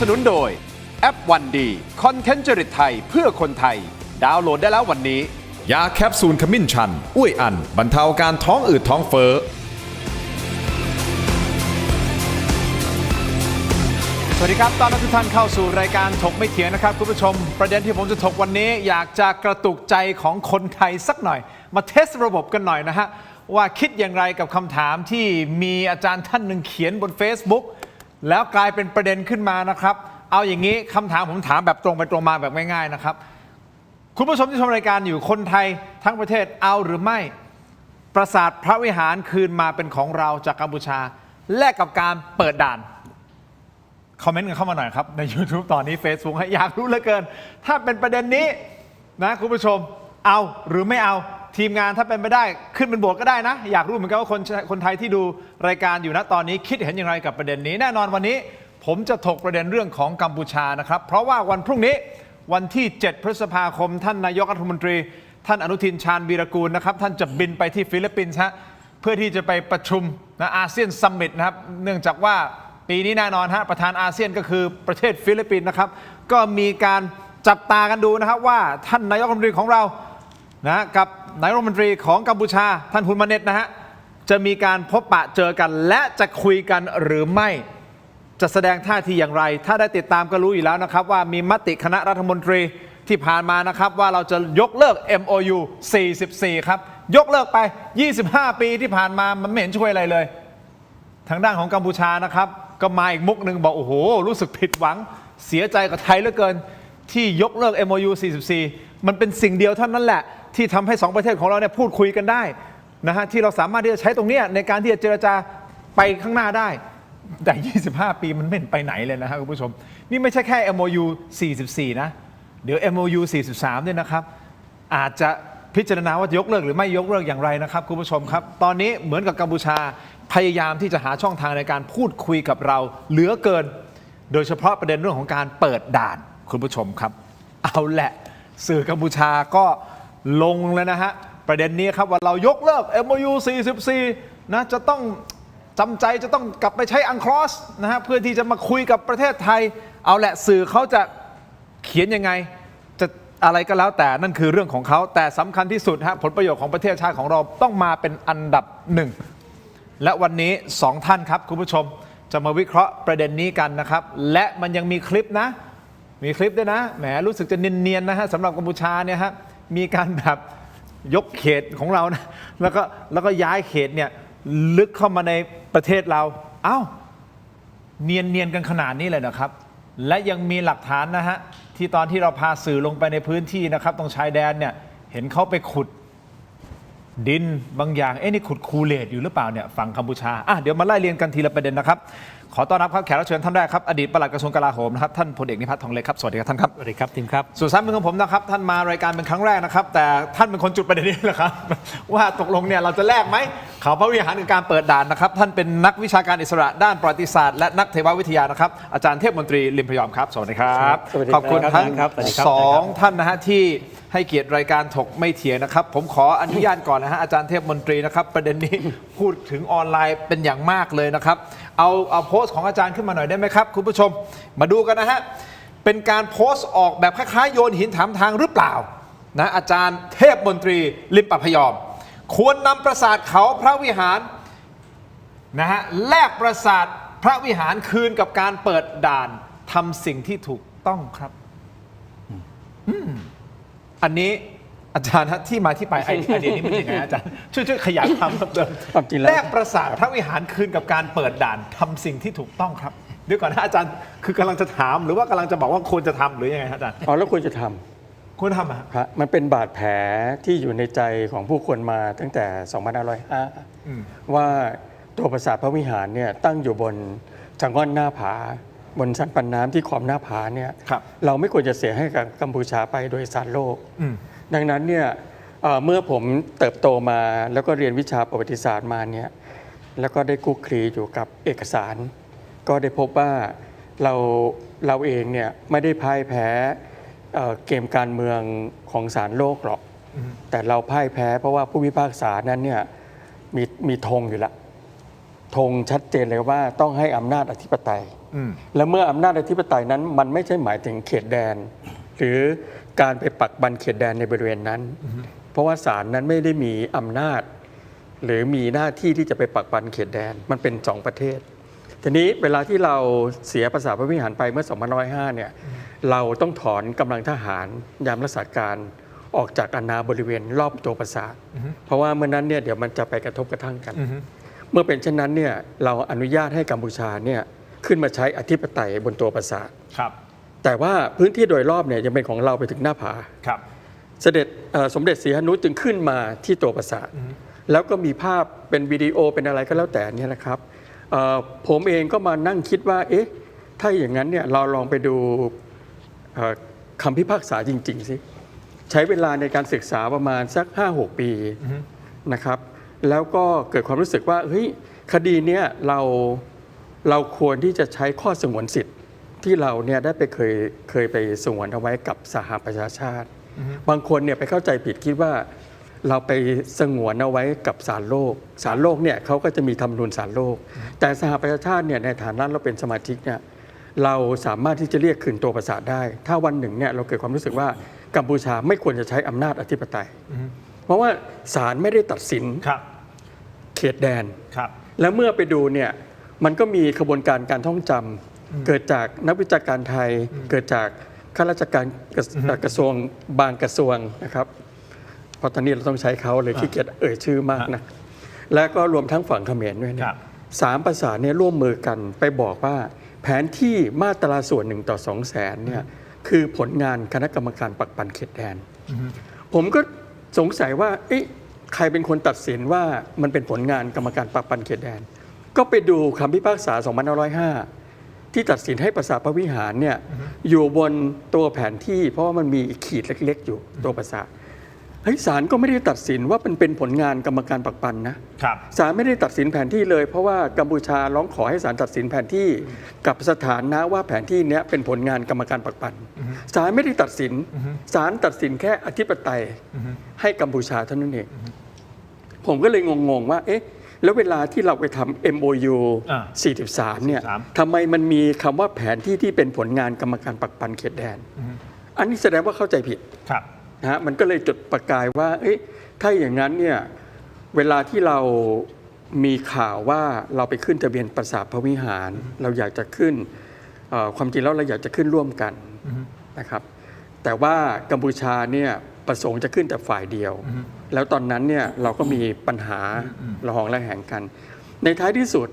สนุนโดยแอปวันดีคอนเทนต์จริตไทยเพื่อคนไทยดาวน์โหลดได้แล้ววันนี้ยาแคปซูลขมิ้นชันอุ้ยอันบรรเทาการท้องอืดท้องเฟ้อสวัสดีครับต้อนรับทุกท่านเข้าสู่รายการถกไม่เถียงนะครับคุณผู้ชมประเด็นที่ผมจะถกวันนี้อยากจะกระตุกใจของคนไทยสักหน่อยมาเทสระบบกันหน่อยนะฮะว่าคิดอย่างไรกับคำถามที่มีอาจารย์ท่านหนึ่งเขียนบน Facebook แล้วกลายเป็นประเด็นขึ้นมานะครับเอาอย่างนี้คำถามผมถามแบบตรงไปตรงมาแบบง่ายๆนะครับคุณผู้ชมที่ชมรายการอยู่คนไทยทั้งประเทศเอาหรือไม่ปราสาทพระวิหารคืนมาเป็นของเราจากกัมพูชาแลกกับการเปิดด่านคอมเมนต์กันเข้ามาหน่อยครับใน YouTube ตอนนี้ Facebook อยากรู้เหลือเกินถ้าเป็นประเด็นนี้นะคุณผู้ชมเอาหรือไม่เอาทีมงานถ้าเป็นไปได้ขึ้นเป็นโหวตก็ได้นะอยากรู้เหมือนกันว่าคนไทยที่ดูรายการอยู่ณตอนนี้คิดเห็นอย่างไรกับประเด็นนี้แน่นอนวันนี้ผมจะถกประเด็นเรื่องของกัมพูชานะครับเพราะว่าวันพรุ่งนี้วันที่7พฤษภาคมท่านนายกรัฐมนตรีท่านอนุทินชาญวีรกูลนะครับท่านจะบินไปที่ฟิลิปปินส์ฮะเพื่อที่จะไปประชุมนะอาเซียนซัมมิตนะครับเนื่องจากว่าปีนี้แน่นอนฮะประธานอาเซียนก็คือประเทศฟิลิปปินส์นะครับก็มีการจับตากันดูนะครับว่าท่านนายกรัฐมนตรีของเรานะกับนายกรัฐมนตรีของกัมพูชาท่านฮุนมาเน็ตนะฮะจะมีการพบปะเจอกันและจะคุยกันหรือไม่จะแสดงท่าทีอย่างไรถ้าได้ติดตามก็รู้อยู่แล้วนะครับว่ามีมติคณะรัฐมนตรีที่ผ่านมานะครับว่าเราจะยกเลิก MOU 44 ครับยกเลิกไป25 ปีที่ผ่านมามันไม่เห็นช่วยอะไรเลยทางด้านของกัมพูชานะครับก็มาอีกมุกหนึ่งบอกโอ้โหรู้สึกผิดหวังเสียใจกับไทยเหลือเกินที่ยกเลิก MOU 44 มันเป็นสิ่งเดียวเท่านั้นแหละที่ทำให้2ประเทศของเราเนี่ยพูดคุยกันได้นะฮะที่เราสามารถที่จะใช้ตรงนี้ในการที่จะเจรจาไปข้างหน้าได้แต่25 ปีมันไม่ไปไหนเลยนะครับคุณผู้ชมนี่ไม่ใช่แค่ MOU 44 นะเดี๋ยว MOU 43 เนี่ยนะครับอาจจะพิจารณาว่าจะยกเลิกหรือไม่ยกเลิกอย่างไรนะครับคุณผู้ชมครับตอนนี้เหมือนกับกัมพูชาพยายามที่จะหาช่องทางในการพูดคุยกับเราเหลือเกินโดยเฉพาะประเด็นเรื่องของการเปิดด่านคุณผู้ชมครับเอาแหละสื่อกัมพูชาก็ลงเลยนะฮะประเด็นนี้ครับว่าเรายกเลิก MOU 44 นะจะต้องจำใจจะต้องกลับไปใช้อังคลอสนะฮะเพื่อที่จะมาคุยกับประเทศไทยเอาแหละสื่อเขาจะเขียนยังไงจะอะไรก็แล้วแต่นั่นคือเรื่องของเขาแต่สำคัญที่สุดฮะผลประโยชน์ของประเทศชาติของเราต้องมาเป็นอันดับหนึ่งและวันนี้2ท่านครับคุณผู้ชมจะมาวิเคราะห์ประเด็นนี้กันนะครับและมันยังมีคลิปนะมีคลิปด้วยนะแหมรู้สึกจะเนียนๆนะฮะสำหรับกัมพูชาเนี่ยฮะมีการแบบยกเขตของเรานะแล้วก็ย้ายเขตเนี่ยลึกเข้ามาในประเทศเราอ้าวเนียนกันขนาดนี้เลยนะครับและยังมีหลักฐานนะฮะที่ตอนที่เราพาสื่อลงไปในพื้นที่นะครับตรงชายแดนเนี่ยเห็นเขาไปขุดดินบางอย่างนี่ขุดคูเลตอยู่หรือเปล่าเนี่ยฝั่งกัมพูชาเดี๋ยวมาไล่เรียงกันทีละประเด็นนะครับขอต้อนรับครับแขกรับเชิญท่านแรกครับอดีตปลัดกระทรวงกลาโหมนะครับท่านพลเอกนิพัฒน์ทองเล็กครับสวัสดีครับท่านครับสวัสดีครับทีมครับส่วนซ้ายมือของผมนะครับท่านมารายการเป็นครั้งแรกนะครับแต่ท่านเป็นคนจุดประเด็นนี้แหละครับว่าตกลงเนี่ยเราจะแลกไหมเขาพระวิหารกับการเปิดด่านนะครับท่านเป็นนักวิชาการอิสระด้านประวัติศาสตร์และนักเทววิทยานะครับอาจารย์เทพมนตรีลิมพยอมครับสวัสดีครับขอบคุณทั้ง2ท่านนะฮะที่ให้เกียรติรายการถกไม่เถียงนะครับผมขออนุญาตก่อนนะฮะอาจารย์เทพมนตรีนะครับประเด็นนี้พูดถึงออนไลน์เป็นอย่างมากเลยนะครับเอาโพสต์ของอาจารย์ขึ้นมาหน่อยได้ไหมครับคุณผู้ชมมาดูกันนะฮะเป็นการโพสต์ออกแบบคล้ายๆโยนหินถามทางหรือเปล่านะอาจารย์เทพมนตรีลิมปพยอมควรนำปราสาทเขาพระวิหารนะฮะแลกปราสาทพระวิหารคืนกับการเปิดด่านทำสิ่งที่ถูกต้องครับอันนี้อาจารย์ที่มาที่ไปไอเดียนี้เป็นยังไงอาจารย์ช่วยขยายความเพิ่มเติมแลกปราสาทพระวิหารคืนกับการเปิดด่านทำสิ่งที่ถูกต้องครับเดี๋ยวก่อนนะอาจารย์คือกำลังจะถามหรือว่ากำลังจะบอกว่าควรจะทำหรือยังไงอาจารย์แล้วควรจะทำควรทำครับมันเป็นบาดแผลที่อยู่ในใจของผู้คนมาตั้งแต่2505ว่าตัวปราสาทพระวิหารเนี่ยตั้งอยู่บนจังหวัดหน้าผาบนชั้นปันน้ำที่ขอบหน้าผาเนี่ยเราไม่ควรจะเสียให้กับกัมพูชาไปโดยสารโลกดังนั้นเนี่ยเมื่อผมเติบโตมาแล้วก็เรียนวิชาประวัติศาสตร์มาเนี่ยแล้วก็ได้คุกคีอยู่กับเอกสารก็ได้พบว่าเราเองเนี่ยไม่ได้พ่ายแพ้เกมการเมืองของศาลโลกหรอกแต่เราพ่ายแพ้เพราะว่าผู้พิพากษานั้นเนี่ยมีธงอยู่แล้ว ธงชัดเจนเลยว่าต้องให้อำนาจอธิปไตย อืม และเมื่ออำนาจอธิปไตยนั้นมันไม่ใช่หมายถึงเขตแดน หรือการไปปักบันเขตแดนในบริเวณนั้น เพราะว่าศาลนั้นไม่ได้มีอำนาจ หรือมีหน้าที่ที่จะไปปักบันเขตแดนมันเป็นสองประเทศ ทีนี้เวลาที่เราเสียปราสาทพระวิหารไปเมื่อ 2505 เนี่ยเราต้องถอนกำลังทหารยามรักษาการออกจากอาณาบริเวณรอบตัวปราสาท เพราะว่าเมื่อนั้นเนี่ยเดี๋ยวมันจะไปกระทบกระทั่งกัน เมื่อเป็นเช่นนั้นเนี่ยเราอนุญาตให้กัมพูชาเนี่ยขึ้นมาใช้อธิปไตยบนตัวปราสาท ครับ แต่ว่าพื้นที่โดยรอบเนี่ยยังเป็นของเราไปถึงหน้าผา ครับ เสด็จสมเด็จศรีหนุจึงขึ้นมาที่ตัวปราสาท แล้วก็มีภาพเป็นวิดีโอเป็นอะไรก็แล้วแต่เนี่ยนะครับผมเองก็มานั่งคิดว่าเอ๊ะถ้าอย่างนั้นเนี่ยเราลองไปดูคำพิพากษาจริงๆสิใช้เวลาในการศึกษาประมาณสัก 5-6 ปีนะครับแล้วก็เกิดความรู้สึกว่าเฮ้ยคดีเนี้ยเราควรที่จะใช้ข้อสงวนสิทธิ์ที่เราเนี่ยได้ไปเคยไปสงวนเอาไว้กับสหประชาชาติ บางคนเนี่ยไปเข้าใจผิดคิดว่าเราไปสงวนเอาไว้กับศาลโลกศาลโลกเนี่ยเขาก็จะมีธรรมนูญศาลโลก แต่สหประชาชาติเนี่ยในฐานะเราเป็นสมาชิกเนี่ยเราสามารถที่จะเรียกคืนตัวปราสาทได้ ถ้าวันหนึ่งเนี่ยเราเกิดความรู้สึกว่ากัมพูชาไม่ควรจะใช้อำนาจอธิปไตย เพราะว่าศาลไม่ได้ตัดสิน ครับ เขตแดน ครับ แล้วเมื่อไปดูเนี่ยมันก็มีขบวนการการท่องจำเกิดจากนักวิชาการไทย เกิดจากข้าราชการกระทรวงบางกระทรวงนะครับเพราะตอนนี้เราต้องใช้เขาเลยขี้เกียจเอ่ยชื่อมากนะและก็รวมทั้งฝั่งเขมรด้วยเนี่ยสามประสาทเนี่ยร่วมมือกันไปบอกว่าแผนที่มาตราส่วน1 ต่อ 200,000เนี่ยคือผลงานคณะกรรมการปักปันเขตแดนผมก็สงสัยว่าเอ๊ะใครเป็นคนตัดสินว่ามันเป็นผลงานกรรมการปักปันเขตแดนก็ไปดูคำพิพากษา 2505 ที่ตัดสินให้ปราสาทพระวิหารเนี่ยอยู่บนตัวแผนที่เพราะว่ามันมีขีดเล็กๆอยู่ตัวปราสาทเฮ้ยศาลก็ไม่ได้ตัดสินว่าเป็นผลงานกรรมการปักปันนะครับศาลไม่ได้ตัดสินแผนที่เลยเพราะว่ากัมพูชาร้องขอให้ศาลตัดสินแผนที่กับสถานะว่าแผนที่เนี้ยเป็นผลงานกรรมการปักปันศาลไม่ได้ตัดสินศาลตัดสินแค่อธิปไตยให้กัมพูชาเท่านั้นเองผมก็เลยงงๆว่าเอ๊ะแล้วเวลาที่เราไปทำ MOU 43 เนี่ยทำไมมันมีคำว่าแผนที่ที่เป็นผลงานกรรมการปักปันเขตแดนอันนี้แสดงว่าเข้าใจผิดนะฮะมันก็เลยจุดประกายว่าเอ๊ะถ้าอย่างนั้นเนี่ยเวลาที่เรามีข่าวว่าเราไปขึ้นทะเบียนปราสาทพระวิหารเราอยากจะขึ้นความจริงแล้วเราอยากจะขึ้นร่วมกันนะครับแต่ว่ากัมพูชาเนี่ยประสงค์จะขึ้นแต่ฝ่ายเดียวแล้วตอนนั้นเนี่ยเราก็มีปัญหาระหองระแหงกัน ในท้ายที่สุด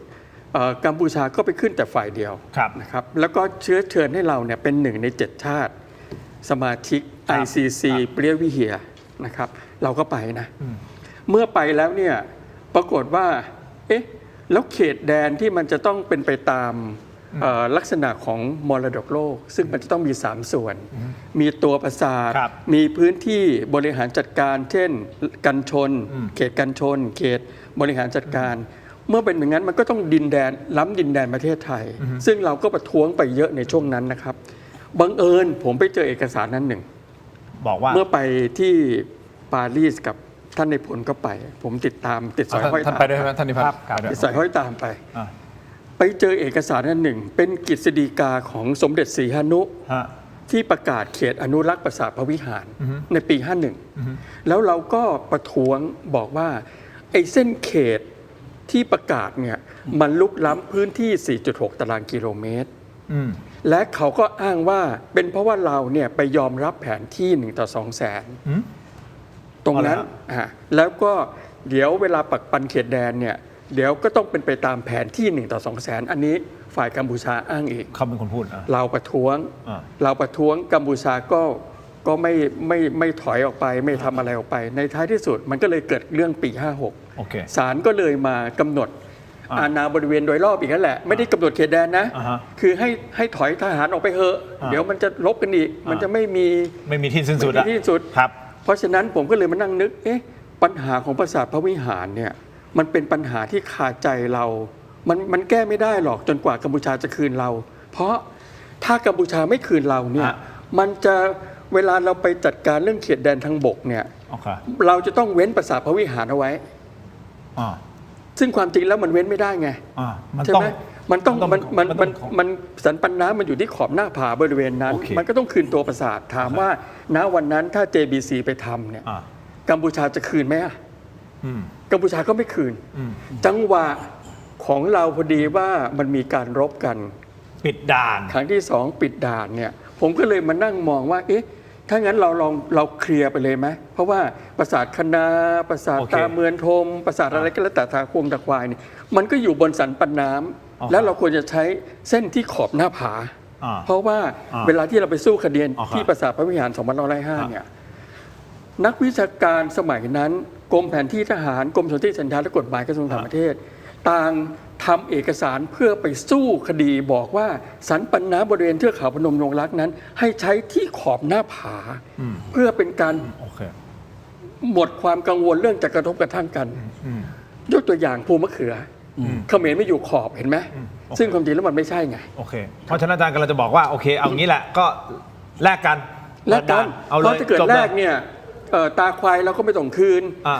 กัมพูชาก็ไปขึ้นแต่ฝ่ายเดียวนะครับแล้วก็เชื้อเชิญให้เราเนี่ยเป็น1 ใน 7 ชาติสมาชิก ICC เปรี้ยวิเฮียนะครับเราก็ไปนะเมื่อไปแล้วเนี่ยปรากฏว่าเอ๊ะแล้วเขตแดนที่มันจะต้องเป็นไปตามลักษณะของมรดกโลกซึ่งมันจะต้องมี3 ส่วนมีตัวปราสาทมีพื้นที่บริหารจัดการเช่นกันชนเขตกันชนเขตบริหารจัดการเมื่อเป็นอย่างนั้นมันก็ต้องดินแดนล้ำดินแดนประเทศไทยซึ่งเราก็ประท้วงไปเยอะในช่วงนั้นนะครับบังเอิญผมไปเจอเอกสารนั้นหนึ่งบอกว่าเมื่อไปที่ปารีสกับท่านในผลก็ไป ผมติดสอยห้อยตามท่านไปด้วยไหมท่านนิพัฒน์ติดสอยห้อยตามไปเจอเอกสารนั้นหนึ่งเป็นกฤษฎีกาของสมเด็จศรีหนุที่ประกาศเขตอนุรักษ์ปราสาทพระวิหารในปี 51แล้วเราก็ประท้วงบอกว่าไอ้เส้นเขตที่ประกาศเนี่ยมันลุกล้ำพื้นที่ 4.6 ตารางกิโลเมตรและเขาก็อ้างว่าเป็นเพราะว่าเราเนี่ยไปยอมรับแผนที่1 ต่อ 200,000ตรงนั้นแล้วก็เดี๋ยวเวลาปักปันเขตแดนเนี่ยเดี๋ยวก็ต้องเป็นไปตามแผนที่1 ต่อ 200,000อันนี้ฝ่ายกัมพูชาอ้างอีกเขาเป็นคนพูดเราประท้วงกัมพูชาก็ไม่ถอยออกไปไม่ทำอะไรออกไปในท้ายที่สุดมันก็เลยเกิดเรื่องปี 56ศาลก็เลยมากำหนดอาณาบริเวณโดยรอบอีกนั่นแหละไม่ได้กำหนดเขตแดนนะคือให้ถอยทหารออกไปเถอะเดี๋ยวมันจะลบกันอีกมันจะไม่มีที่สิ้นสุดครับเพราะฉะนั้นผมก็เลยมานั่งนึกปัญหาของปราสาทพระวิหารเนี่ยมันเป็นปัญหาที่คาใจเรามันแก้ไม่ได้หรอกจนกว่ากัมพูชาจะคืนเรา เพราะถ้ากัมพูชาไม่คืนเราเนี่ยมันจะเวลาเราไปจัดการเรื่องเขตแดนทางบกเนี่ยเราจะต้องเว้นปราสาทพระวิหารเอาไว้ ซึ่งความจริงแล้วมันเว้นไม่ได้ไง มัน ใช่ ต้อง ไหมมันต้อง มันต้อง มันสันปันน้ำมันอยู่ที่ขอบหน้าผาบริเวณนั้น โอเค มันก็ต้องคืนตัวปราสาทถามว่าณวันนั้นถ้า JBC ไปทำเนี่ย อ่า กัมพูชาจะคืนไหมอะ อืม กัมพูชาก็ไม่คืน อืม จังหวะของเราพอดีว่ามันมีการรบกัน ปิดด่าน ครั้งที่สองปิดด่านเนี่ยผมก็เลยมานั่งมองว่าเอ๊ะถ้างั้นเราเคลียร์ไปเลยไหมเพราะว่าปราสาทคณาปราสาท โอเค ตาเมือนทมปราสาทอะไรก็แล้วแต่ทาควงตะควายเนี่ยมันก็อยู่บนสันปันน้ำ อ๋อ แล้วเราควรจะใช้เส้นที่ขอบหน้าผา อ่า เพราะว่า อ่า เวลาที่เราไปสู้คดี อ๋อครับ ที่ปราสาทพระวิหาร2505เนี่ยนักวิชาการสมัยนั้นกรมแผนที่ทหารกรมสนธิสัญญาและกฎหมายกระทรวงต่างประเทศ ต่างทำเอกสารเพื่อไปสู้คดีบอกว่าสันปันน้ำบริเวณเทือกเขาพนมยงค์รักนั้น ให้ใช้ที่ขอบหน้าผา เพื่อเป็นการ โอเค หมดความกังวลเรื่องจะกระทบกระทั่งกัน อืม ยกตัวอย่างภูมะเขืออเขมรไม่อยู่ขอบเห็นไหม โอเค ซึ่งความจริงแล้วมันไม่ใช่ไง โอเค เพราะฉะนั้นอาจารย์กำลังจะบอกว่าโอเคเอางี้แหละก็แลกกัน แลกกัน เอาเล เพราะ ย ถ้าเกิด จบ แร เลย กเนี่ยตาควายเราก็ไม่ต้องคืน อ่า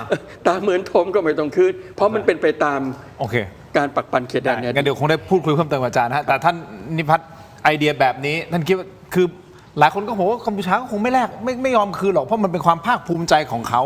ตาเหมือนทมก็ไม่ต้องคืน เพราะมันเป็นไปตาม โอเค การปักปันเขตแดนเนี่ย งั้นเดี๋ยวคงได้พูดคุยเพิ่มเติมกับอาจารย์นะฮะแต่ท่านนิพัฒน์ไอเดียแบบนี้ท่านคิดว่าคือหลายคนก็บอกว่ากัมพูชาก็คงไม่แลกไม่ยอมคืนหรอกเพราะมันเป็นความภาคภูมิใจของเขา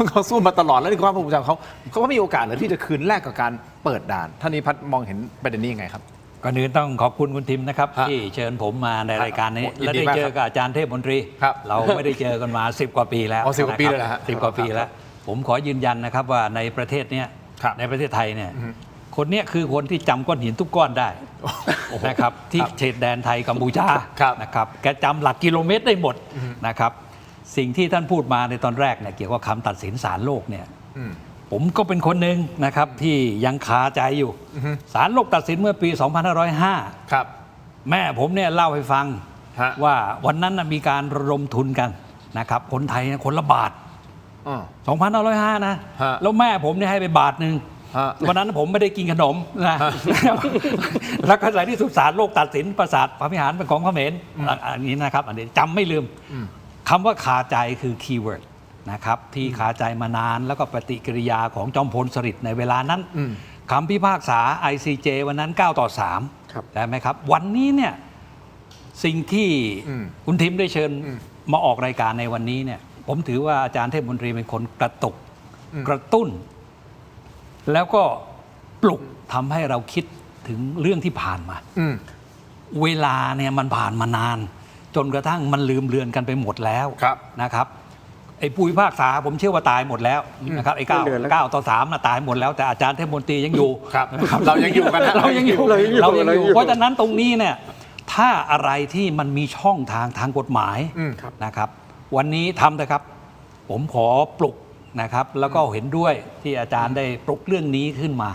เขาสู้มาตลอดแล้วนี่คือความภูมิใจของเขาก็มีโอกาสเหรือที่จะคืนแลกกับการเปิดด่านท่านนิพัฒน์มองเห็นประเด็นนี้ยังไงครับ ก่อนอื่นต้องขอบคุณคุณทิมนะครับ ฮะ ที่เชิญผมมาในรายการนี้ ยินดี และได้ มาก เจ ครั อบ กับอาจารย์เทพมนตรี ครับ เราไม่ได้เจอกันมา 10 กว่าปีแล้ว อ๋อ10กว่าปีเลยเหรอฮะ 10 กว่าปีแล้ว ผมขอยืนยันนะครับว่าในประเทศเนี้ย ครับ ในประเทศไทยเนี่ยคนเนี้ยคือคนที่จำก้อนหินทุกก้อนได้นะครับที่เขตแดนไทยกัมพูชา ครับ นะครับแกจำหลักกิโลเมตรได้หมดนะครับสิ่งที่ท่านพูดมาในตอนแรกเนี่ยเกี่ยวกับคำตัดสินศาลโลกเนี่ย อืม ผมก็เป็นคนหนึ่งนะครับที่ยังคาใจอยู่ศาลโลกตัดสินเมื่อปี 2505 ครับ แม่ผมเนี่ยเล่าให้ฟัง ฮะ ว่าวันนั้นน่ะมีการระดมทุนกันนะครับคนไทยเนี่ยคนละบาท อ่า 2505 นะ ฮะ แล้วแม่ผมเนี่ยให้ไปบาทหนึ่ง ฮะ วันนั้นผมไม่ได้กินขนมนะแล้วก็ในที่สุดศาลโลกตัดสินปราสาทพระวิหารเป็นของเขมรอันนี้นะครับอันนี้จำไม่ลืมคำว่าคาใจคือคีย์เวิร์ดนะครับที่คาใจมานานแล้วก็ปฏิกิริยาของจอมพลสฤษดิ์ในเวลานั้นคำพิพากษา ICJ วันนั้น 9-3 ครับ ได้ไหมครับ วันนี้เนี่ยสิ่งที่คุณทิมได้เชิญมาออกรายการในวันนี้เนี่ยผมถือว่าอาจารย์เทพมนตรีเป็นคนกระตุกกระตุ้น แล้วก็ปลุกทำให้เราคิดถึงเรื่องที่ผ่านมา อืม เวลาเนี่ยมันผ่านมานาน จนกระทั่งมันลืมเลือนกันไปหมดแล้ว ครับ นะครับไอ้ผู้พิพากษาผมเชื่อว่าตายหมดแล้วนะครับไอ้9-3นะตายหมดแล้วแต่อาจารย์เทพมนตรียังอยู่ ครับเรายังอยู่กันนะ เรายังอยู่ เรายังอยู่ เรายัง เรา อ ยัง ยู่ อยู่ เพราะฉะนั้นตรงนี้เนี่ยถ้าอะไรที่มันมีช่องทางกฎหมาย ครับ นะครับ วันนี้ทำนะครับ ผมขอปลุกนะครับ แล้วก็เห็นด้วยที่อาจารย์ได้ปลุกเรื่องนี้ขึ้นมา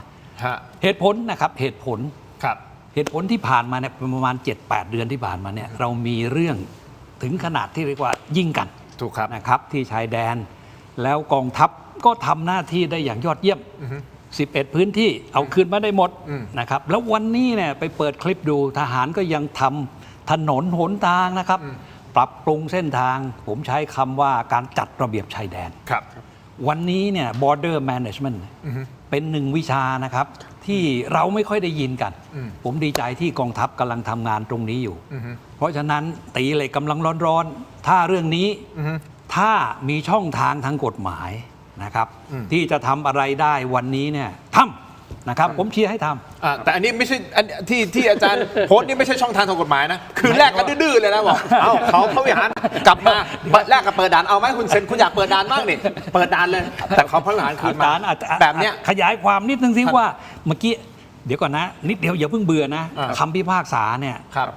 ฮะ เหตุผลนะครับเหตุผล ครับ เหตุผลที่ผ่านมาเนี่ยประมาณ 7-8 เดือนที่ผ่านมาเนี่ยเรามีเรื่องถึงขนาดที่เรียกว่ายิงกัน ถูกครับ นะครับที่ชายแดน แล้วกองทัพก็ทำหน้าที่ได้อย่างยอดเยี่ยม 11 พื้นที่เอาคืนมาได้หมดนะครับแล้ววันนี้เนี่ยไปเปิดคลิปดูทหารก็ยังทำถนนหนทางนะครับ ปรับปรุงเส้นทาง ผมใช้คำว่าการจัดระเบียบชายแดน ครับ วันนี้เนี่ย border management เป็นหนึ่งวิชานะครับ ที่เราไม่ค่อยได้ยินกัน ผมดีใจที่กองทัพกำลังทำงานตรงนี้อยู่ เพราะฉะนั้นตีเหล็กกำลังร้อนๆ ถ้าเรื่องนี้ถ้ามีช่องทางทางกฎหมายนะครับ ที่จะทำอะไรได้วันนี้เนี่ยทำนะครับ ผมเชียร์ให้ทำ แต่อันนี้ไม่ใช่ที่อาจารย์ โพสต์นี่ไม่ใช่ช่องทางทางกฎหมายนะ คือแลกกันดื้อๆเลยนะบอกเอาเขาพระวิหารกลับมาแลกกับเปิดด่านเอาไหมคุณเซนคุณอยากเปิดด่านบ้างนี่เปิดด่านเลย แต่เขาพระวิหารคืนมา อาจารย์ แบบเนี้ย ขยายความนิดนึงสิว่าเมื่อกี้เดี๋ยวก่อนนะ นิดเดียวอย่าเพิ่งเบื่อนะ อ่า คำพิพากษาเนี่ย ครับ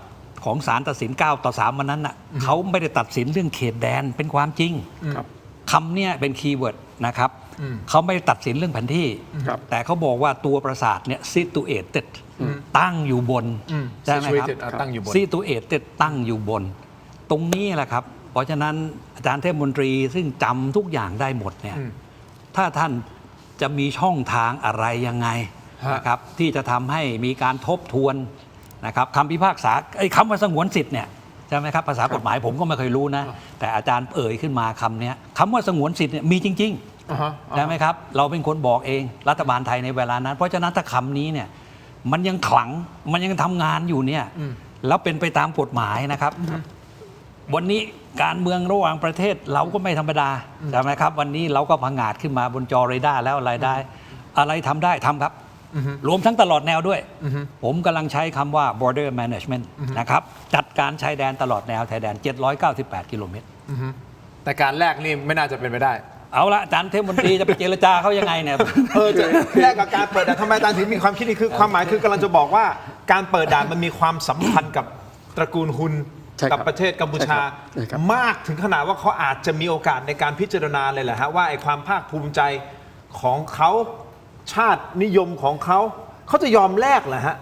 ของศาลตัดสิน 9-3 วันนั้นน่ะเขาไม่ได้ตัดสินเรื่องเขตแดนเป็นความจริง ครับ คำเนี่ยเป็นคีย์เวิร์ดนะครับเขาไม่ได้ตัดสินเรื่องแผนที่ ครับ แต่เขาบอกว่าตัวปราสาทเนี่ย situated ตั้งอยู่บนใช่ไหมครับ situated ตั้งอยู่บน situated ตั้งอยู่บน ตรงนี้แหละครับ เพราะฉะนั้นอาจารย์เทพมนตรีซึ่งจำทุกอย่างได้หมดเนี่ยถ้าท่านจะมีช่องทางอะไรยังไง ฮะ นะครับที่จะทำให้มีการทบทวนนะครับคำพิพากษาไอ้คำว่าสงวนสิทธิ์เนี่ยใช่ไหมครับภาษากฎหมายผมก็ไม่เคยรู้นะ แต่อาจารย์เอ่ยขึ้นมาคำเนี้ยคำว่าสงวนสิทธิ์เนี่ยมีจริง ใช่ไหมครับ เราเป็นคนบอกเองรัฐบาลไทยในเวลานั้น เพราะฉะนั้นถ้าคำนี้เนี่ยมันยังขลังมันยังทำงานอยู่เนี่ยแล้วเป็นไปตามกฎหมายนะครับ วันนี้การเมืองระหว่างประเทศเราก็ไม่ธรรมดาใช่ไหมครับ วันนี้เราก็ผงาดขึ้นมาบนจอเรดาร์แล้วอะไรได้ อะไรทำได้ทำครับ รวมทั้งตลอดแนวด้วย ผมกำลังใช้คำว่า border management นะครับจัดการชายแดนตลอดแนวชายแดน 798 กิโลเมตร แต่การแรกนี่ไม่น่าจะเป็นไปได้ เอาละอาจารย์เทพมนตรีจะไปเจรจาเขายังไงเนี่ย จะแลกกับการเปิดด่านทำไมอาจารย์ถึงมีความคิดนี้คือความหมายคือกำลังจะบอกว่าการเปิดด่านมันมีความสัมพันธ์กับตระกูลฮุน ใช่ครับ กับประเทศกัมพูชา ใช่ครับ มากถึงขนาดว่าเขาอาจจะมีโอกาสในการพิจารณาเลยแหละฮะว่าไอ้ความภาคภูมิใจของเขาชาตินิยมของเขาจะยอมแลกเหรอฮะ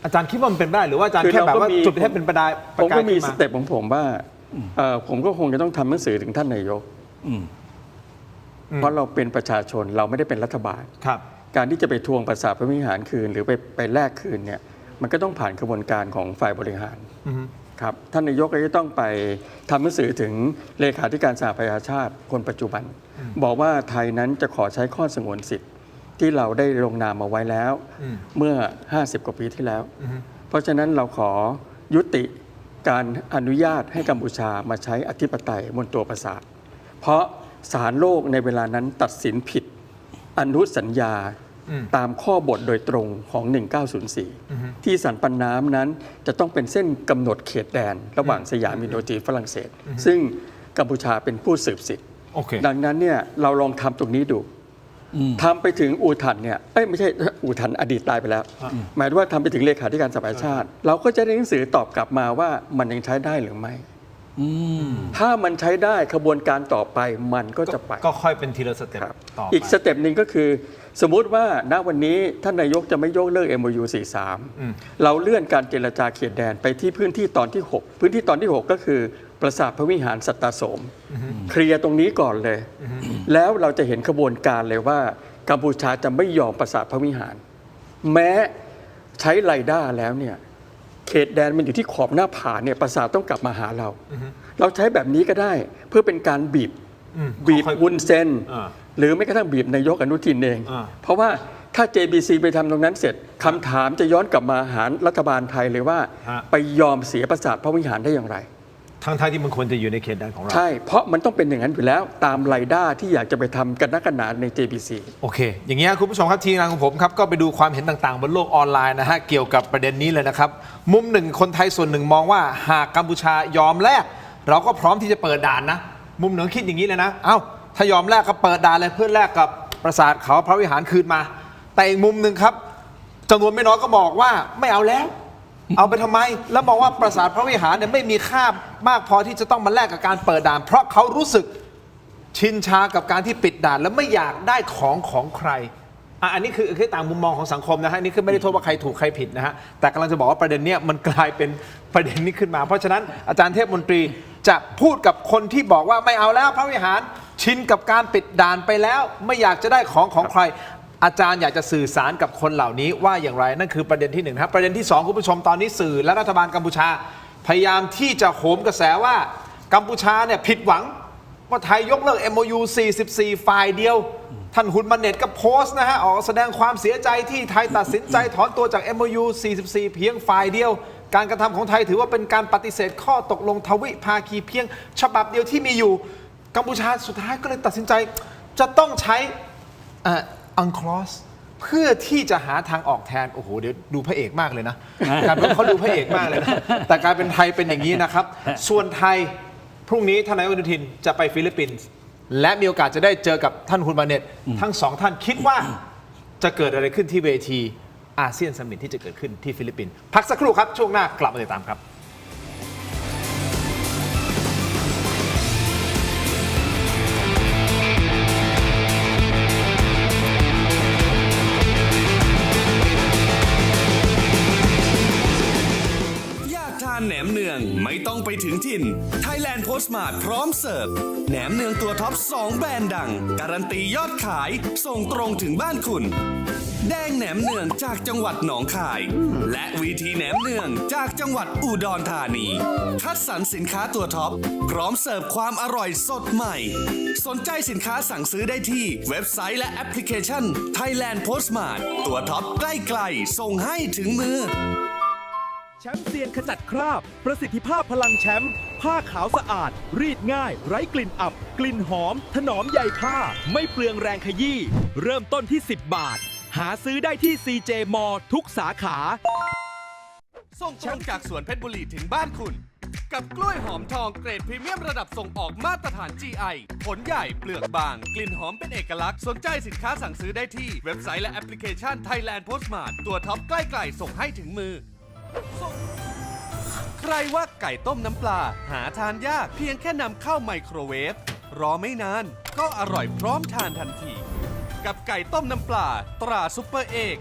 อาจารย์คิดว่ามันเป็นไปได้หรือว่าอาจารย์แค่แบบว่าจุดที่เป็นประกาย ผมก็มี ขึ้น สเต็ปของผมว่าผมก็คงจะต้องทำหนังสือถึงท่านนายก เพราะเราเป็นประชาชนเราไม่ได้เป็นรัฐบาล ครับ การที่จะไปทวงปราสาทพระวิหารคืน หรือไปแลกคืนเนี่ยมันก็ต้องผ่านกระบวนการของฝ่ายบริหารครับท่านนายกก็จะต้องไปทำหนังสือถึงเลขาธิการสหประชาชาติคนปัจจุบัน บอกว่าไทยนั้นจะขอใช้ข้อสงวนสิทธิ์ที่เราได้ลงนามมาไว้แล้วเมื่อ 50 กว่าปีที่แล้ว เพราะฉะนั้นเราขอยุติการอนุญาตให้กัมพูชามาใช้อธิปไตยบนตัวปราสาท เพราะศาลโลกในเวลานั้นตัดสินผิดอนุสัญญาตามข้อบทโดยตรงของ 1904 ที่สันปันน้ำนั้นจะต้องเป็นเส้นกำหนดเขตแดน ระหว่างสยามอินโดจีนฝรั่งเศส ซึ่งกัมพูชาเป็นผู้สืบสิทธิ์ โอเค ดังนั้นเนี่ยเราลองทำตรงนี้ดูทำไปถึงอูทันเนี่ยไม่ใช่อูทันอดีตตายไปแล้ว หมายถึงว่าทำไปถึงเลขาธิการสหประชาชาติ เราก็จะได้หนังสือตอบกลับมาว่ามันยังใช้ได้หรือไม่ถ้ามันใช้ได้ขบวนการต่อไปมันก็จะไป ก็ค่อยเป็นทีละสเต็ปต่อไป อีกสเต็ปหนึ่งก็คือ สมมุติว่าณวันนี้ท่านนายกจะไม่ยกเลิก MOU 43 เราเลื่อนการเจรจาเขตแดนไปที่พื้นที่ตอนที่ 6 พื้นที่ตอนที่ 6 ก็คือปราสาทพระวิหารสัตตาโสมเคลียร์ตรงนี้ก่อนเลย แล้วเราจะเห็นขบวนการเลยว่ากัมพูชาจะไม่ยอมปราสาทพระวิหาร แม้ใช้ไรด้าแล้วเนี่ยเขตแดนมันอยู่ที่ขอบหน้าผาเนี่ยปราสาทต้องกลับมาหาเรา เราใช้แบบนี้ก็ได้เพื่อเป็นการบีบวุ้นเส้น หรือไม่กระทั่งบีบนายกอนุทินเอง เพราะว่าถ้า JBC ไปทำตรงนั้นเสร็จคำถามจะย้อนกลับมาหารัฐบาลไทยเลยว่า ไปยอมเสียปราสาทพระวิหารได้อย่างไร ทั้งที่มันควรจะอยู่ในเขตแดนของเรา ใช่เพราะมันต้องเป็นอย่างนั้นอยู่แล้วตามไรด้าที่อยากจะไปทำกันนักกันหนาใน JBC โอเค อย่างนี้ยคุณผู้ชมครับทีมงานของผมครับก็ไปดูความเห็นต่างๆ บนโลกออนไลน์นะฮะเกี่ยวกับประเด็นนี้เลยนะครับ มุมหนึ่งคนไทยส่วนหนึ่งมองว่าหากกัมพูชายอมแลกเราก็พร้อมที่จะเปิดด่านนะมุมหนึ่งคิดอย่างนี้เลยนะเอ้าถ้ายอมแลกก็เปิดด่านเลยเพื่อแลกกับปราสาทเขาพระวิหารคืนมา แต่อีกมุมหนึ่งครับจำนวนไม่น้อยก็บอกว่าไม่เอาแล้ว เอาไปทำไมแล้วบอกว่าปราสาทพระวิหารเนี่ยไม่มีค่ามากพอที่จะต้องมาแลกกับการเปิดด่าน เพราะเขารู้สึกชินชากับการที่ปิดด่านแล้วไม่อยากได้ของใครอันนี้คือต่างมุมมองของสังคมนะฮะนี่คือไม่ได้โทษว่าใครถูกใครผิดนะฮะแต่กำลังจะบอกว่าประเด็นเนี้ยมันกลายเป็นประเด็นนี้ขึ้นมา เพราะฉะนั้นอาจารย์เทพมนตรีจะพูดกับคนที่บอกว่าไม่เอาแล้วพระวิหารชินกับการปิดด่านไปแล้ว ไม่อยากจะได้ของใคร อาจารย์อยากจะสื่อสารกับคนเหล่านี้ว่าอย่างไรนั่นคือประเด็นที่หนึ่งครับประเด็นที่สองคุณผู้ชมตอนนี้สื่อและรัฐบาลกัมพูชา พยายามที่จะโหมกระแสว่ากัมพูชาเนี่ยผิดหวังว่าไทยยกเลิก MOU 44 ฝ่ายเดียว ท่านฮุนมาเน็ตก็โพสต์นะฮะออกแสดงความเสียใจที่ไทยตัดสินใจถอนตัวจาก MOU 44 เพียงฝ่ายเดียว การกระทำของไทยถือว่าเป็นการปฏิเสธข้อตกลงทวิภาคีเพียงฉบับเดียวที่มีอยู่กัมพูชาสุดท้ายก็เลยตัดสินใจจะต้องใช้UNCLOS เพื่อที่จะหาทางออกแทนโอ้โหเดี๋ยวดูพระเอกมากเลยนะ การเป็นเขาดูพระเอกมากเลยนะแต่กลายเป็นไทยเป็นอย่างนี้นะครับ ส่วนไทยพรุ่งนี้ท่านนายกอนุทินจะไปฟิลิปปินส์และมีโอกาสจะได้เจอกับท่านฮุนมาเน็ตทั้งสองท่านคิดว่าจะเกิดอะไรขึ้นที่เวทีอาเซียนซัมมิตที่จะเกิดขึ้นที่ฟิลิปปินส์พักสักครู่ครับช่วงหน้ากลับมาติดตามครับแหนมเนืองไม่ต้องไปถึงถิ่น Thailand โพสต์มาร์ทพร้อมเสิร์ฟแหนมเนืองตัวท็อป2แบรนด์ดังการันตียอดขายส่งตรงถึงบ้านคุณแดงแหนมเนืองจากจังหวัดหนองคาย และวีทีแหนมเนืองจากจังหวัดอุดรธานีคัดสรรสินค้าตัวท็อปพร้อมเสิร์ฟความอร่อยสดใหม่สนใจสินค้าสั่งซื้อได้ที่เว็บไซต์และแอปพลิเคชัน Thailand Postmart ตัวท็อปใกล้ๆส่งให้ถึงมือแชมป์เซียนขจัดคราบ ประสิทธิภาพพลังแชมป์ผ้าขาวสะอาด รีดง่าย ไร้กลิ่นอับ กลิ่นหอม ถนอมใยผ้า ไม่เปลืองแรงขยี้เริ่มต้นที่ 10 บาท หาซื้อได้ที่ CJ มอทุกสาขา ส่งตรงจากสวนเพชรบุรีถึงบ้านคุณ กับกล้วยหอมทองเกรดพรีเมียมระดับส่งออกมาตรฐาน GI ผลใหญ่เปลือกบาง กลิ่นหอมเป็นเอกลักษณ์สนใจสินค้าสั่งซื้อได้ที่เว็บไซต์และแอปพลิเคชัน Thailand Postmart ตัวท็อปใกล้ๆส่งให้ถึงมือ ใครว่าไก่ต้มน้ำปลาหาทานยากเพียงแค่นำเข้าไมโครเวฟรอไม่นานก็อร่อยพร้อมทานทันที กับไก่ต้มน้ำปลาตราซุปเปอร์เอก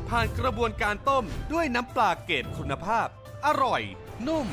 ผ่านกระบวนการต้มด้วยน้ำปลาเกรดคุณภาพ อร่อย นุ่ม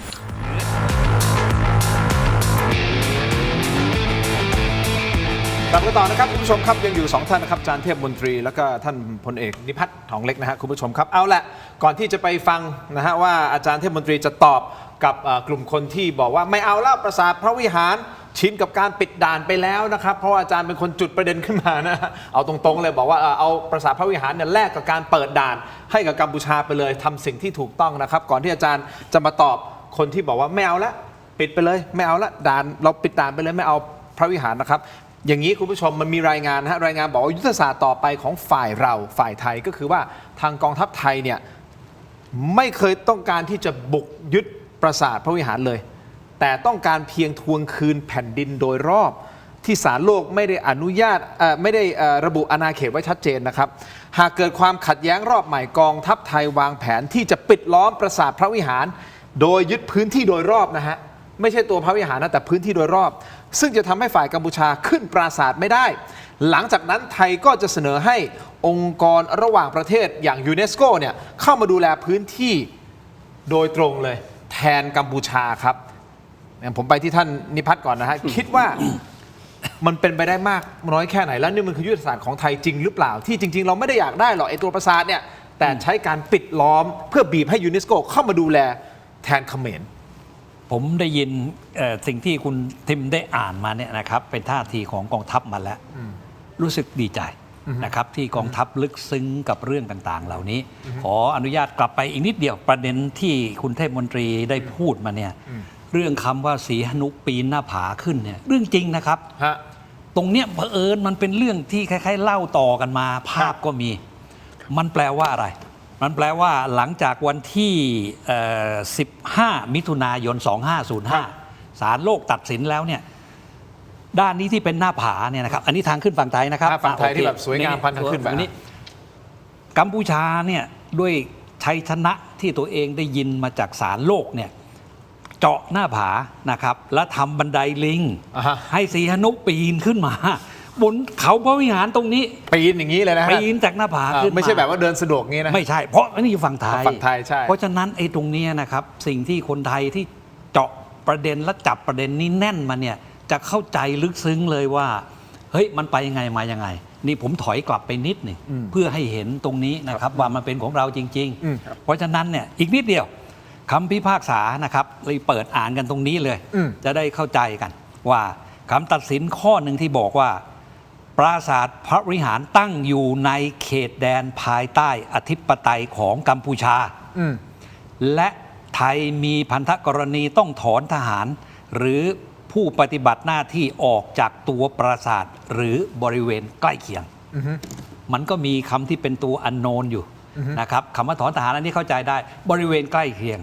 กลับกันต่อนะครับคุณผู้ชมครับยังอยู่2ท่านนะครับอาจารย์เทพมนตรีแล้วก็ท่านพลเอกนิพัฒน์ทองเล็กนะฮะคุณผู้ชมครับเอาละก่อนที่จะไปฟังนะฮะว่าอาจารย์เทพมนตรีจะตอบกับกลุ่มคนที่บอกว่าไม่เอาแล้วปราสาทพระวิหารชินกับการปิดด่านไปแล้วนะครับเพราะว่าอาจารย์เป็นคนจุดประเด็นขึ้นมานะเอาตรงๆเลยบอกว่าเอาปราสาทพระวิหารเนี่ยแลกกับการเปิดด่านให้กับกัมพูชาไปเลยทำสิ่งที่ถูกต้องนะครับก่อนที่อาจารย์จะมาตอบคนที่บอกว่าไม่เอาละปิดไปเลยไม่เอาละด่านเราปิดด่านไปเลยไม่เอาพระวิหารนะครับอย่างนี้คุณผู้ชมมันมีรายงานนะฮะรายงานบอกว่ายุทธศาสตร์ต่อไปของฝ่ายเราฝ่ายไทยก็คือว่าทางกองทัพไทยเนี่ยไม่เคยต้องการที่จะบุกยึดปราสาทพระวิหารเลยแต่ต้องการเพียงทวงคืนแผ่นดินโดยรอบที่ศาลโลกไม่ได้อนุญาตไม่ได้ระบุอาณาเขตไว้ชัดเจนนะครับหากเกิดความขัดแย้งรอบใหม่กองทัพไทยวางแผนที่จะปิดล้อมปราสาทพระวิหารโดยยึดพื้นที่โดยรอบนะฮะไม่ใช่ตัวพระวิหารนะแต่พื้นที่โดยรอบซึ่งจะทำให้ฝ่ายกัมพูชาขึ้นปราสาทไม่ได้หลังจากนั้นไทยก็จะเสนอให้องค์กรระหว่างประเทศอย่างยูเนสโกเนี่ยเข้ามาดูแลพื้นที่โดยตรงเลยแทนกัมพูชาครับผมไปที่ท่านนิพัฒน์ก่อนนะฮะ คิดว่ามันเป็นไปได้มากน้อยแค่ไหนแล้วนี่มันคือยุทธศาสตร์ของไทยจริงหรือเปล่าที่จริงๆเราไม่ได้อยากได้หรอกไอ้ตัวปราสาทเนี่ยแต่ใช้การปิดล้อมเพื่อบีบให้ยูเนสโกเข้ามาดูแลแทนเขมรผมได้ยินสิ่งที่คุณทิมได้อ่านมาเนี่ยนะครับเป็นท่าทีของกองทัพมาแล้วรู้สึกดีใจนะครับที่กองทัพลึกซึ้งกับเรื่องต่างๆเหล่านี้ขออนุญาตกลับไปอีกนิดเดียวประเด็นที่คุณเทพมนตรีได้พูดมาเนี่ยเรื่องคำว่าสีหนุปีนหน้าผาขึ้นเนี่ยเรื่องจริงนะครับตรงเนี้ยเผอิญมันเป็นเรื่องที่คล้ายๆเล่าต่อกันมาภาพก็มีมันแปลว่าอะไรมันแปลว่าหลังจากวันที่15 มิถุนายน 2505 ศาลโลกตัดสินแล้วเนี่ยด้านนี้ที่เป็นหน้าผาเนี่ยนะครับอันนี้ทางขึ้นฝั่งไทยนะครับฝั่งไทยที่แบบสวยงามพันธุ์ขึ้นแบบนี้กัมพูชาเนี่ยด้วยชัยชนะที่ตัวเองได้ยินมาจากศาลโลกเนี่ยเจาะหน้าผานะครับแล้วทำบันไดลิงให้สีหนุปีนขึ้นมาบนเขาพระวิหารตรงนี้ปีนอย่างนี้เลยนะปีนจากหน้าผาขึ้นมาไม่ใช่แบบว่าเดินสะดวกงี้นะไม่ใช่เพราะนี่อยู่ฝั่งไทยใช่เพราะฉะนั้นไอ้ตรงนี้นะครับสิ่งที่คนไทยที่เจาะประเด็นและจับประเด็นนี้แน่นมาเนี่ยจะเข้าใจลึกซึ้งเลยว่าเฮ้ยมันไปยังไงมายังไงนี่ผมถอยกลับไปนิดหนึ่งเพื่อให้เห็นตรงนี้นะครับว่ามันเป็นของเราจริงๆเพราะฉะนั้นเนี่ยอีกนิดเดียวคำพิพากษานะครับเลยเปิดอ่านกันตรงนี้เลยจะได้เข้าใจกันว่าคำตัดสินข้อหนึ่งที่บอกว่าปราสาทพระวิหารตั้งอยู่ในเขตแดนภายใต้อธิปไตยของกัมพูชาและไทยมีพันธกรณีต้องถอนทหารหรือผู้ปฏิบัติหน้าที่ออกจากตัวปราสาทหรือบริเวณใกล้เคียงมันก็มีคำที่เป็นตัวอันโนนอยู่นะครับคำว่าถอนทหารอันนี้เข้าใจได้บริเวณใกล้เคียง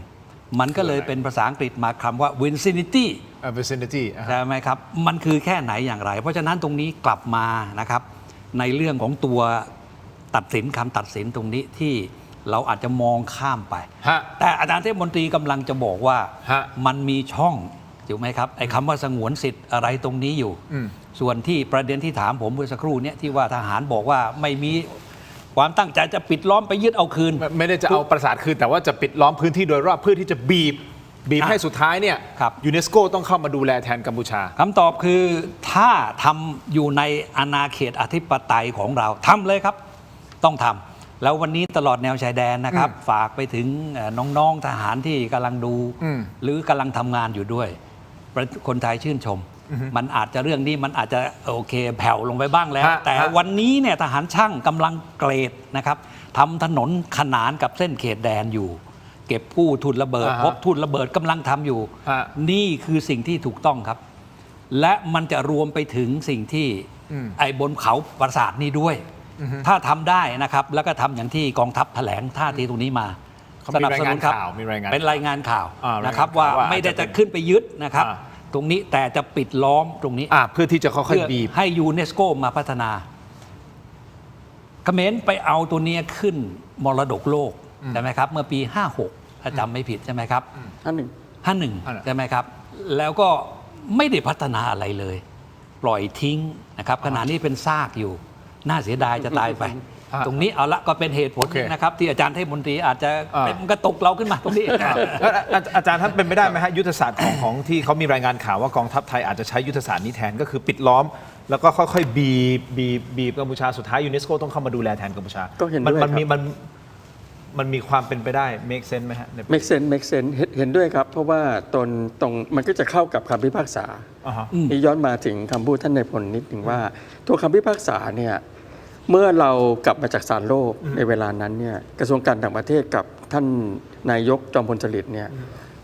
มันก็เลยเป็นภาษาอังกฤษมาคำว่า vicinity vicinity ใช่ไหมครับมันคือแค่ไหนอย่างไรเพราะฉะนั้นตรงนี้กลับมานะครับในเรื่องของตัวตัดสินคำตัดสินตรงนี้ที่เราอาจจะมองข้ามไปแต่อาจารย์เทพมนตรีกำลังจะบอกว่ามันมีช่องถูกไหมครับไอ้คำว่าสงวนสิทธิ์อะไรตรงนี้อยู่ส่วนที่ประเด็นที่ถามผมเมื่อสักครู่นี้ที่ว่าทหารบอกว่าไม่มีความตั้งใจจะปิดล้อมไปยึดเอาคืนไม่ได้จะเอาปราสาทคืนแต่ว่าจะปิดล้อมพื้นที่โดยรอบเพื่อที่จะบีบ บีบให้สุดท้ายเนี่ย ครับ ยูเนสโกต้องเข้ามาดูแลแทนกัมพูชา คำตอบคือถ้าทำอยู่ในอาณาเขตอธิปไตยของเราทำเลยครับ ต้องทำแล้ววันนี้ตลอดแนวชายแดนนะครับ ฝากไปถึงน้องๆทหารที่กำลังดู หรือกำลังทำงานอยู่ด้วย คนไทยชื่นชม มันอาจจะเรื่องนี้มันอาจจะโอเคแผ่วลงไปบ้างแล้ว ฮะ แต่วันนี้เนี่ยทหารช่างกำลังเกรดนะครับทำถนนขนานกับเส้นเขตแดนอยู่ เก็บกู้ทุนระเบิด พบทุนระเบิดกำลังทำอยู่ ฮะ นี่คือสิ่งที่ถูกต้องครับ และมันจะรวมไปถึงสิ่งที่ไอ้บนเขาปราสาทนี้ด้วย ถ้าทำได้นะครับ แล้วก็ทำอย่างที่กองทัพแถลงท่าทีตรงนี้มา เขามีรายงานข่าวมีรายงาน เป็นรายงานข่าว นะครับ รายงานข่าว ว่า ว่า ไม่ได้ อาจจะ จะ เป็น ขึ้นไปยึดนะครับ อ่า ตรงนี้แต่จะปิดล้อมตรงนี้ เพื่อที่จะค่อย เพื่อ ๆบีบ ให้ยูเนสโกมาพัฒนาเขมรไปเอาตัวเนี้ยขึ้นมรดกโลกใช่ไหมครับ เมื่อปี 56 ถ้าจำไม่ผิดใช่ไหมครับ อันหนึ่ง 51 ใช่ไหมครับ แล้วก็ไม่ได้พัฒนาอะไรเลย ปล่อยทิ้งนะครับขณะนี้เป็นซากอยู่ น่าเสียดายจะตายไป ตรงนี้เอาละก็เป็นเหตุผล โอเค นะครับ ที่อาจารย์เทพมนตรีอาจจะเป็นกระตุกเราขึ้นมาตรงนี้ แล้วอาจารย์ท่านเป็นไม่ได้ไหมฮะยุทธศาสตร์ของที่เขามีรายงานข่าวว่ากองทัพไทยอาจจะใช้ยุทธศาสตร์นี้แทนก็คือปิดล้อม แล้วก็ค่อยๆบีบกัมพูชาสุดท้ายยูเนสโกต้องเข้ามาดูแลแทนกัมพูชา ก็เห็นด้วย มันมีความเป็นไปได้ make sense ไหมฮะใน make sense เห็นด้วยครับ เพราะว่าตรงมันก็จะเข้ากับคำพิพากษา อ่าฮะ นี่ย้อนมาถึงคำพูดท่านนายพลนิดหนึ่งว่า ตัวคำพิพากษาเนี่ยเมื่อเรากลับมาจากศาลโลกในเวลานั้นเนี่ยกระทรวงการต่างประเทศกับท่านนายกจอมพลสฤษดิ์เนี่ย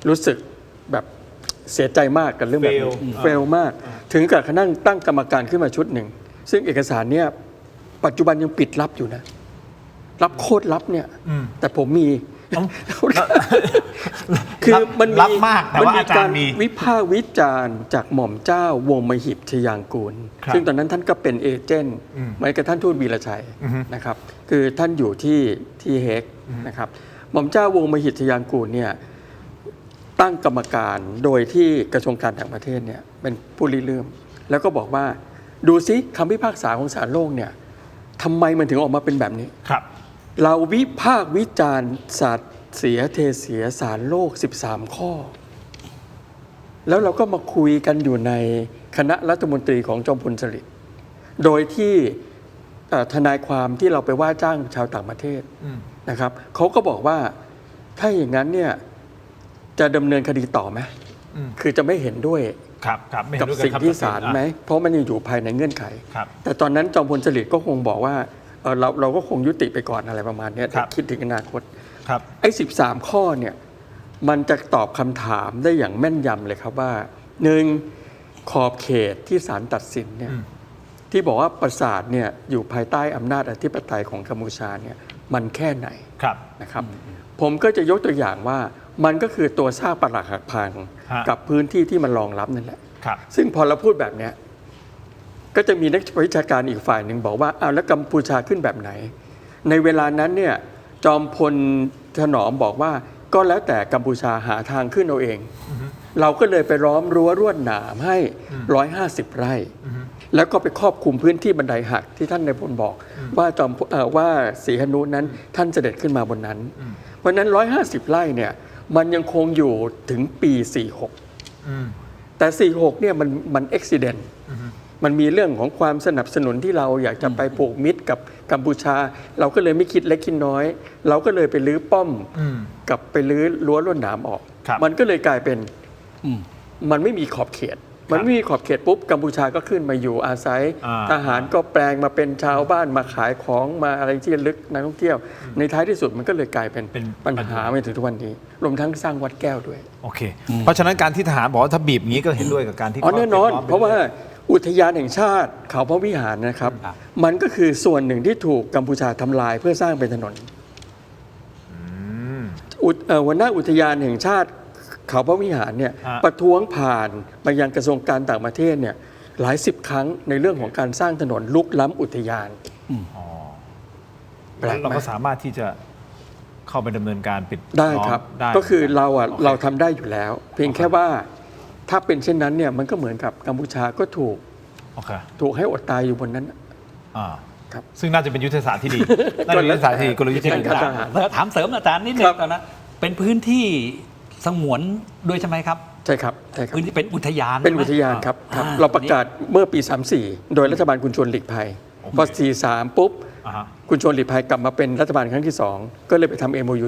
รู้สึกแบบเสียใจมากกับเรื่องแบบนี้ เฟลมาก ถึงกับคณะตั้งกรรมการขึ้นมาชุดหนึ่ง ซึ่งเอกสารเนี่ยปัจจุบันยังปิดลับอยู่นะ รับโคตรลับเนี่ยแต่ผมมี คือมัน ลับมากแต่ว่าอาจารย์มี วิพากษ์วิจารณ์จากหม่อมเจ้าวงศ์มหิตชยางกูล ครับ ซึ่งตอนนั้นท่านก็เป็นเอเจนต์เหมือนกับท่านทูตวีรชัยนะครับ คือท่านอยู่ที่เฮกนะครับ หม่อมเจ้าวงศ์มหิตชยางกูลเนี่ยตั้งกรรมการโดยที่กระทรวงการต่างประเทศเนี่ยเป็นผู้ริเริ่ม แล้วก็บอกว่าดูซิคำพิพากษาของศาลโลกเนี่ยทำไมมันถึงออกมาเป็นแบบนี้ ครับ เราวิพากษ์วิจารณ์ศาสตร์เสียเทเสียสารโลก 13 ข้อ แล้วเราก็มาคุยกันอยู่ในคณะรัฐมนตรีของจอมพลสฤษดิ์โดยที่ทนายความที่เราไปว่าจ้างชาวต่างประเทศนะครับเขาก็บอกว่าถ้าอย่างนั้นเนี่ยจะดำเนินคดีต่อไหมคือจะไม่เห็นด้วย ครับไม่เห็ กับ นด้วย สิ่ง คำ ที่ ตัดสิน ศาลไหม เพราะมันยังอยู่ภายในเงื่อนไข ครับ แต่ตอนนั้นจอมพลสฤษดิ์ก็คงบอกว่าเราก็คงยุติไปก่อนอะไรประมาณเนี้ย ครับ คิดถึงอนาคต ครับ ไอ้13 ข้อเนี่ยมันจะตอบคำถามได้อย่างแม่นยำเลยครับว่าหนึ่งขอบเขตที่ศาลตัดสินเนี่ยที่บอกว่าปราสาทเนี่ยอยู่ภายใต้อำนาจอธิปไตยของกัมพูชาเนี่ยมันแค่ไหน ครับ นะครับ ผมก็จะยกตัวอย่างว่ามันก็คือตัวซากปรักหักพัง ฮะ กับพื้นที่ที่มันรองรับนั่นแหละ ครับ ซึ่งพอเราพูดแบบเนี้ยก็จะมีนักวิชาการอีกฝ่ายหนึ่งบอกว่าอ้าวแล้วกัมพูชาขึ้นแบบไหน ในเวลานั้นเนี่ยจอมพลถนอมบอกว่าก็แล้วแต่กัมพูชาหาทางขึ้นเอาเอง เราก็เลยไปล้อมรั้วรวดหนามให้ 150 ไร่ แล้วก็ไปครอบคลุมพื้นที่บันไดหักที่ท่านนายพลบอกว่าว่าศรีหนุนั้นท่านเสด็จขึ้นมาบนนั้น เพราะฉะนั้น 150 ไร่เนี่ยมันยังคงอยู่ถึงปี 46 แต่ 46 เนี่ยมันอุบิเหตุมันมีเรื่องของความสนับสนุนที่เราอยากจะไปผูกมิตรกับกัมพูชา เราก็เลยไม่คิดเล็กคิดน้อย เราก็เลยไปรื้อป้อมกับไปรื้อรั้วลวดหนามออก ครับ มันก็เลยกลายเป็นมันไม่มีขอบเขต มันไม่มีขอบเขตปุ๊บกัมพูชาก็ขึ้นมาอยู่อาศัย ทหารก็แปลงมาเป็นชาวบ้านมาขายของมาอะไรที่ระลึกนักท่องเที่ยว ในท้ายที่สุดมันก็เลยกลายเป็นปัญหามาถึงทุกวันนี้รวมทั้งสร้างวัดแก้วด้วย โอเค เพราะฉะนั้นการที่ทหารบอกว่าถ้าบีบอย่างนี้ก็เห็นด้วยกับการที่ แน่นอน ปิดล้มไป เพราะว่าอุทยานแห่งชาติเขาพระวิหารนะครับ ครับ มันก็คือส่วนหนึ่งที่ถูกกัมพูชาทำลายเพื่อสร้างเป็นถนนหัวหน้าอุทยานแห่งชาติเขาพระวิหารเนี่ยประท้วงผ่านมายังกระทรวงการต่างประเทศเนี่ยหลายสิบครั้งในเรื่องของการสร้างถนนลุกล้ำอุทยานแปลกไหม เราก็สามารถที่จะเข้าไปดำเนินการปิด ได้ครับ ล้อมได้ ก็คือเรา โอเค เราทำได้อยู่แล้ว เพียงแค่ว่าถ้าเป็นเช่นนั้นเนี่ยมันก็เหมือนกับกัมพูชาก็ถูกให้อดตายอยู่บนนั้น อ่า ครับ ซึ่งน่าจะเป็นยุทธศาสตร์ที่ดี น่าจะเป็นยุทธศาสตร์ที่ดีกลยุทธ์ที่ดี ครับ ถามเสริมอาจารย์นิดนึ ครั ง บ ตอนนั้นเป็นพื้นที่ สงวนด้วยใช่ไหมครับ ใช่ครับใช่ครับ พื้นที่เป็นอุทยาน เป็น ใช่ไหม อุทยานครับครับ อ่า เราประกาศเมื่อปี 34 โดยรัฐบาลคุณชวนหลีกภัยพอ 43 ปุ๊บ อ่าฮะ คุณชวนหลีกภัยกลับมาเป็นรัฐบาลครั้งที่ 2 ก็เลยไปทำ MOU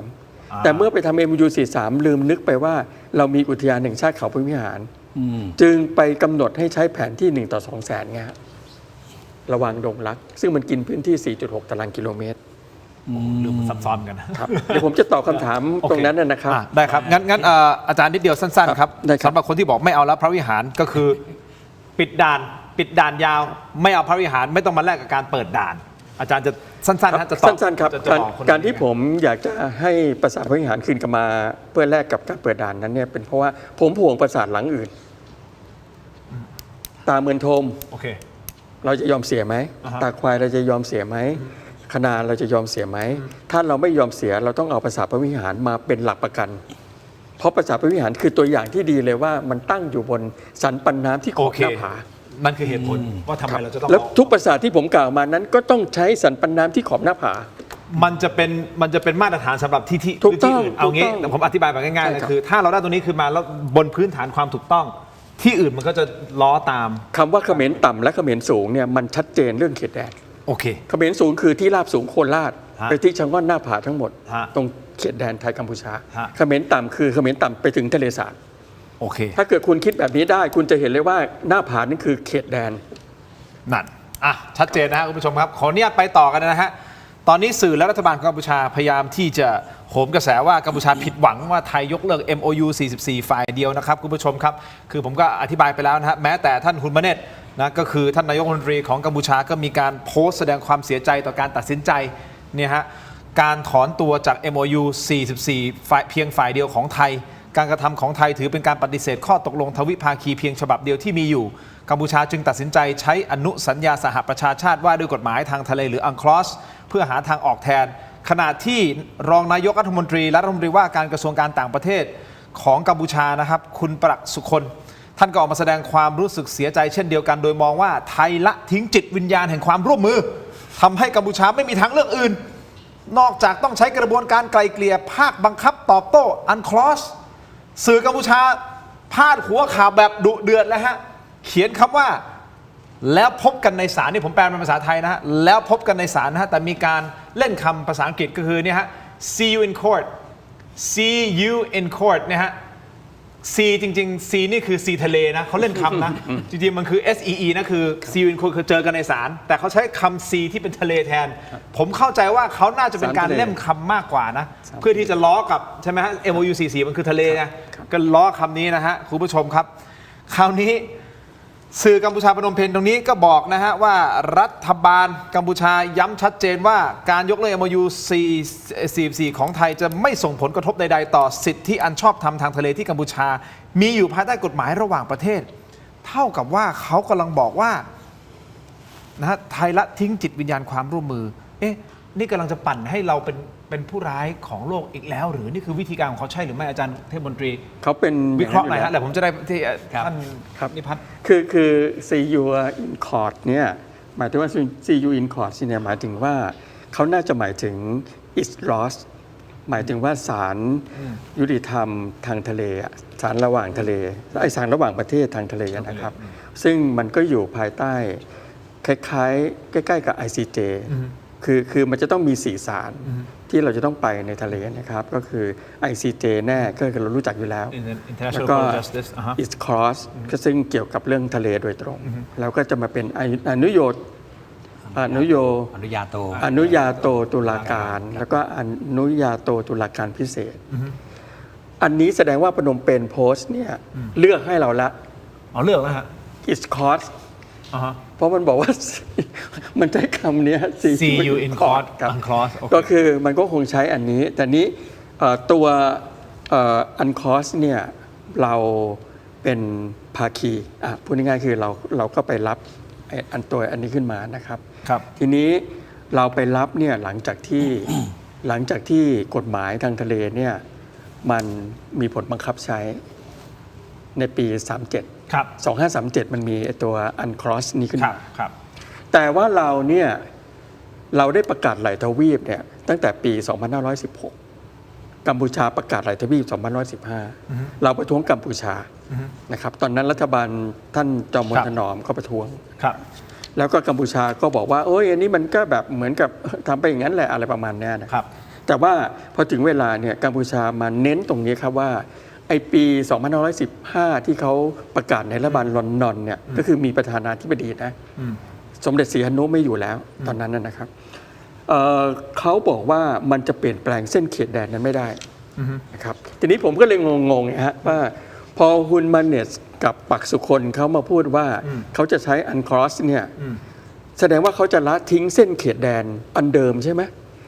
43 แต่เมื่อไปทำ MOU 43 ลืมนึกไปว่าเรามีอุทยานแห่งชาติเขาพระวิหาร จึงไปกำหนดให้ใช้แผนที่ 1 ต่อ 2 แสนไงฮะระวังดงรัก ซึ่งมันกินพื้นที่ 4.6 ตารางกิโลเมตร ลืมซับซ้อนกันครับเดี๋ยวผมจะตอบคำถามตรงนั้นนะครับ ได้ครับ งั้นอาจารย์นิดเดียวสั้นๆครับ ได้ครับ สำหรับคนที่บอกไม่เอาแล้วพระวิหารก็คือ ปิดด่านยาว ไม่เอาพระวิหารไม่ต้องมาแลกกับการเปิดด่าน อาจารย์จะสั้นๆฮะจะตอบ สั้นๆครับ จะบอกคน การที่ผมอยากจะให้ปราสาทพระวิหารคืนกลับมาเพื่อแลกกับการเปิดด่านนั้นเนี่ยเป็นเพราะว่าผมห่วงปราสาทหลังอื่น ตาเมือนโทม โอเค เราจะยอมเสียไหม อ่าฮะ ตาควายเราจะยอมเสียไหมคณาเราจะยอมเสียไหมถ้าเราไม่ยอมเสียเราต้องเอาปราสาทพระวิหารมาเป็นหลักประกัน เพราะปราสาทพระวิหารคือตัวอย่างที่ดีเลยว่ามันตั้งอยู่บนสันปันน้ำที่ข โอ อบ เค หน้าผา นั่นคือเหตุผลว่าทำไมเราจะต้อง แล้วทุกปราสาทที่ผมกล่าวมานั้นก็ต้องใช้สันปันน้ำที่ขอบหน้าผา มันจะเป็นมาตรฐานสำหรับที่ ถูกต้อง พื้นที่อื่นเอางี้ ถูกต้อง แต่ผมอธิบายแบบง่ายๆเลย ใช่ครับ คือ ถ้าเราได้ตรงนี้คือมาแล้วบนพื้นฐานความถูกต้องที่อื่นมันก็จะล้อตาม คำว่าเขมรต่ำและเขมรสูงเนี่ยมันชัดเจนเรื่องเขตแดน โอเค เขมรสูงคือที่ราบสูงโคราช ฮะ ไปที่ชังว่านหน้าผาทั้งหมด ฮะ ตรงเขตแดนไทยกัมพูชา ฮะ เขมรต่ำคือเขมรต่ำไปถึงทะเลสาบ โอเค ถ้าเกิดคุณคิดแบบนี้ได้ คุณจะเห็นเลยว่าหน้าผานั่นคือเขตแดน นั่นชัดเจนนะฮะคุณผู้ชมครับ ขออนุญาตไปต่อกันนะฮะ ตอนนี้สื่อและรัฐบาลกัมพูชาพยายามที่จะโหมกระแสว่ากัมพูชาผิดหวังว่าไทยยกเลิก MOU 44 ฝ่ายเดียวนะครับคุณผู้ชมครับ คือผมก็อธิบายไปแล้วนะฮะ แม้แต่ท่านฮุนมาเนตนะก็คือท่านนายกรัฐมนตรีของกัมพูชาก็มีการโพสต์แสดงความเสียใจต่อการตัดสินใจเนี่ยฮะ การถอนตัวจาก MOU 44 เพียงฝ่ายเดียวของไทย การกระทำของไทยถือเป็นการปฏิเสธข้อตกลงทวิภาคีเพียงฉบับเดียวที่มีอยู่ กัมพูชาจึงตัดสินใจใช้อนุสัญญาสหประชาชาติว่าด้วยกฎหมายทางทะเลหรืออังคลอสเพื่อหาทางออกแทน ขณะที่รองนายกรัฐมนตรีและรัฐมนตรีว่าการกระทรวงการต่างประเทศของกัมพูชานะครับคุณปรักษ์สุคน ท่านก็ออกมาแสดงความรู้สึกเสียใจเช่นเดียวกันโดยมองว่าไทยละทิ้งจิตวิญญาณแห่งความร่วมมือทำให้กัมพูชาไม่มีทางเลือกอื่น นอกจากต้องใช้กระบวนการไกลเกลี่ยภาคบังคับตอบโต้อันคลอสสื่อกัมพูชาพาดหัวข่าวแบบดุเดือดเลยฮะเขียนคำว่าแล้วพบกันในศาลนี่ผมแปลเป็นภาษาไทยนะฮะแล้วพบกันในศาลนะฮะแต่มีการเล่นคำภาษาอังกฤษก็คือเนี่ยฮะ see you in court see you in court เนี่ยฮะ C จริงๆ C นี่คือ C ทะเลนะเขาเล่นคำนะ จริงๆ มันคือ SEE นะคือ See you in court คือเจอกันในศาลแต่เขาใช้คำ C ที่เป็นทะเลแทน ผมเข้าใจว่าเขาน่าจะเป็นการเล่มคำมากกว่านะ เพื่อที่จะล้อกับใช่ไหมฮะ MOU 44มันคือทะเลไงก็ล้อคำนี้นะฮะคุณผู้ชมครับ คราวนี้สื่อกัมพูชาพนมเปญตรงนี้ก็บอกนะฮะว่ารัฐบาลกัมพูชาย้ำชัดเจนว่าการยกเลิก MOU 44 ของไทยจะไม่ส่งผลกระทบใดๆต่อสิทธิอันชอบธรรมทางทะเลที่กัมพูชามีอยู่ภายใต้กฎหมายระหว่างประเทศ เท่ากับว่าเขากำลังบอกว่านะฮะไทยละทิ้งจิตวิญญาณความร่วมมือนี่กำลังจะปั่นให้เราเป็นผู้ร้ายของโลกอีกแล้ว หรือนี่คือวิธีการของเขาใช่หรือไม่อาจารย์เทพมนตรี เขาเป็น วิเคราะห์หน่อย ง ฮะแล้วผมจะได้ที่ ครับ ท่าน ครับ นิพัฒน์ คือ see you in court เนี่ยหมายถึงว่า see you in court เนี่ยหมายถึงว่าเขาน่าจะหมายถึง is lost หมายถึงว่าศาลยุติธรรมทางทะเลอะศาลระหว่างทะเลไอ้ศาลระหว่างประเทศทางทะเลนะครับ ซึ่งมันก็อยู่ภายใต้คล้ายๆใกล้ๆกับ ICJ คือมันจะต้องมี4ศาลที่เราจะต้องไปในทะเลนะครับ ก็คือ ICJ แน่ก็คือเรารู้จักอยู่แล้ว International แล้วก็ Court of Justice อ่าฮะ East Cross ก็ซึ่งเกี่ยวกับเรื่องทะเลโดยตรง แล้วก็จะมาเป็นอนุญาโตตุลาการ แล้วก็อนุญาโตตุลาการพิเศษ อันนี้แสดงว่าพนมเปญโพสต์เนี่ยเลือกให้เราละ เลือกแล้วฮะ East Cross อ่าฮะ เพราะมันบอกว่า มันใช้คำนี้ See you in court ครับ uncross โอเค ก็คือมันก็คงใช้อันนี้ แต่นี้ตัวuncross เนี่ยเราเป็นภาคีพูดง่ายๆคือเราก็ไปรับอันนี้ขึ้นมานะครับ ครับ ทีนี้เราไปรับเนี่ยหลังจากที่กฎหมายทางทะเลเนี่ยมันมีผลบังคับใช้ในปี 37 ครับ 2537 มันมีตัว uncross นี้ขึ้น ครับ มา ครับ แต่ว่าเราเนี่ยเราได้ประกาศไหลทวีปเนี่ยตั้งแต่ปี 2516 กัมพูชาประกาศหลายทวีป2515เราประท้วงกัมพูชานะครับตอนนั้นรัฐบาลท่านจอมพลถนอมก็ประท้วง ครับ แล้วก็กัมพูชาก็บอกว่าโอ้ยอันนี้มันก็แบบเหมือนกับทำไปอย่างนั้นแหละอะไรประมาณนี้นะครับ แต่ว่าพอถึงเวลาเนี่ยกัมพูชามาเน้นตรงนี้ครับว่าไอ้ปี 2515 ที่เขาประกาศในรัฐบาลลอนดอนเนี่ยก็คือมีประธานาธิบดีนะสมเด็จศรีหนุไม่อยู่แล้วตอนนั้นนะครับเขาบอกว่ามันจะเปลี่ยนแปลงเส้นเขตแดนนั้นไม่ได้นะครับทีนี้ผมก็เลยงงๆนะฮะว่าพอฮุนมาเนสกับปักสุคนเขามาพูดว่าเขาจะใช้อันครอสเนี่ยแสดงว่าเขาจะละทิ้งเส้นเขตแดนอันเดิมใช่ไหม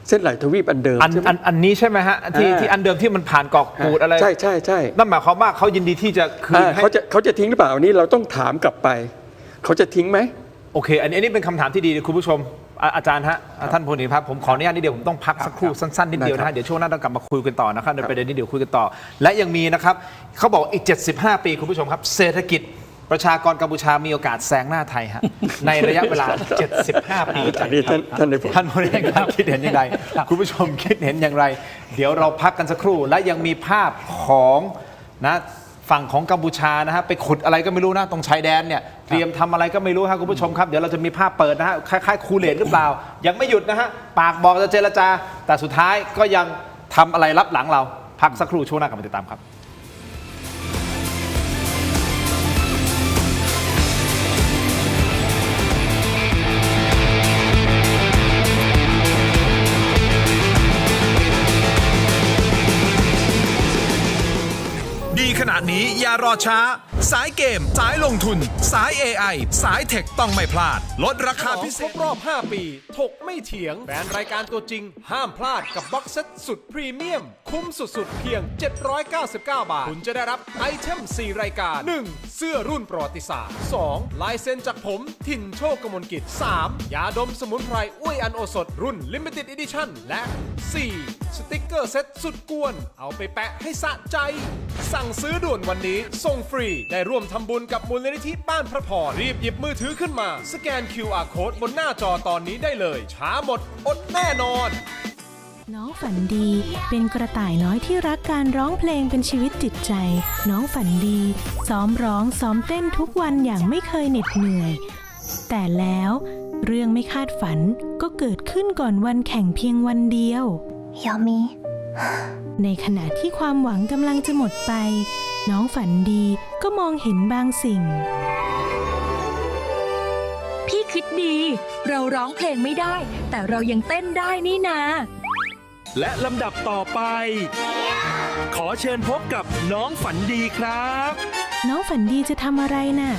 เส้นไหลทวีปอันเดิมใช่ไหม อันนี้ใช่ไหมฮะที่อันเดิมที่มันผ่านเกาะกูดอะไร ใช่ใช่ใช่ นั่นหมายความว่าเขายินดีที่จะคืนให้ เขาจะทิ้งหรือเปล่าอันนี้เราต้องถามกลับไปเขาจะทิ้งไหม โอเค อันนี้เป็นคำถามที่ดีคุณผู้ชมอาจารย์ฮะท่านพลเอกภาพผมขออนุญาตนิดเดียวผมต้องพักสักครู่สั้นๆนิดเดียวนะฮะเดี๋ยวช่วงหน้าเรากลับมาคุยกันต่อนะครับในประเด็นนี้เดี๋ยวคุยกันต่อ และยังมีนะครับเขาบอกอีก75 ปีคุณผู้ชมครับเศรษฐกิจประชากรกัมพูชามีโอกาสแซงหน้าไทยฮะในระยะเวลา 75 ปี อันนี้ท่านได้พูด ท่านพลเอกภาพคิดเห็นอย่างไรคุณผู้ชมคิดเห็นอย่างไร เดี๋ยวเราพักกันสักครู่และยังมีภาพของนะฝั่งของกัมพูชานะฮะไปขุดอะไรก็ไม่รู้นะตรงชายแดนเนี่ยเตรียมทำอะไรก็ไม่รู้ครับคุณผู้ชมครับเดี๋ยวเราจะมีภาพเปิดนะฮะคล้ายๆคูเลตหรือเปล่ายังไม่หยุดนะฮะปากบอกจะเจรจาแต่สุดท้ายก็ยังทำอะไรรับหลังเราพักสักครู่ช่วงหน้ากลับมาติดตามครับดีขนาดนี้อย่ารอช้า สายเกม สายลงทุน สาย AI สายเทคต้องไม่พลาด ลดราคาพิเศษ ครบรอบ 5 ปี ถกไม่เถียงแฟนรายการตัวจริง ห้ามพลาดกับบ็อกเซตสุดพรีเมียม คุ้มสุดๆ เพียง 799 บาท คุณจะได้รับไอเทม 4 รายการ 1. เสื้อรุ่นประวัติศาสตร์ 2. ลายเซ็นจากผม ถิ่นโชคกมลกิจ 3. ยาดมสมุนไพรอุ้ยอันโอสถรุ่น Limited Edition และ 4. สติกเกอร์เซ็ตสุดกวน เอาไปแปะให้สะใจ สั่งซื้อด่วนวันนี้ส่งฟรีได้ร่วมทำบุญกับมูลนิธิบ้านพระพรรีบหยิบมือถือขึ้นมาสแกน QR Code บนหน้าจอตอนนี้ได้เลยช้าหมดอดแน่นอน น้องฝันดีเป็นกระต่ายน้อยที่รักการร้องเพลงเป็นชีวิตจิตใจ น้องฝันดีซ้อมร้องซ้อมเต้นทุกวันอย่างไม่เคยเหน็ดเหนื่อย แต่แล้วเรื่องไม่คาดฝันก็เกิดขึ้นก่อนวันแข่งเพียงวันเดียว ยามี ในขณะที่ความหวังกำลังจะหมดไป น้องฝันดีก็มองเห็นบางสิ่ง พี่คิดดี เราร้องเพลงไม่ได้ แต่เรายังเต้นได้นี่นา และลำดับต่อไป ขอเชิญพบกับน้องฝันดีครับ น้องฝันดีจะทำอะไรน่ะ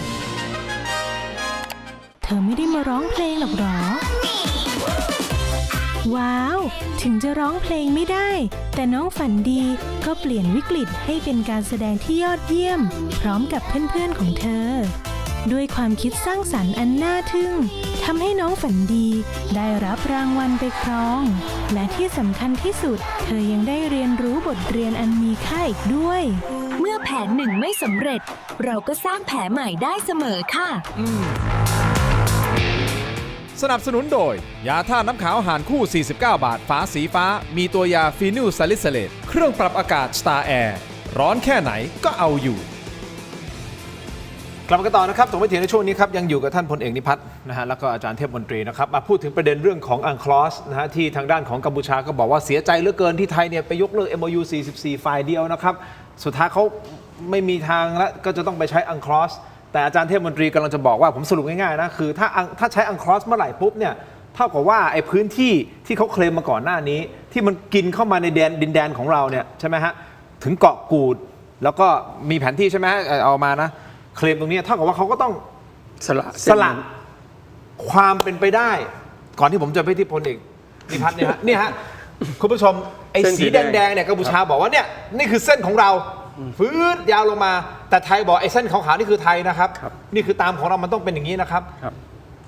เธอไม่ได้มาร้องเพลงหรอกหรอ ว้าว ถึงจะร้องเพลงไม่ได้ แต่น้องฝันดีก็เปลี่ยนวิกฤตให้เป็นการแสดงที่ยอดเยี่ยม พร้อมกับเพื่อนๆของเธอ ด้วยความคิดสร้างสรรค์อันน่าทึ่งทำให้น้องฝันดีได้รับรางวัลไปครอง และที่สำคัญที่สุด เธอยังได้เรียนรู้บทเรียนอันมีค่าอีกด้วย เมื่อแผนหนึ่งไม่สำเร็จ เราก็สร้างแผนใหม่ได้เสมอค่ะ สนับสนุนโดย ยาท่าน้ำขาวหารคู่ 49 บาท ฝาสีฟ้า มีตัวยาฟีนิลซาลิซิเลต เครื่องปรับอากาศ Star Air ร้อนแค่ไหนก็เอาอยู่ กลับมากันต่อนะครับถกไม่เถียงในช่วงนี้ครับยังอยู่กับท่านพลเอกนิพัฒน์นะฮะแล้วก็อาจารย์เทพมนตรีนะครับมาพูดถึงประเด็นเรื่องของอังคลอสนะฮะที่ทางด้านของกัมพูชาก็บอกว่าเสียใจเหลือเกินที่ไทยเนี่ยไปยกเลิก MOU 44 ฝ่ายเดียวนะครับสุดท้ายเขาไม่มีทางแล้วก็จะต้องไปใช้อังคลอสแต่อาจารย์เทพมนตรีกำลังจะบอกว่าผมสรุปง่ายๆนะคือถ้าใช้อังคลอสเมื่อไหร่ปุ๊บเนี่ยเท่ากับว่าไอ้พื้นที่ที่เขาเคลมมาก่อนหน้านี้ที่มันกินเข้ามาในดินแดนของเราเนี่ยใช่ไหมฮะถึงเกาะกูดแล้วก็มีแผนที่ใช่ไหมเอามานะเคลมตรงนี้เท่ากับว่าเขาก็ต้องสละความเป็นไปได้ก่อนที่ผมจะไปที่พลเอกนิพัฒน์เนี่ยฮะคุณผู้ชมไอ้สีแดงๆเนี่ยกัมพูชาบอกว่าเนี่ยนี่คือเส้นของเราฟื้นยาวลงมาแต่ไทยบอกไอ้เส้นขาวๆนี่คือไทยนะครับนี่คือตามของเรามันต้องเป็นอย่างนี้นะครับ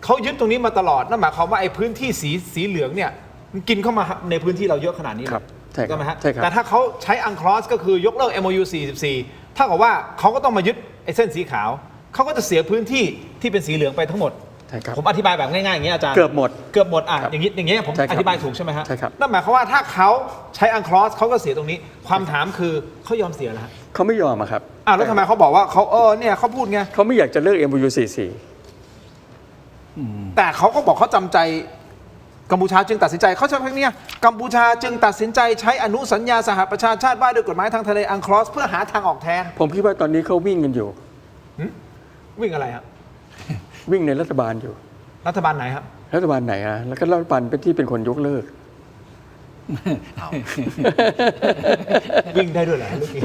เขายึดตรงนี้มาตลอดนั่นหมายความว่าไอ้พื้นที่สีเหลืองเนี่ยมันกินเข้ามาในพื้นที่เราเยอะขนาดนี้เลยใช่ไหมฮะแต่ถ้าเขาใช้อังคลอสก็คือยกเลิก MOU 44เท่ากับว่าเขาก็ต้องมายึดไอ้เส้นสีขาวเขาก็จะเสียพื้นที่ที่เป็นสีเหลืองไปทั้งหมด ใช่ครับ ผมอธิบายแบบง่ายๆอย่างนี้อาจารย์ เกือบหมด เกือบหมดอ่ะ ครับ อย่างนี้ผม ใช่ครับ อธิบายถูกใช่ไหมฮะ ใช่ครับ นั่นหมายความว่าถ้าเขาใช้อังคลอสเขาก็เสียตรงนี้ ความถามคือเขายอมเสียแล้วฮะ เขาไม่ยอมอะครับ แล้วทำไมเขาบอกว่าเขาเนี่ยเขาพูดไง เขาไม่อยากจะเลิก MOU แต่เขาก็บอกเขาจำใจกัมพูชาจึงตัดสินใจเขาใช้คำนี้กัมพูชาจึงตัดสินใจใช้อนุสัญญาสหประชาชาติว่าด้วยกฎหมายทางทะเลอังคลอสเพื่อหาทางออกแทน 44ผมคิดว่าตอนนี้เขาวิ่งกันอยู่ วิ่งอะไรครับ วิ่งในรัฐบาลอยู่ รัฐบาลไหนครับ รัฐบาลไหนอะแล้วก็รัฐบาลเป็นที่เป็นคนยกเลิก วิ่งได้ด้วยเหรอเรื่องนี้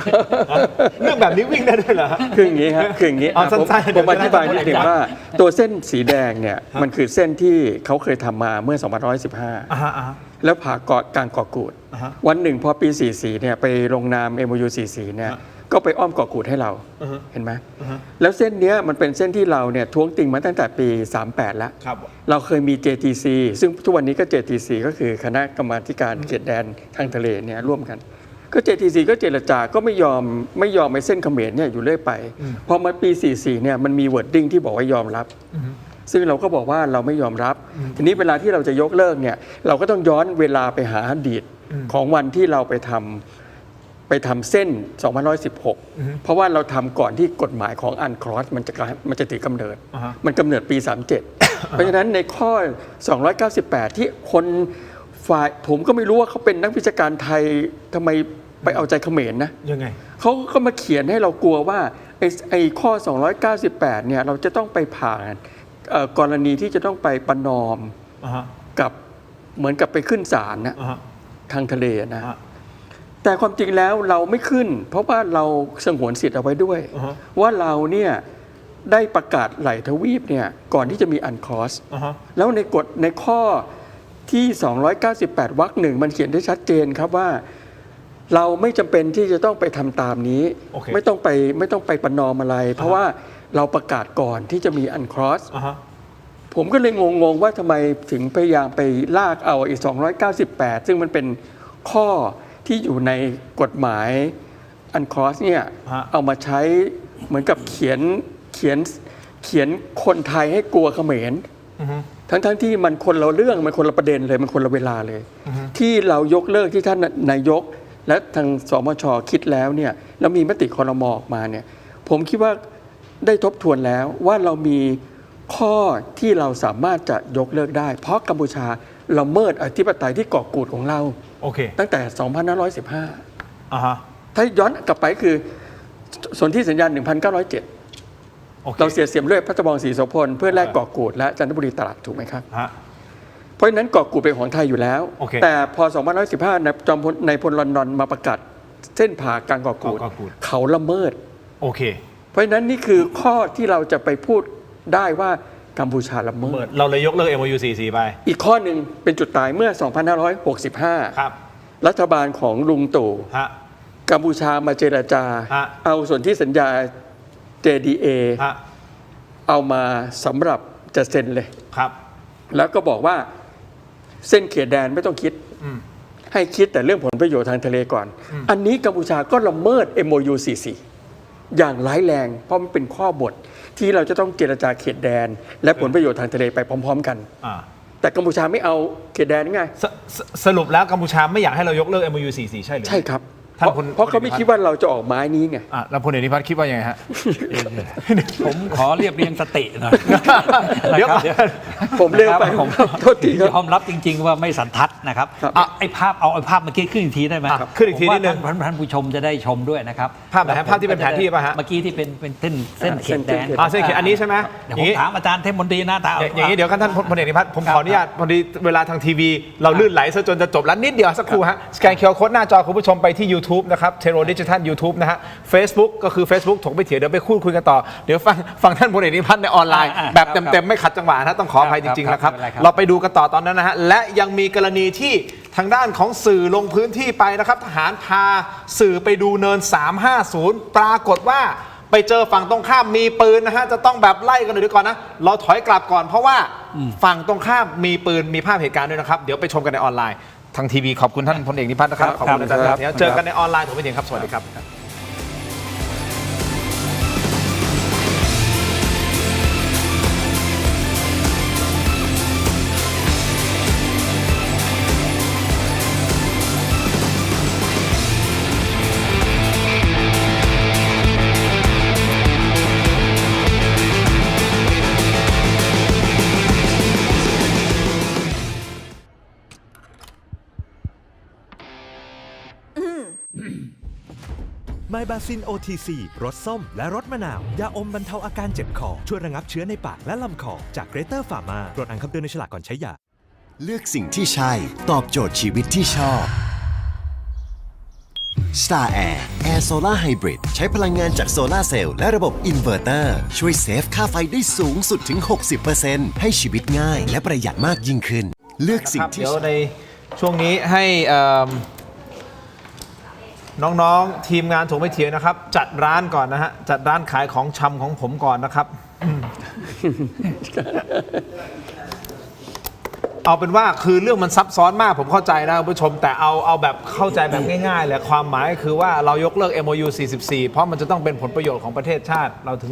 เรื่องแบบนี้วิ่งได้ด้วยเหรอ คืออย่างนี้ครับคืออย่างนี้ เอา ผม สั้นๆ ผมอธิบายนิดหนึ่ง เดี๋ยวจะได้ ว่าตัวเส้นสีแดงเนี่ยมันคือเส้นที่เขาเคยทำมาเมื่อ 2515 อ่าฮะ แล้วผ่าเกาะกลางเกาะกูด อ่าฮะ วันหนึ่งพอปี 44 เนี่ยไปลงนาม MOU 44 เนี่ย ฮะ ก็ไปอ้อมเกาะกูดให้เรา อือฮะ เห็นไหม อือฮะ แล้วเส้นเนี้ยมันเป็นเส้นที่เราเนี่ยท้วงติงมาตั้งแต่ปี 38 แล้ว ครับ เราเคยมี JTC ซึ่งทุกวันนี้ก็ JTC ก็คือคณะกรรมาธิการเขตแดนทางทะเลเนี่ยร่วมกัน ก็ JTC ก็เจรจาก็ไม่ยอมไอ้เส้นเขมรเนี่ยอยู่เรื่อยไป พอมาปี 44 เนี่ยมันมี wording ที่บอกว่ายอมรับ ซึ่งเราก็บอกว่าเราไม่ยอมรับ ทีนี้เวลาที่เราจะยกเลิกเนี่ยเราก็ต้องย้อนเวลาไปหาอดีตของวันที่เราไปทำเส้น 2516 เพราะว่าเราทำก่อนที่กฎหมายของอันครอสมันจะถือกำเนิด อ่าฮะ มันกำเนิดปี 37 เพราะฉะนั้นในข้อ 298 ที่คนฝ่ายผมก็ไม่รู้ว่าเขาเป็นนักวิชาการไทยทำไมไปเอาใจเขมรนะ ยังไง เขาก็มาเขียนให้เรากลัวว่าไอ้ข้อ 298 เนี่ยเราจะต้องไปผ่านกรณีที่จะต้องไปประนอม อ่าฮะ กับเหมือนกับไปขึ้นศาลนะ อ่าฮะ ทางทะเลนะ อ่า แต่ความจริงแล้วเราไม่ขึ้น เพราะว่าเราสงวนสิทธิ์เอาไว้ด้วย อ่าฮะ ว่าเราเนี่ยได้ประกาศไหลทวีปเนี่ยก่อนที่จะมีอันคลอส อ่าฮะ แล้วในกฎในข้อที่ 298 วรรคหนึ่งมันเขียนได้ชัดเจนครับว่า เราไม่จำเป็นที่จะต้องไปทำตามนี้ โอเค ไม่ต้องไปประนอมอะไร เพราะว่าเราประกาศก่อนที่จะมีอันคลอส อ่าฮะ ผมก็เลยงงๆว่าทำไมถึงพยายามไปลากเอาอีก 298 ซึ่งมันเป็นข้อที่อยู่ในกฎหมายอันคลอสเนี่ย ฮะ เอามาใช้เหมือนกับเขียนคนไทยให้กลัวเขมร อือฮึ ทั้งที่มันคนละเรื่องมันคนละประเด็นเลยมันคนละเวลาเลย ที่เรายกเลิกที่ท่านนายก และทางสมชคิดแล้วเนี่ยแล้วมีมติครม.ออกมาเนี่ยผมคิดว่าได้ทบทวนแล้วว่าเรามีข้อที่เราสามารถจะยกเลิกได้ เพราะกัมพูชาละเมิดอธิปไตยที่เกาะกูดของเรา โอเค ตั้งแต่ 2515 อ่าฮะ ถ้าย้อนกลับไปคือสนธิสัญญา 1907 โอเค เราเสียเสียมเลือดพระเจ้าบองศรีโสพลเพื่อแลกเกาะกูดและจันทบุรีตราดถูกไหมครับ ฮะ เพราะฉะนั้นเกาะกูดเป็นของไทยอยู่แล้ว โอเค แต่พอ 2515ในจอมพลในพลลอนดอนมาประกาศเส้นผ่ากลางเกาะกูด เกาะกูด เขาละเมิด โอเค เพราะฉะนั้นนี่คือข้อที่เราจะไปพูดได้ว่ากัมพูชาละเมิ เปิ ด ดเราเลยยกเลิก MOU 44ไป อีกข้อหนึ่งเป็นจุดตายเมื่อ 2565 ครับ รัฐบาลของลุงตู่ ฮะ กัมพูชามาเจรจา ฮะ เอาส่วนที่สัญญา JDA ฮะ เอามาสำหรับจะเซ็นเลย ครับ แล้วก็บอกว่าเส้นเขตแดนไม่ต้องคิด อืม ให้คิดแต่เรื่องผลประโยชน์ทางทะเลก่อน อันนี้กัมพูชาก็ละเมิด MOU 44 อย่างร้ายแรง เพราะมันเป็นข้อบทที่เราจะต้องเจรจาเขตแดน และผลประโยชน์ทางทะเลไปพร้อม ๆ กัน อ่า แต่กัมพูชาไม่เอาเขตแดนไง สรุปแล้วกัมพูชาไม่อยากให้เรายกเลิก MOU 44 ใช่หรือ ใช่ครับ ท่าน เพราะเขาไม่คิดว่าเราจะออกไม้นี้ไง อ่ะแล้วพลเอกนิพัฒน์คิดว่ายังไงฮะ ผมขอเรียบเรียงสติหน่อย เดี๋ยว นะครับ ผมเร็วไป ผม โทษทีครับ ยอมรับจริง ๆ ว่าไม่สันทัดนะครับ ครับ ไอ้ภาพเมื่อกี้ขึ้นอีกทีได้ไหม ครับขึ้นอีกทีนิดนึง ผมว่าท่านผู้ชมจะได้ชมด้วยนะครับ ภาพไหนฮะภาพที่เป็นแผนที่ป่ะฮะ เมื่อกี้ที่เป็นเส้นเขตแดน เส้นเขตอันนี้ใช่ไหม เดี๋ยว อ ผ ย่าง ม นี้ ถามอาจารย์เทพมนตรีนะแต่ อย่างนี้เดี๋ยวท่านพลเอกนิพัฒน์ผมขออนุญาตพอดีเวลาทางทีวี เราลื่นไหลซะจนจะจบแล้วนิดเดียวสักครู่ฮะสแกนเคอร์โค้ดหน้าจอคุณผู้ชมไปที่ YouTube นะครับเทโรดิจิทัล YouTube นะฮะ Facebook ก็คือ Facebook ถกไม่เถียงเดี๋ยวไปคุยกันต่อ เดี๋ยวฟังท่านพลเอกนิพัฒน์ในออนไลน์ แบบเต็มๆไม่ขัดจังหวะนะต้องขออภัยจริงๆนะครับ เราไปดูกันต่อตอนนั้นนะฮะและยังมีกรณีที่ทางด้านของสื่อลงพื้นที่ไปนะครับทหารพาสื่อไปดูเนิน 350 ปรากฏว่าไปเจอฝั่งตรงข้ามมีปืนนะฮะจะต้องแบบไล่กันหน่อยดีก่อนนะเราถอยกลับก่อนเพราะว่าฝั่งตรงข้ามมีปืนมีภาพเหตุการณ์ด้วยนะครับเดี๋ยวไปชมกันในออนไลน์ทางทีวีขอบคุณท่านพลเอกนิพัฒน์นะครับขอบคุณอาจารย์ครับเดี๋ยวเจอกันในออนไลน์ผมไม่เถียงครับสวัสดีครับ ไมบาซิน OTC รสส้มและรสมะนาว ยาอมบรรเทาอาการเจ็บคอ ช่วยระงับเชื้อในปากและลำคอ จากเกรเตอร์ฟาร์มาโปรดอ่านคำเตือนในฉลากก่อนใช้ยา เลือกสิ่งที่ใช่ ตอบโจทย์ชีวิตที่ชอบ Star Air Air Solar Hybrid ใช้พลังงานจากโซลาร์เซลล์และระบบอินเวอร์เตอร์ช่วยเซฟค่าไฟได้สูงสุดถึง 60% ให้ชีวิตง่ายและประหยัดมากยิ่งขึ้น เลือกสิ่งที่ เดี๋ยวในช่วงนี้ให้น้องๆทีมงานถกไม่เถียงนะครับ จัดร้านก่อนนะฮะ จัดร้านขายของชำของผมก่อนนะครับเอาเป็นว่าคือเรื่องมันซับซ้อนมากผมเข้าใจนะคุณผู้ชมแต่เอาแบบเข้าใจแบบง่ายๆแหละความหมายคือว่าเรายกเลิก MOU 44 เพราะมันจะต้องเป็นผลประโยชน์ของประเทศชาติเราถึง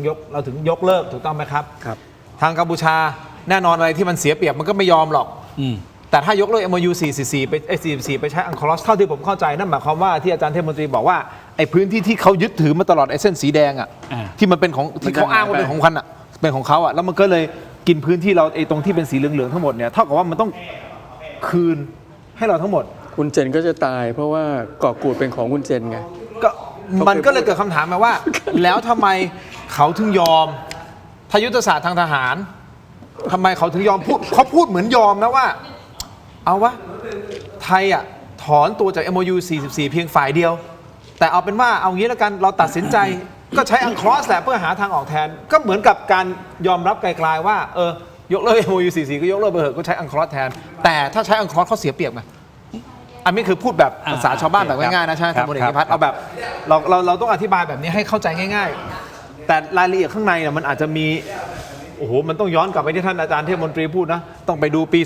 ยกเลิกถูกต้องไหมครับ ครับ ทางกัมพูชาแน่นอนอะไรที่มันเสียเปรียบมันก็ไม่ยอมหรอกแต่ถ้ายกเลิก MOU 44 ไปใช้อังคอรัสเท่าที่ผมเข้าใจนั่นหมายความว่าที่อาจารย์เทพมนตรีบอกว่าไอ้พื้นที่ที่เขายึดถือมาตลอดไอ้เส้นสีแดงอ่ะที่มันเป็นของที่เขาอ้างว่าเป็นของคันอ่ะเป็นของเขาอ่ะแล้วมันก็เลยกินพื้นที่เราไอ้ตรงที่เป็นสีเหลืองๆทั้งหมดเนี่ยเท่ากับว่ามันต้องคืนให้เราทั้งหมด คุณเจนก็จะตายเพราะว่าเกาะกูดเป็นของคุณเจนไง ก็มันก็เลยเกิดคำถามมาว่า แล้วทำไมเขาถึงยอมทยุทธศาสตร์ทางทหารทำไมเขาถึงยอมพูดเขาพูดเหมือนยอมนะว่าเอาวะไทยอ่ะถอนตัวจาก MOU 44 เพียงฝ่ายเดียวแต่เอาเป็นว่าเอางี้แล้วกันเราตัดสินใจก็ใช้อังคลอสแหละเพื่อหาทางออกแทนก็เหมือนกับการยอมรับไกลๆว่ายกเลิก MOU 44 ก็ยกเลิกไปเถอะก็ใช้อังคลอสแทนแต่ถ้าใช้อังคลอสเขาเสียเปรียบไงอันนี้คือพูดแบบภาษาชาวบ้านแบบง่ายๆนะใช่ไหมคุณพลเอกนิพัฒน์เอาแบบเราต้องอธิบายแบบนี้ให้เข้าใจง่ายๆแต่รายละเอียดข้างในเนี่ยมันอาจจะมีโอ้โหมันต้องย้อนกลับไปที่ท่านอาจารย์เทพมนตรีพูดนะต้องไปดูปี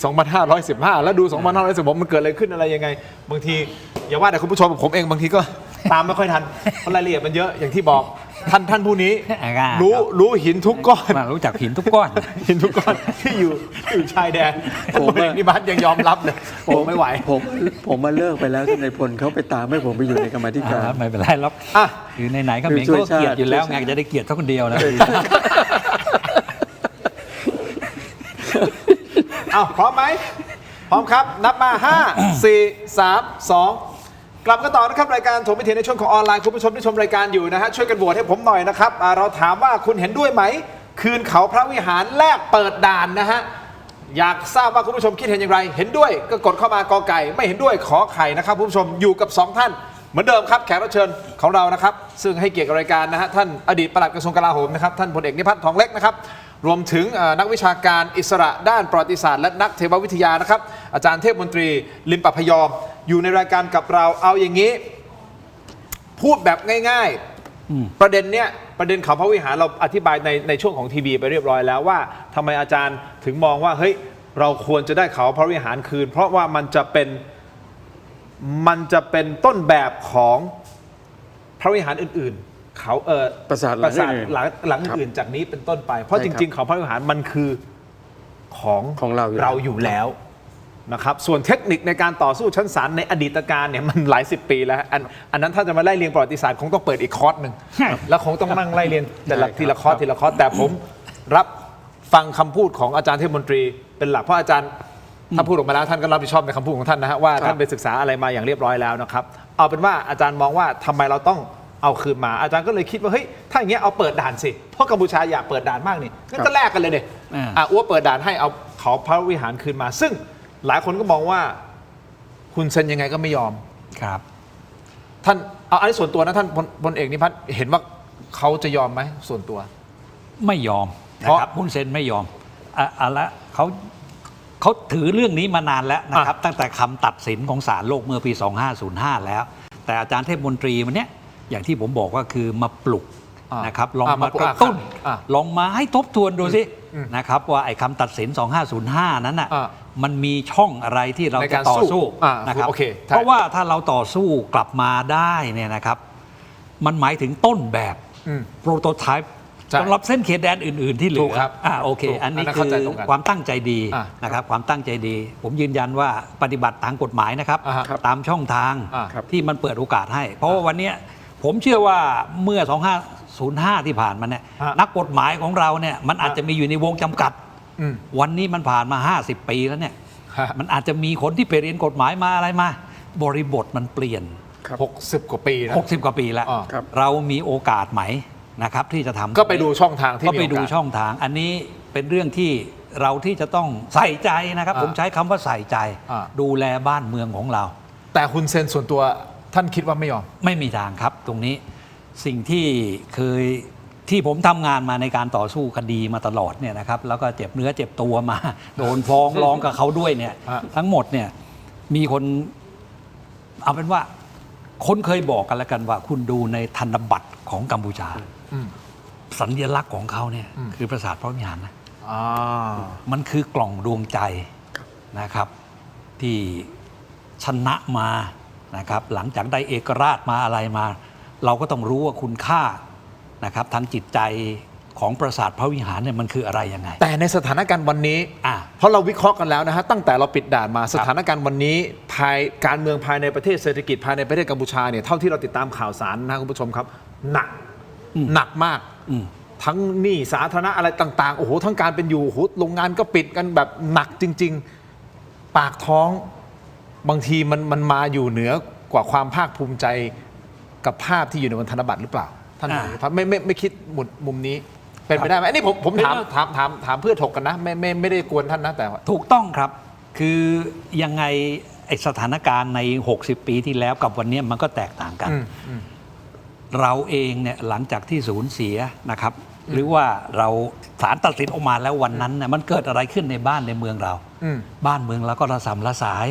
2515 แล้วดู 2516 มันเกิดอะไรขึ้นอะไรยังไงบางทีอย่าว่าแต่คุณผู้ชมผมเองบางทีก็ตามไม่ค่อยทันเพราะรายละเอียดมันเยอะอย่างที่บอกท่านผู้นี้รู้หินทุกก้อนรู้จักหินทุกก้อน หินทุกก้อนที่อยู่ชายแดนท่านพลเอกนิพัฒน์ยังยอมรับเลยผมไม่ไหวผมมาเลิกไปแล้วท่านนายพลเขาไปตามให้ผมไปอยู่ในกรรมาธิการ ไม่เป็นไรหรอกคือไหนๆก็เหม็นเขาเกลียดอยู่แล้วไงจะได้เกลียดเท่าคนเดียวนะเอาพร้อมไหมพร้อมครับนับมา 5 4 3 2 กลับกันต่อนะครับรายการถกไม่เถียงในช่วงของออนไลน์คุณผู้ชมที่ชมรายการอยู่นะฮะช่วยกันโหวตให้ผมหน่อยนะครับเราถามว่าคุณเห็นด้วยไหมคืนเขาพระวิหารแลกเปิดด่านนะฮะอยากทราบว่าคุณผู้ชมคิดเห็นอย่างไรเห็นด้วยก็กดเข้ามากอไก่ไม่เห็นด้วยขอไข่นะครับคุณผู้ชมอยู่กับ2ท่านเหมือนเดิมครับแขกรับเชิญของเรานะครับซึ่งให้เกียรติกับรายการนะฮะท่านอดีตปลัดกระทรวงกลาโหมนะครับท่านพลเอกนิพัฒน์ทองเล็กนะครับรวมถึงนักวิชาการอิสระด้านประวัติศาสตร์และนักเทววิทยานะครับอาจารย์เทพมนตรีลิมปพยอมอยู่ในรายการกับเราเอาอย่างนี้พูดแบบง่ายๆประเด็นเนี้ยประเด็นเขาพระวิหารเราอธิบายในช่วงของทีวีไปเรียบร้อยแล้วว่าทำไมอาจารย์ถึงมองว่าเฮ้ยเราควรจะได้เขาพระวิหารคืนเพราะว่ามันจะเป็นต้นแบบของพระวิหารอื่นๆเขาปราสาทหลังอื่นจากนี้เป็นต้นไปเพราะจริงๆเขาพระวิหารมันคือของเราอยู่แล้วนะครับส่วนเทคนิคในการต่อสู้ชั้นศาลในอดีตการเนี่ยมันหลายสิบปีแล้วอันนั้นถ้าจะมาไล่เรียงประวัติศาสตร์คงต้องเปิดอีกคอร์สหนึ่งแล้วคงต้องนั่งไล่เรียงแต่ละทีละคอร์สแต่ผมรับฟังคำพูดของอาจารย์เทพมนตรีเป็นหลักเพราะอาจารย์ถ้าพูดออกมาแล้วท่านก็รับผิดชอบในคำพูดของท่านนะฮะว่าท่านไปศึกษาอะไรมาอย่างเรียบร้อยแล้วนะครับเอาเป็นว่าอาจารย์มองว่าทำไมเราต้องเอาคืนมาอาจารย์ก็เลยคิดว่าเฮ้ยถ้าอย่างเงี้ยเอาเปิดด่านสิเพราะกัมพูชาอยากเปิดด่านมากนี่งั้นก็แลกกันเลยเด็อ้วเปิดด่านให้เอาเขาพระวิหารคืนมาซึ่งหลายคนก็มองว่าคุณเซ็นยังไงก็ไม่ยอมครับท่านเอาอันนี้ส่วนตัวนะท่านพลเอกนิพัฒน์เห็นว่าเขาจะยอมไหมส่วนตัวไม่ยอมนะครับคุณเซ็นไม่ยอมอะไรเขาถือเรื่องนี้มานานแล้วนะครับตั้งแต่คำตัดสินของศาลโลกเมื่อปี 2505 แล้วแต่อาจารย์เทพมนตรีวันนี้อย่างที่ผมบอกว่าคือมาปลุกนะครับลองมากระตุ้นลองมาให้ทบทวนดูสินะครับว่าไอ้คำตัดสิน 2505 นั้นน่ะมันมีช่องอะไรที่เราจะต่อสู้นะครับเพราะว่าถ้าเราต่อสู้กลับมาได้เนี่ยนะครับมันหมายถึงต้นแบบโปรโตไทป์สำหรับเส้นเขตแดนอื่นๆที่เหลือโอเคอันนี้คือความตั้งใจดีนะครับความตั้งใจดีผมยืนยันว่าปฏิบัติตามกฎหมายนะครับตามช่องทางที่มันเปิดโอกาสให้เพราะว่าวันนี้ผมเชื่อว่าเมื่อ 2505 ที่ผ่านมาเนี่ยนักกฎหมายของเราเนี่ยมันอาจจะมีอยู่ในวงจำกัดวันนี้มันผ่านมา50 ปีแล้วเนี่ยมันอาจจะมีคนที่ไปเรียนกฎหมายมาอะไรมาบริบทมันเปลี่ยน ครับ 60 กว่าปีนะ 60 กว่าปีแล้ว ครับ เรามีโอกาสไหมนะครับที่จะทำ ก็ไปดูช่องทางที่ ก็ไป มีโอกาส ดูช่องทาง อันนี้เป็นเรื่องที่เราที่จะต้องใส่ใจนะครับ ผมใช้คำว่าใส่ใจ ดูแลบ้านเมืองของเรา แต่คุณเซนส่วนตัวท่านคิดว่าไม่ยอม ไม่มีทางครับตรงนี้สิ่งที่เคยที่ผมทำงานมาในการต่อสู้คดีมาตลอดเนี่ยนะครับแล้วก็เจ็บเนื้อเจ็บตัวมา โดนฟ้องร้องกับเขาด้วยเนี่ย ฮะ ทั้งหมดเนี่ยมีคนเอาเป็นว่าคนเคยบอกกันแล้วกันว่า คุณดูในธนบัตรของกัมพูชา อืม สัญลักษณ์ของเขาเนี่ยคือปราสาทพระวิหารนะ อ่า มันคือกล่องดวงใจนะครับ ที่ชนะมานะครับ หลังจากได้เอกราชมาอะไรมา เราก็ต้องรู้ว่าคุณค่านะครับทางจิตใจของปราสาทพระวิหารเนี่ยมันคืออะไรยังไง แต่ในสถานการณ์วันนี้ เพราะเราวิเคราะห์กันแล้วนะฮะตั้งแต่เราปิดด่านมาสถานการณ์วันนี้การเมืองภายในประเทศเศรษฐกิจภายในประเทศกัมพูชาเนี่ยเท่าที่เราติดตามข่าวสารนะคุณผู้ชมครับหนักมาก ทั้งหนี้สาธารณะอะไรต่างๆโอ้โหทั้งการเป็นอยู่โอ้โหโรงงานก็ปิดกันแบบหนักจริง ๆ ปากท้องบางทีมันมาอยู่เหนือกว่าความภาคภูมิใจกับภาพที่อยู่ในบนธนบัตรหรือเปล่าท่านครับไม่คิดมุมนี้เป็นไปได้ไหมอันนี้ผมถามเพื่อถกกันนะไม่ได้กวนท่านนะแต่ว่า ถูกต้องครับ คือยังไงไอสถานการณ์ใน 60 ปีที่แล้วกับวันนี้มันก็แตกต่างกัน เราเองเนี่ยหลังจากที่สูญเสียนะครับ หรือว่าเราศาลตัดสินออกมาแล้ววันนั้นเนี่ยมันเกิดอะไรขึ้นในบ้านในเมืองเรา บ้านเมืองเราก็ระสำระสาย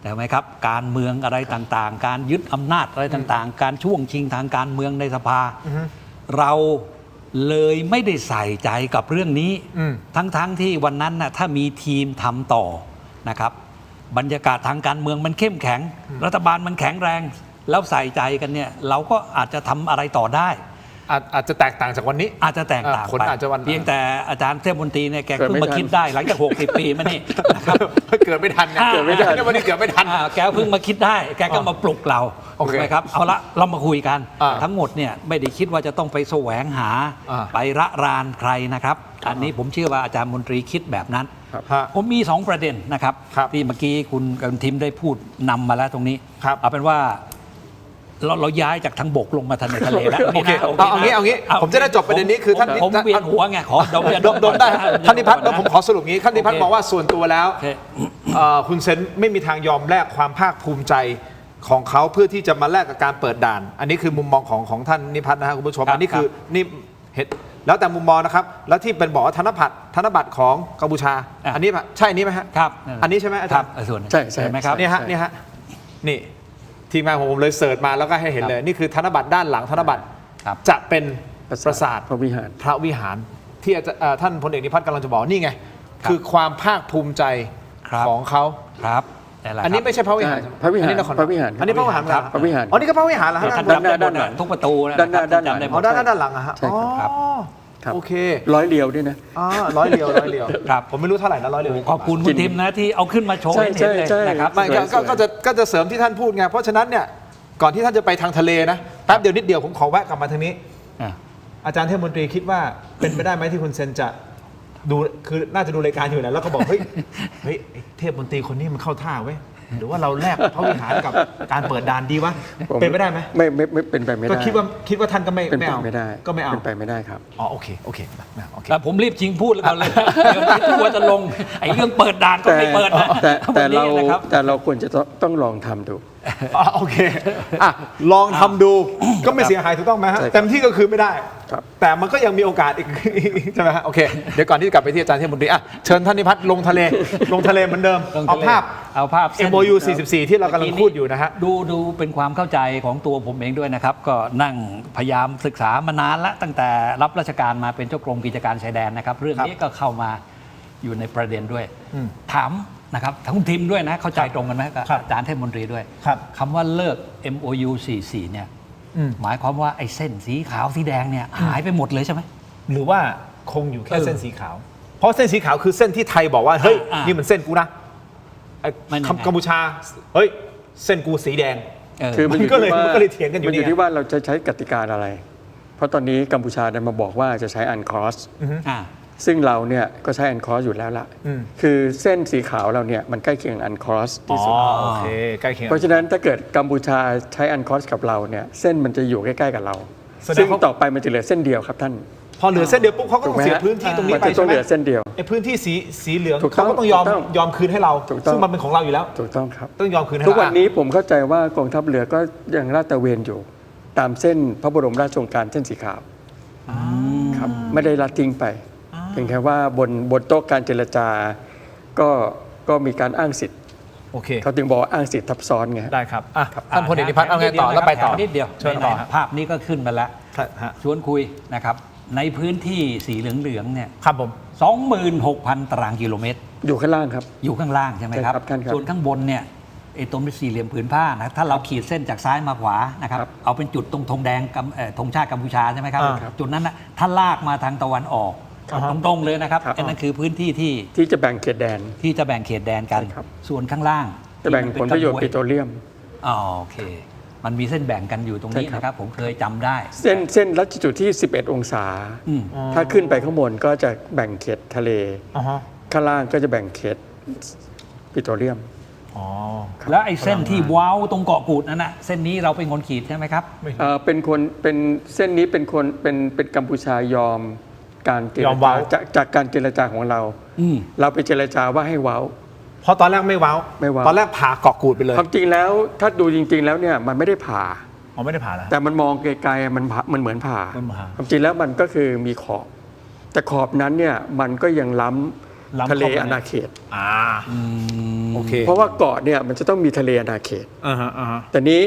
แต่ไหมครับ การเมืองอะไรต่างๆ การยึดอำนาจอะไรต่างๆ การช่วงชิงทางการเมืองในสภา เราเลยไม่ได้ใส่ใจกับเรื่องนี้ ทั้งที่วันนั้นน่ะถ้ามีทีมทำต่อนะครับ บรรยากาศทางการเมืองมันเข้มแข็ง รัฐบาลมันแข็งแรง แล้วใส่ใจกันเนี่ยเราก็อาจจะทำอะไรต่อได้ อาจจะแตกต่างจากวันนี้ อาจจะแตกต่าง ผล ไป อาจจะวัน เพียงแต่อาจารย์เทพมนตรีเนี่ยแก เกิด เพิ่ง ไม่ มา ทัน คิดได้หลังจาก 60 ปีมานี่นะครับ เกิดไม่ทันไง เกิดไม่ทัน วันนี้เกิดไม่ทัน แกเพิ่งมาคิดได้ แกก็มาปลุกเรา โอเค ถูกไหมครับเอาละเรามาคุยกัน อ่า ทั้งหมดเนี่ยไม่ได้คิดว่าจะต้องไปแสวงหา อ่า ไประรานใครนะครับ อันนี้ผมเชื่อว่าอาจารย์มนตรีคิดแบบนั้น ฮะ ผมมี 2 ประเด็นนะครับ ครับ ที่เมื่อกี้คุณกันทิมได้พูดนำมาแล้วตรงนี้ ครับ เอาเป็นว่าเราย้ายจากทางบกลงมาทางในทะเลแล้ว โอเค นะ เอางี้ผมจะได้จบประเด็นนี้คือท่าน ผมเวียนหัวไงขอดมยา ดมได้ท่านนิพัฒน์แล้วผมขอสรุปงี้ท่านนิพัฒน์ โอเค บอกว่าส่วนตัวแล้ว โอเค คุณเซนไม่มีทางยอมแลกความภาคภูมิใจของเขาเพื่อที่จะมาแลกกับการเปิดด่าน อันนี้คือมุมมองของท่านนิพัฒน์นะครับคุณผู้ชม ครับ อันนี้คือนี่เหตุแล้วแต่มุมมองนะครับ แล้วที่เป็นบอกว่าธนบัตรของกัมพูชา อันนี้ใช่อันนี้ไหมฮะ ครับ อันนี้ใช่ไหมอา ค จา รั ร บ ย์ ส่วน ใช่ เห็นไหมครับ เนี่ยฮะนี่ทีมงานของผมเลยเสิร์ชมาแล้วก็ให้เห็นเลย นี่คือธนบัตรด้านหลังธนบัตร ครับ จะเป็นปราสาท พระวิหาร พระวิหารที่ท่านพลเอกนิพัฒน์กำลังจะบอกนี่ไง ครับ คือความภาคภูมิใจ ครับ ของเขา ครับแต่ละ อันนี้ไม่ใช่พระวิหาร ใช่พระวิหาร อันนี้นค พระวิหาร อันนี้พระวิหาร ครับ เหอ พระวิหาร อ๋อนี่ก็พระวิหารเหรอฮะ ท่าน ด้าน จำได้หม ด้า ด นหลั อะ ง ทุกประตูนะ ด้านหน้า ท่จำได้หม อ๋อ ด ด้านหลังอะฮะ ใช่ครับ อ๋อ ครับ โอเค ร้อยเดียวด้วยนะ ร้อยเดียว ครับ ผมไม่รู้เท่าไหร่นะร้อยเดียว ขอบคุณคุณทิมนะที่เอาขึ้นมาโชว์ให้เห็นเลย ใช่ นะครับ ไม่ก็จะเสริมที่ท่านพูดไงเพราะฉะนั้นเนี่ยก่อนที่ท่านจะไปทางทะเลนะแป๊บเดียวนิดเดียวผมขอแวะกลับมาทางนี้ อ่ะ อาจารย์เทพมนตรีคิดว่าเป็นไปได้ไหมที่คุณเซนจะดูคือน่าจะดูรายการอยู่นะแล้วก็บอกเฮ้ยไอ้เทพมนตรีคนนี้มันเข้าท่าเว้ยหรือว่าเราแลกพระวิหารกับการเปิดด่านดีวะเป็นไปได้ไหม ไม่เป็นไปไม่ได้ ก็คิดว่าท่านก็ไม่ เป็นไป เอา ไม่ได้ ก็ไม่เอา เป็นไปไม่ได้ครับ อ๋อโอเคโอเคโอเค แต่ผมรีบชิงพูดแล้วกันเลยเดี๋ยวที่ตัวจะลงไอ้เรื่องเปิดด่านก็ไม่เปิดนะ แต่ วันนี้ เรา นะครับ แต่เราควรจะต้องลองทำดู โอเคอ่ะลองทำดูก็ไม่เสียหายถูกต้องไหมฮะ ใช่ครับ เต็มที่ก็คือไม่ได้ ครับ แต่มันก็ยังมีโอกาสอีก ใช่ไหมฮะโอเคเดี๋ยวก่อนที่จะกลับไปที่อาจารย์เทพมนตรีอ่ะเชิญท่านนิพัฒน์ลงทะเลเหมือนเดิม ลง เอา ทะเล ภาพ เอาภาพเส้น MOU 44 ที่เรากำลังพูดอยู่นะฮะ ดูเป็นความเข้าใจของตัวผมเองด้วยนะครับ ก็นั่งพยายามศึกษามานานละตั้งแต่รับราชการมาเป็นเจ้ากรมกิจการชายแดนนะครับ เรื่องนี้ก็เข้ามาอยู่ในประเด็นด้วย ถามนะครับทั้งคุณทิมด้วยนะเข้าใจตรงกันไหมกับ ครับ อาจารย์เทพมนตรีด้วย ครับ คำว่าเลิก MOU 44เนี่ย อืม หมายความว่าไอ้เส้นสีขาวสีแดงเนี่ยหายไปหมดเลยใช่ไหม หรือว่าคงอยู่แค่เส้นสีขาว เพราะเส้นสีขาวคือเส้นที่ไทยบอกว่าเฮ้ย อ่านี่ นี่มันเส้นกูนะไอ้ มันยังไง กัมพูชาเฮ้ยเส้นกูสีแดง คือ มันก็เลยเถียงกันอยู่ มันอยู่ เนี่ย ที่ว่าเราจะใช้กติกาอะไร เพราะตอนนี้กัมพูชาได้มาบอกว่าจะใช้อันครอส อ่า ซึ่งเราเนี่ยก็ใช้อันครอสอยู่แล้วล่ะ คือเส้นสีขาวเราเนี่ยมันใกล้เคียงอันครอส อ๋ ที่ อ สุด โอเคใกล้เคียง เพราะฉะนั้นถ้าเกิดกัมพูชาใช้อันครอสกับเราเนี่ยเส้นมันจะอยู่ใกล้ๆกับเรา แสดง ซึ่ง เขา ต่อไปมันจะเหลือเส้นเดียวครับท่าน พอเหลือเส้นเดียวปุ๊บเขาก็ ถู ต้ ก อง ไหม เสีย ฮะ พื้นที่ตรงนี้ มัน ไป จะต้ ใช่ อง ไหม เหลือเส้นเดียว ไอ้พื้นที่สีเหลือง ถูกต้อง เขาก็ต้องยอม ถูกต้อง ยอมคืนให้เรา ถูกต้อง ซึ่งมันเป็นของเราอยู่แล้ว ถูกต้องครับ ต้องยอมคืนให้ ทุก เรา วันนี้ผมเข้าใจว่ากองทัพเรือก็ยังลาดตระเวนอยู่ ตามเส้นพระบรมราชโองการเส้นสีขาวครับไม่ได้ละทิ้งไปเพียงแค่ว่าบนโต๊ะการเจรก็มีการอ้างสิทธิ์ โอเค เขาถึงบอกว่าอ้างสิทธิ์ทับซ้อนไง ได้ครับอ่ะท่านพลเอกนิพัฒน์เอาไงต่อแล้วไปต่อ นิดเดียว เชิญต่อ ไหนๆภาพนี้ก็ขึ้นมาแล้ว ฮะ ชวนคุยนะครับ ในพื้นที่สีเหลืองๆเนี่ย ครับผม 26,000 ตารางกิโลเมตร อยู่ข้างล่างครับ อยู่ข้างล่างใช่ไหมครับ ใช่ครับท่านครับ ส่วนข้างบนเนี่ยไอ้ตรงสี่เหลี่ยมผืนผ้านะถ้าเราขีดเส้นจากซ้ายมาขวานะครับ ครับ เอาเป็นจุดตรงธงแดงธงชาติกัมพูชาใช่ไหมครับ ครับ จุดนั้นนะถ้าลากมาทางตะวันออก ครับ ตรงๆเลยนะครับ ครับ อันนั้นคือพื้นที่ที่ ที่จะแบ่งเขตแดน ที่จะแบ่งเขตแดนกัน ใช่ครับ ส่วนข้างล่าง จะแบ่งผลประโยชน์ปิโตรเลียม อ๋อโอเค มันมีเส้นแบ่งกันอยู่ตรงนี้ ใช่ครับ นะครับ ผมเคยจำได้ เส้นลัติจูดที่ 11 องศา อืม ถ้าขึ้นไปข้างบนก็จะแบ่งเขตทะเล อ๋อฮะ ข้างล่างก็จะแบ่งเขตปิโตรเลียม อ๋อ แล้วไอ้เส้นที่เว้าตรงเกาะกูดนั่นนะเส้นนี้เราเป็นคนขีดใช่ไหมครับ เป็นเส้นนี้เป็นกัมพูชายอมการเจร ยอม จา เว้า จากการเจรจาของเรา อืม เราไปเจรจาว่าให้เว้า เพราะตอนแรกไม่เว้า ไม่เว้า ตอนแรกผ่าเกาะกูดไปเลย ความจริงแล้วถ้าดูจริง ๆ แล้วเนี่ยมันไม่ได้ผ่า อ๋อไม่ได้ผ่าแล้ว แต่มันมองไกลๆมันเหมือนผ่า มันผ่า ความจริงแล้วมันก็คือมีขอบ แต่ขอบนั้นเนี่ยมันก็ยังล้ ล้ำ ำทะเล เข้าไป อาณาเขต อ่าโอเค เพราะว่าเกาะเนี่ยมันจะต้องมีทะเลอาณาเขต อ่าฮะอ่าฮะ แต่นี้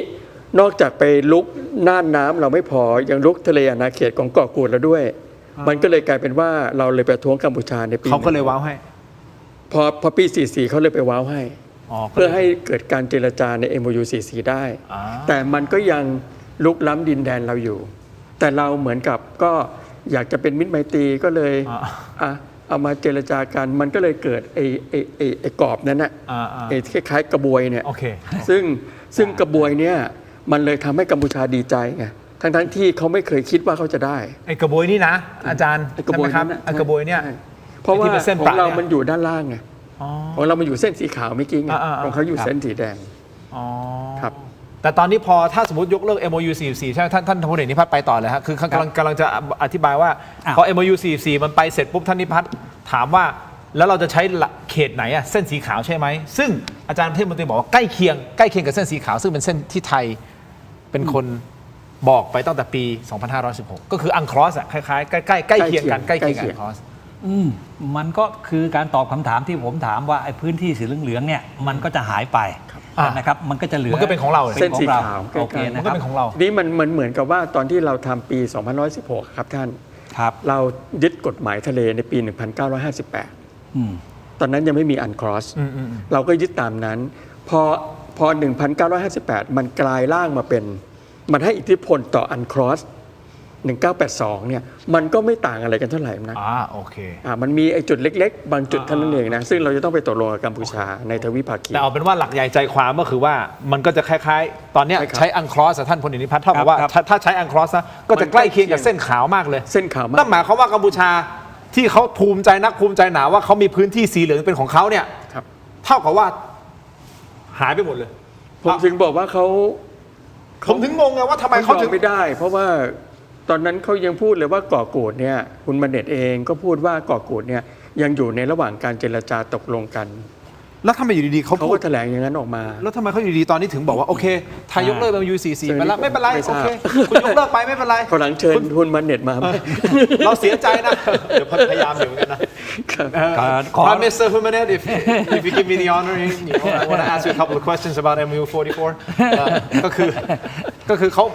นอกจากไปลุกน่านน้ำเราไม่พอยังลุกทะเลอาณาเขตของเกาะกูดแล้วด้วย มันก็เลยกลายเป็นว่าเราเลยไปท้วงกัมพูชาในปี เขาก็เลยเว้าให้ พอปี 44 เขาเลยไปว้าวให้ อ๋อ เพื่อให้เกิดการเจรจาใน MOU 44 ได้ อ่า แต่มันก็ยังลุกล้ำดินแดนเราอยู่ แต่เราเหมือนกับก็อยากจะเป็นมิตรไมตรีก็เลยเอามาเจรจากันมันก็เลยเกิดไอ้กรอบนั้นน่ะ อ่า ไอ้คล้ายๆกระบวยเนี่ย โอเค ซึ่งกระบวยเนี่ยมันเลยทำให้กัมพูชาดีใจไงทั้งที่เขาไม่เคยคิดว่าเขาจะได้ ไอ้กระบวยนี่นะ อาจารย์ ไอ้กระบวย ใช่ไหมครับ นั้นน่ะ ไอ้กระบวยเนี่ย ใช่เพราะว่า ไอ้ที่เป็นเส้น ข ประ องเรา เนี่ย มันอยู่ด้านล่างไง อ๋อ ของเรามันอยู่เส้นสีขาวเมื่อกี้ไง อ่าๆๆ ของเขาอยู่เส้นสีแดง อ๋อ ครับ แต่ตอนนี้พอถ้าสมมติยกเลิก MOU 44 ใช่ไหมท่านพลเอกนิพัฒน์ไปต่อเลยฮะคือกำลังจะอธิบายว่า อ้าว พอ MOU 44 มันไปเสร็จปุ๊บท่านนิพัฒน์ถามว่าแล้วเราจะใช้เขตไหนอะเส้นสีขาวใช่ไหมซึ่งอาจารย์เทพมนตรีบอกว่าใกล้เคียงกับเส้นสีขาว ซึ่งเป็นเส้นที่ไทยเป็นคนบอกไปตั้งแต่ปี 2516 ก็คืออังครอสอะคล้ายๆใกล้เคียงกันใกล้เคียงกับอังครอส มันก็คือการตอบคำถามที่ผมถามว่าไอ้พื้นที่สีเหลืองๆเนี่ยมันก็จะหายไปนะครับมันก็จะเหลือ มันก็เป็นของเรา เส้นสีขาว โอเค มั นะ น ค ก็ รับ เป็นของเรา นี่มันเหมือนกับว่าตอนที่เราทำปี 2516 ครับท่าน ครับ เรายึดกฎหมายทะเลในปี 1958 อืม ตอนนั้นยังไม่มีอันครอส เราก็ยึดตามนั้น พอ 1958 มันกลายร่างมาเป็น มันให้อิทธิพลต่ออันครอส 1982 เนี่ย มันก็ไม่ต่างอะไรกันเท่าไหร่นะ โอเค มันมีไอ้จุดเล็กๆ บางจุดเท่านั้นเองนะ ซึ่งเราจะต้องไปตกลงกับกัมพูชาในทวิภาคี แต่เอาเป็นว่าหลักใหญ่ใจความก็คือว่ามันก็จะคล้ายๆ ตอนเนี้ย ใช่ครับ ใช้อังครอสอะท่านพลเอกนิพัฒน์เท่ากับว่า ครับ ถ้าใช้อังครอสนะก็จะใกล้เคียงกับเส้นขาวมากเลย เส้นขาวมาก นั่นหมายความว่ากัมพูชาที่เขาภูมิใจนักภูมิใจหนาว่าเขามีพื้นที่สีเหลืองเป็นของเขาเนี่ย ครับ เท่ากับว่าหายไปหมดเลย ผมถึงบอกว่าเขา ผมถึงงงไงว่าทำไมเขาถึง ไม่ได้ เพราะว่าตอนนั้นเขายังพูดเลยว่าเกาะกูดเนี่ยคุณบัณฑิตเองก็พูดว่าเกาะกูดเนี่ยยังอยู่ในระหว่างการเจรจาตกลงกัน แล้วทำไมอยู่ดีๆเขา เขา พู ก็ ด แถลงอย่างนั้นออกมา แล้วทำไมเขาอยู่ดีๆตอนนี้ถึงบอกว่าโอเคไทยยกเลิก MOU 44ไปแล้วไม่เป็นไร ไม่ท โอ ราบ เคคุณยกเลิกไปไม่เป็นไร ขอหลังเชิญคุณบัณฑิตมาไหม เราเสียใจนะ เดี๋ยวพยายามอยู่เหมือนกันนะ Prime Minister Humanet, if you give me the honor, I want to ask you a couple of questions about MOU 44 ก็คือเขา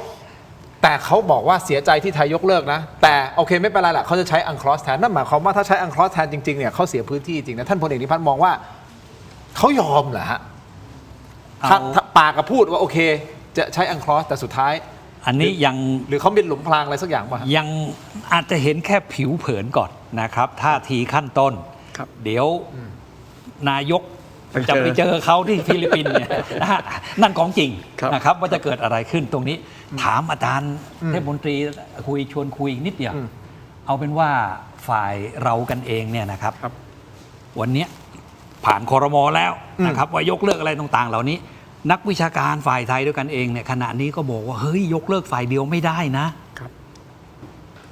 แต่เขาบอกว่าเสียใจที่ไทยยกเลิกนะ แต่โอเคไม่เป็นไรแหละเขาจะใช้อังครอสแทนนั่นหมายความว่าถ้าใช้อังครอสแทนจริงๆเนี่ยเขาเสียพื้นที่จริงนะท่านพลเอกนิพัฒน์มองว่าเขายอมเหรอฮะถ้าปากก็พูดว่าโอเค จะใช้อังครอสแต่สุดท้าย อันนี้ยัง หรือเขาเป็นหลุมพรางอะไรสักอย่างป่ะฮะ ยังอาจจะเห็นแค่ผิวเผินก่อนนะครับท่าทีขั้นต้น ครับ เดี๋ยวนายก ไปเจอ จะไปเจอเขาที่ฟิลิปปินส์เนี่ย นะฮะนั่นของจริง ครับ นะครับว่าจะเกิดอะไรขึ้นตรงนี้ ถามอาจารย์เทพมนตรีชวนคุยอีกนิดเดียว เอาเป็นว่า ฝ่ายเรากันเองเนี่ยนะครับ ครับ วันเนี้ยผ่านครมแล้วนะครับว่ายกเลิกอะไรต่างๆ เหล่านี้ นักวิชาการฝ่ายไทยด้วยกันเองเนี่ยขณะนี้ก็บอกว่าเฮ้ยยกเลิกฝ่ายเดียวไม่ได้นะ ครับ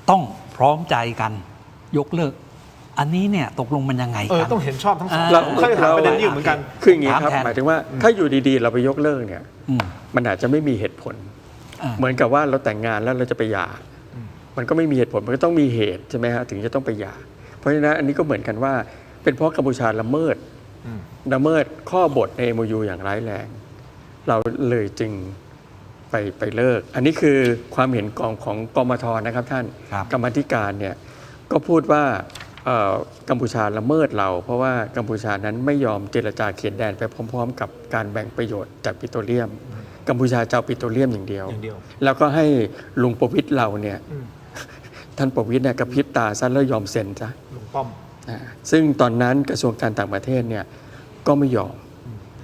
ต้องพร้อมใจกันยกเลิก อันนี้เนี่ยตกลงมันยังไงกัน ต้องเห็นชอบทั้งสอง เรา ผมเคยถามประเด็นนี้อยู่เหมือนกัน คืออย่างนี้ครับ ถามแทน หมายถึงว่าถ้าอยู่ดีๆ เราไปยกเลิกเนี่ย อืม มันอาจจะไม่มีเหตุผล เหมือนกับว่าเราแต่งงานแล้วเราจะไปหย่ามันก็ไม่มีเหตุผลมันก็ต้องมีเหตุใช่ไหมฮะถึงจะต้องไปหย่าเพราะฉะนั้นอันนี้ก็เหมือนกันว่าเป็นเพราะกัมพูชาละเมิดข้อบทใน MOU อย่างร้ายแรง เราเลยจึงไปเลิก อันนี้คือความเห็นของกมธนะครับท่าน ครับ กรรมาธิการเนี่ยก็พูดว่ากัมพูชาละเมิดเรา เพราะว่ากัมพูชานั้นไม่ยอมเจรจาเขตแดนไปพร้อม ๆ กับการแบ่งประโยชน์จากปิโตรเลียม กัมพูชาจะเอาปิโตรเลียมอย่างเดียว แล้วก็ให้ลุงประวิตรเราเนี่ยท่านประวิตรเนี่ยกระพริบตาซะแล้วยอมเซ็นซะ ลุงป้อม ซึ่งตอนนั้นกระทรวงการต่างประเทศเนี่ยก็ไม่ยอม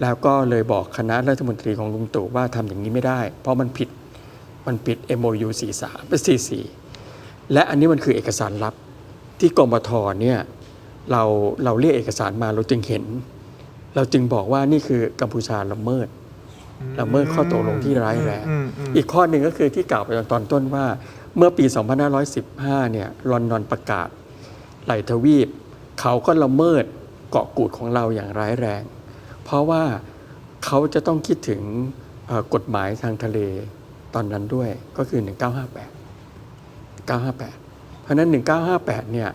แล้วก็เลยบอกคณะรัฐมนตรีของลุงตู่ว่าทำอย่างนี้ไม่ได้ เพราะมันผิด MOU 44 และอันนี้มันคือเอกสารลับที่กมธเนี่ยเราเรียกเอกสารมาเราจึงเห็น เราจึงบอกว่านี่คือกัมพูชาละเมิดข้อตกลงที่ร้ายแรงอีกข้อหนึ่งก็คือที่กล่าวไปตอนต้นว่าเมื่อปี 2515 เนี่ยลอนดอนประกาศไหลทวีปเขาก็ละเมิดเกาะกูดของเราอย่างร้ายแรง เพราะว่าเขาจะต้องคิดถึงกฎหมายทางทะเลตอนนั้นด้วยก็คือ 1958 เพราะฉะนั้น 1958 เนี่ย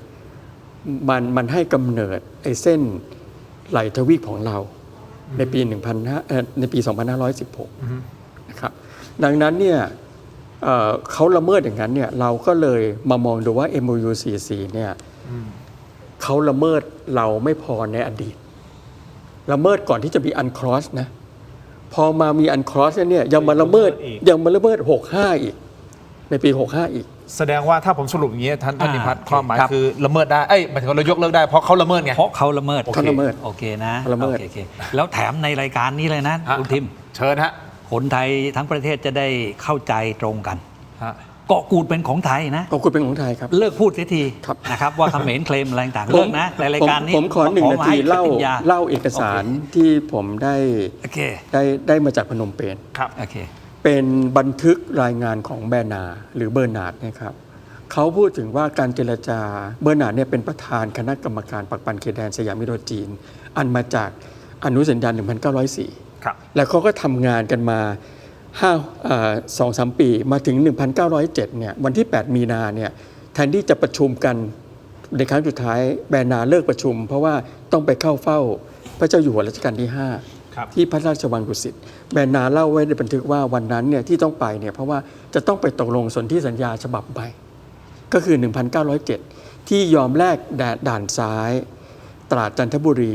มันให้กำเนิดไอ้เส้นไหลทวีปของเราในปี 2516 นะครับดังนั้นเนี่ยเขาละเมิดอย่างนั้นเนี่ยเราก็เลยมามองดูว่า MOU 44 เนี่ยเขาละเมิดเราไม่พอในอดีตละเมิดก่อนที่จะมีอันครอสนะพอมามีอันครอสเนี่ยยังมาละเมิด 65 อีกในปี 65 อีก แสดงว่าถ้าผมสรุปอย่างนี้ท่านนิพัฒน์ความหมาย ครับ คือละเมิดได้หมายถึงว่าเรายกเลิกได้เพราะเขาละเมิดไง เพราะเขาละเมิด เขาละเมิด โอเคนะ ละเมิด โอเคแล้วแถมในรายการนี้เลยนะคุณทิม เชิญฮะ คนไทยทั้งประเทศจะได้เข้าใจตรงกัน ฮะ เกาะกูดเป็นของไทยนะ ขอบคุณเป็นของไทยครับ เลิกพูดเสียที ครับ นะครับว่าเขมรเคลมอะไรต่างๆเลิกนะในรายการนี้ ผมขอ1 นาที ให้ เล่า ปฏิญญ เล่าเอกสารที่ผมได้ โอเค ได้มาจากพนมเปญ ครับ โอเค เป็นบันทึกรายงานของแบร์นาร์หรือเบอร์นาร์ดนะครับเขาพูดถึงว่าการเจรจาเบอร์นาร์ดเนี่ยเป็นประธานคณะกรรมการปักปันเขตแดนสยามอินโดจีน อันมาจากอนุสัญญา 1904 ครับ แล้วเขาก็ทำงานกันมา 2-3 ปีมาถึง 1907 เนี่ยวันที่ 8 มีนาเนี่ยแทนที่จะประชุมกันในครั้งสุดท้ายแบร์นาร์เลิกประชุม เพราะว่าต้องไปเข้าเฝ้าพระเจ้าอยู่หัวรัชกาลที่ ครับ 5 ที่พระราชวังดุสิตแบร์นาร์เล่าไว้ในบันทึกว่าวันนั้นเนี่ยที่ต้องไปเนี่ยเพราะว่าจะต้องไปตกลงสนธิสัญญาฉบับใหม่ก็คือ 1907 ที่ยอมแลกด่านซ้ายตราดจันทบุรี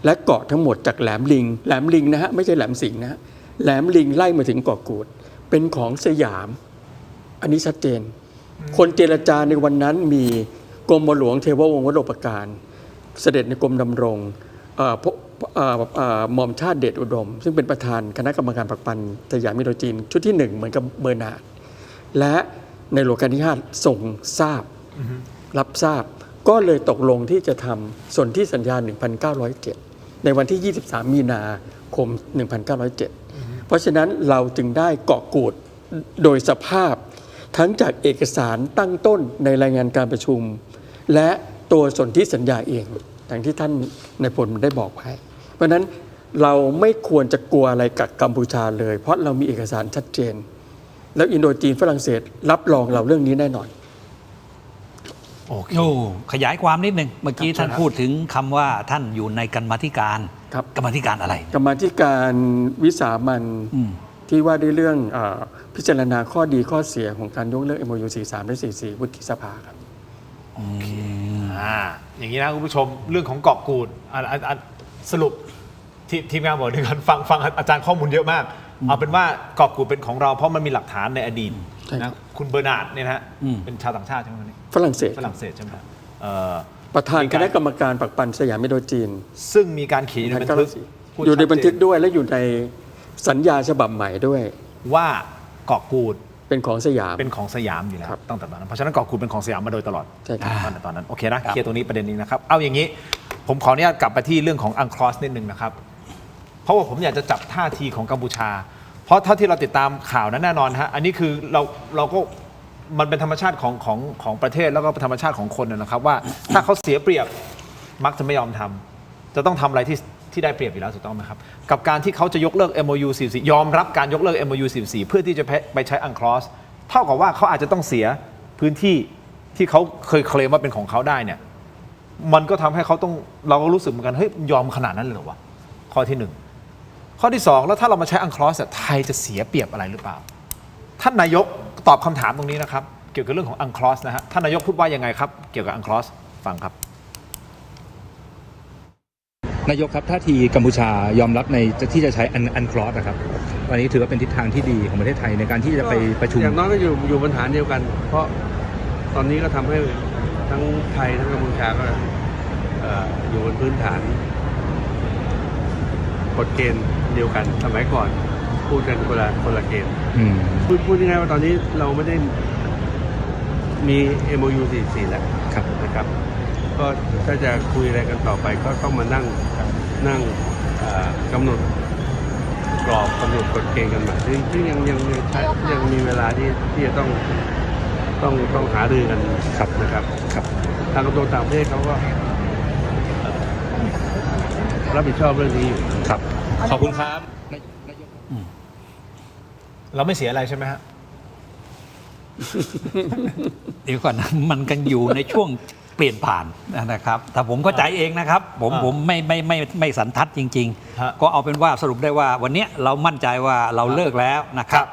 และเกาะทั้งหมดจากแหลมลิงนะฮะไม่ใช่แหลมสิงห์นะฮะแหลมลิงไล่มาถึงเกาะกูดเป็นของสยาม อันนี้ชัดเจน คนเจรจาในวันนั้นมีกรมหลวงเทววงศ์วโรปการเสด็จในกรมดำรงหม่อมชาติเดชอุดม ซึ่งเป็นประธานคณะกรรมการปักปันสยามอินโดจีนชุดที่ 1 เหมือนกับเบอร์นาร์ดและในหลวงรัชกาลที่ 5 ส่งทราบรับทราบ ก็เลยตกลงที่จะทำสนธิสัญญา 1907 ในวันที่ 23 มีนาคม 1907 เพราะฉะนั้นเราจึงได้เกาะกูดโดยสภาพทั้งจากเอกสารตั้งต้นในรายงานการประชุม และตัวสนธิสัญญาเองอย่างที่ท่านนายพลได้บอกไว้เพราะฉะนั้นเราไม่ควรจะกลัวอะไรกับกัมพูชาเลย เพราะเรามีเอกสารชัดเจน แล้วอินโดจีนฝรั่งเศสรับรองเราเรื่องนี้แน่นอน โอเค โอ้ขยายความนิดหนึ่งเมื่อกี้ ครับ ท่านพูดถึงคำว่าท่านอยู่ในกรรมาธิการ ครับ กรรมาธิการอะไร กรรมาธิการวิสามัญ อืม ที่ว่าด้วยเรื่องพิจารณาข้อดีข้อเสียของการยกเลิก MOU 43 และ 44 วุฒิสภาครับ อย่างนี้นะคุณผู้ชมเรื่องของเกาะกูดสรุปทีมงานบอกด้วยกันฟังอาจารย์ข้อมูลเยอะมาก เอาเป็นว่าเกาะกูดเป็นของเราเพราะมันมีหลักฐานในอดีต ใช่ครั นะ บ คุณเบอร์นาร์ดเนี่ยนะฮะ อืม เป็นชาวต่างชาติใช่ไหมคนนี้ ฝรั่งเศส ฝรั่งเศสใช่ไหมฮะประธานคณะกรรมการปักปันสยามอินโดจีน ซึ่งมีการเขียนในบันทึกพูด อยู่ในบันทึก ชัดเจ ด้วยและอยู่ในสัญญาฉบับใหม่ด้วย ว่าเกาะกูด เป็นของสยาม เป็นของสยามอยู่แล้ว ครับ ตั้งแต่ตอนนั้นเพราะฉะนั้นเกาะกูดเป็นของสยามมาโดยตลอด ใช่ครับ ตั้งแต่ตอนนั้นโอเคนะเคลียร์ตรงนี้ประเด็นนี้นะครับเอาอย่างนี้ผมขออนุญาตกลับไปที่เรื่องของอังคลอสนิดนึงนะครับเพราะว่าผมอยากจะจับท่าทีของกัมพูชา เพราะเท่าที่เราติดตามข่าวนั้นแน่นอนฮะอันนี้คือเราก็มันเป็นธรรมชาติของประเทศแล้วก็ธรรมชาติของคนนะครับว่าถ้าเขาเสียเปรียบมักจะไม่ยอมทำจะต้องทำอะไรที่ได้เปรียบอยู่แล้วถูกต้องไหมครับกับการที่เขาจะยกเลิก MOU 44ยอมรับการยกเลิก MOU 44เพื่อที่จะไปใช้อังคลอสเท่ากับว่าเขาอาจจะต้องเสียพื้นที่ที่เขาเคยเคลมว่าเป็นของเขาได้เนี่ยมันก็ทำให้เขาต้องเราก็รู้สึกเหมือนกันเฮ้ยยอมขนาดนั้นเลยเหรอวะข้อที่ 1ข้อที่ 2แล้วถ้าเรามาใช้อังคลอสไทยจะเสียเปรียบอะไรหรือเปล่าท่านนายกตอบคำถามตรงนี้นะครับเกี่ยวกับเรื่องของอังคลอสนะฮะท่านนายกพูดว่ายังไงครับเกี่ยวกับอังคลอสฟังครับนายกครับท่าทีกัมพูชายอมรับในที่จะใช้อันคลอสนะครับวันนี้ถือว่าเป็นทิศทางที่ดีของประเทศไทยในการที่จะไปประชุม อย่างน้อยก็อยู่บนฐานเดียวกัน เพราะตอนนี้ก็ทำให้ทั้งไทยทั้งกัมพูชาก็อยู่บนพื้นฐานกฎเกณฑ์เดียวกันสมัยก่อนพูดกันคนละเกณฑ์พูดยังไงว่าตอนนี้เราไม่ได้มี MOU 44แล้วนะครับก็ถ้าจะคุยอะไรกันต่อไปก็ต้องมานั่งกำหนดกรอบกำหนดกฎเกณฑ์กันใหม่ซึ่งยังมีเวลาที่จะต้องหารือกันนะครับทางกระทรวงต่างประเทศเขาก็รับผิดชอบเรื่องนี้อยู่ครับ ขอบคุณครับ เราไม่เสียอะไรใช่ไหมฮะ เดี๋ยวก่อนนะมันกันอยู่ในช่วงเปลี่ยนผ่านนะครับแต่ผมเข้าใจเองนะครับผมไม่สันทัดจริง ฮะ ๆ ก็เอาเป็นว่าสรุปได้ว่าวันนี้เรามั่นใจว่าเราเลิกแล้วนะครับ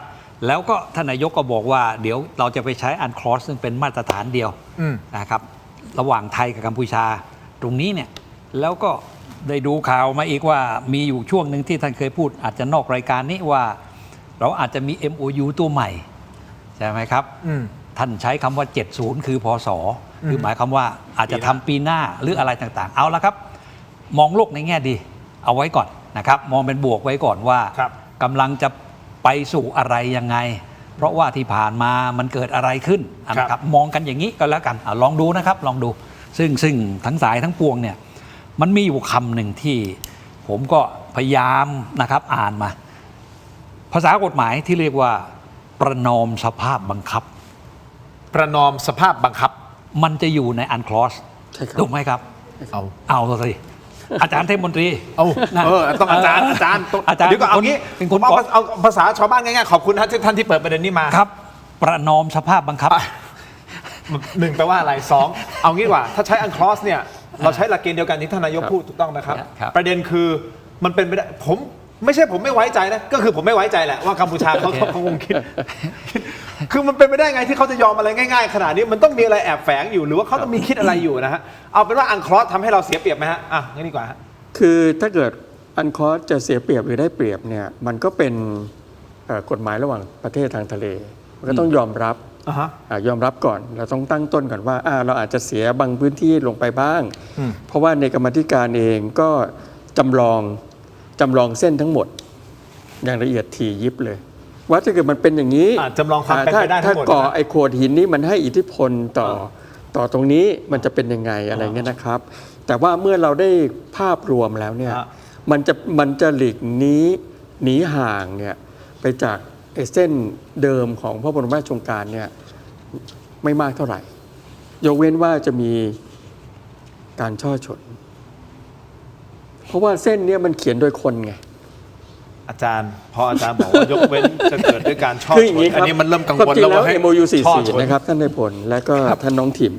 แล้วก็ท่านนายกก็บอกว่าเดี๋ยวเราจะไปใช้อันคลอสซึ่งเป็นมาตรฐานเดียวนะครับระหว่างไทยกับกัมพูชาตรงนี้เนี่ยแล้วก็ได้ดูข่าวมาอีกว่ามีอยู่ช่วงหนึ่งที่ท่านเคยพูดอาจจะนอกรายการนี้ว่าเราอาจจะมี MOU ตัวใหม่ใช่ไหมครับท่านใช้คำว่า 70 คือพศคือหมายความว่าอาจจะทำปีหน้าหรืออะไรต่างๆเอาละครับมองโลกในแง่ดีเอาไว้ก่อนนะครับมองเป็นบวกไว้ก่อนว่ากำลังจะไปสู่อะไรยังไงเพราะว่าที่ผ่านมามันเกิดอะไรขึ้นนะครับมองกันอย่างนี้ก็แล้วกันลองดูนะครับลองดูซึ่งทั้งสายทั้งปวงเนี่ยมันมีอยู่คำหนึ่งที่ผมก็พยายามนะครับอ่านมาภาษากฎหมายที่เรียกว่าประนอมสภาพบังคับประนอมสภาพบังคับมันจะอยู่ในอันคลอสถูกไหมครับเอาสิอาจารย์เทพมนตรีต้องอาจารย์เดี๋ยวก็เอางี้ผมเอาภาษาชาวบ้านง่ายๆขอบคุณท่านที่เปิดประเด็นนี้มาครับประนอมสภาพบังคับ 1แปลว่าอะไร2เอางี้ว่าถ้าใช้อันคลอสเนี่ยเราใช้หลักเกณฑ์เดียวกันที่ท่านนายกพูดถูกต้องไหมครับประเด็นคือมันเป็นไปได้ผมไม่ไว้ใจนะก็คือผมไม่ไว้ใจแหละว่ากัมพูชาเขาคงคิดคือมันเป็นไปได้ไงที่เขาจะยอมอะไรง่ายๆขนาดนี้มันต้องมีอะไรแอบแฝงอยู่หรือว่าเขาต้องมีคิดอะไรอยู่นะฮะเอาเป็นว่าอันคลอสทำให้เราเสียเปรียบไหมฮะงั้นดีกว่าฮะคือถ้าเกิดอันคลอสจะเสียเปรียบหรือได้เปรียบเนี่ยมันก็เป็นกฎหมายระหว่างประเทศทางทะเลมันก็ต้องยอมรับยอมรับก่อนเราต้องตั้งต้นก่อนว่าเราอาจจะเสียบางพื้นที่ลงไปบ้างเพราะว่าในกรรมธิการเองก็จำลองเส้นทั้งหมดอย่างละเอียดถี่ยิบเลยว่าถ้าเกิดมันเป็นอย่างนี้จำลองความเป็นไปได้ทั้งหมดถ้าก่อไอ้โขดหินนี้มันให้อิทธิพลต่อตรงนี้มันจะเป็นยังไงอะไรเงี้ยนะครับแต่ว่าเมื่อเราได้ภาพรวมแล้วเนี่ยมันจะหลีกหนีห่างเนี่ยไปจากเส้นเดิมของพระบรมราชโองการเนี่ยไม่มากเท่าไหร่ยกเว้นว่าจะมีการช่อฉนเพราะว่าเส้นนี้มันเขียนโดยคนไงอาจารย์พออาจารย์บอกว่ายกเว้นจะเกิดด้วยการช่อฉนอันนี้มันเริ่มกังวลแล้วว่าให้ MOU 44นะครับท่านนายพลและก็ท่านน้องถิ่ม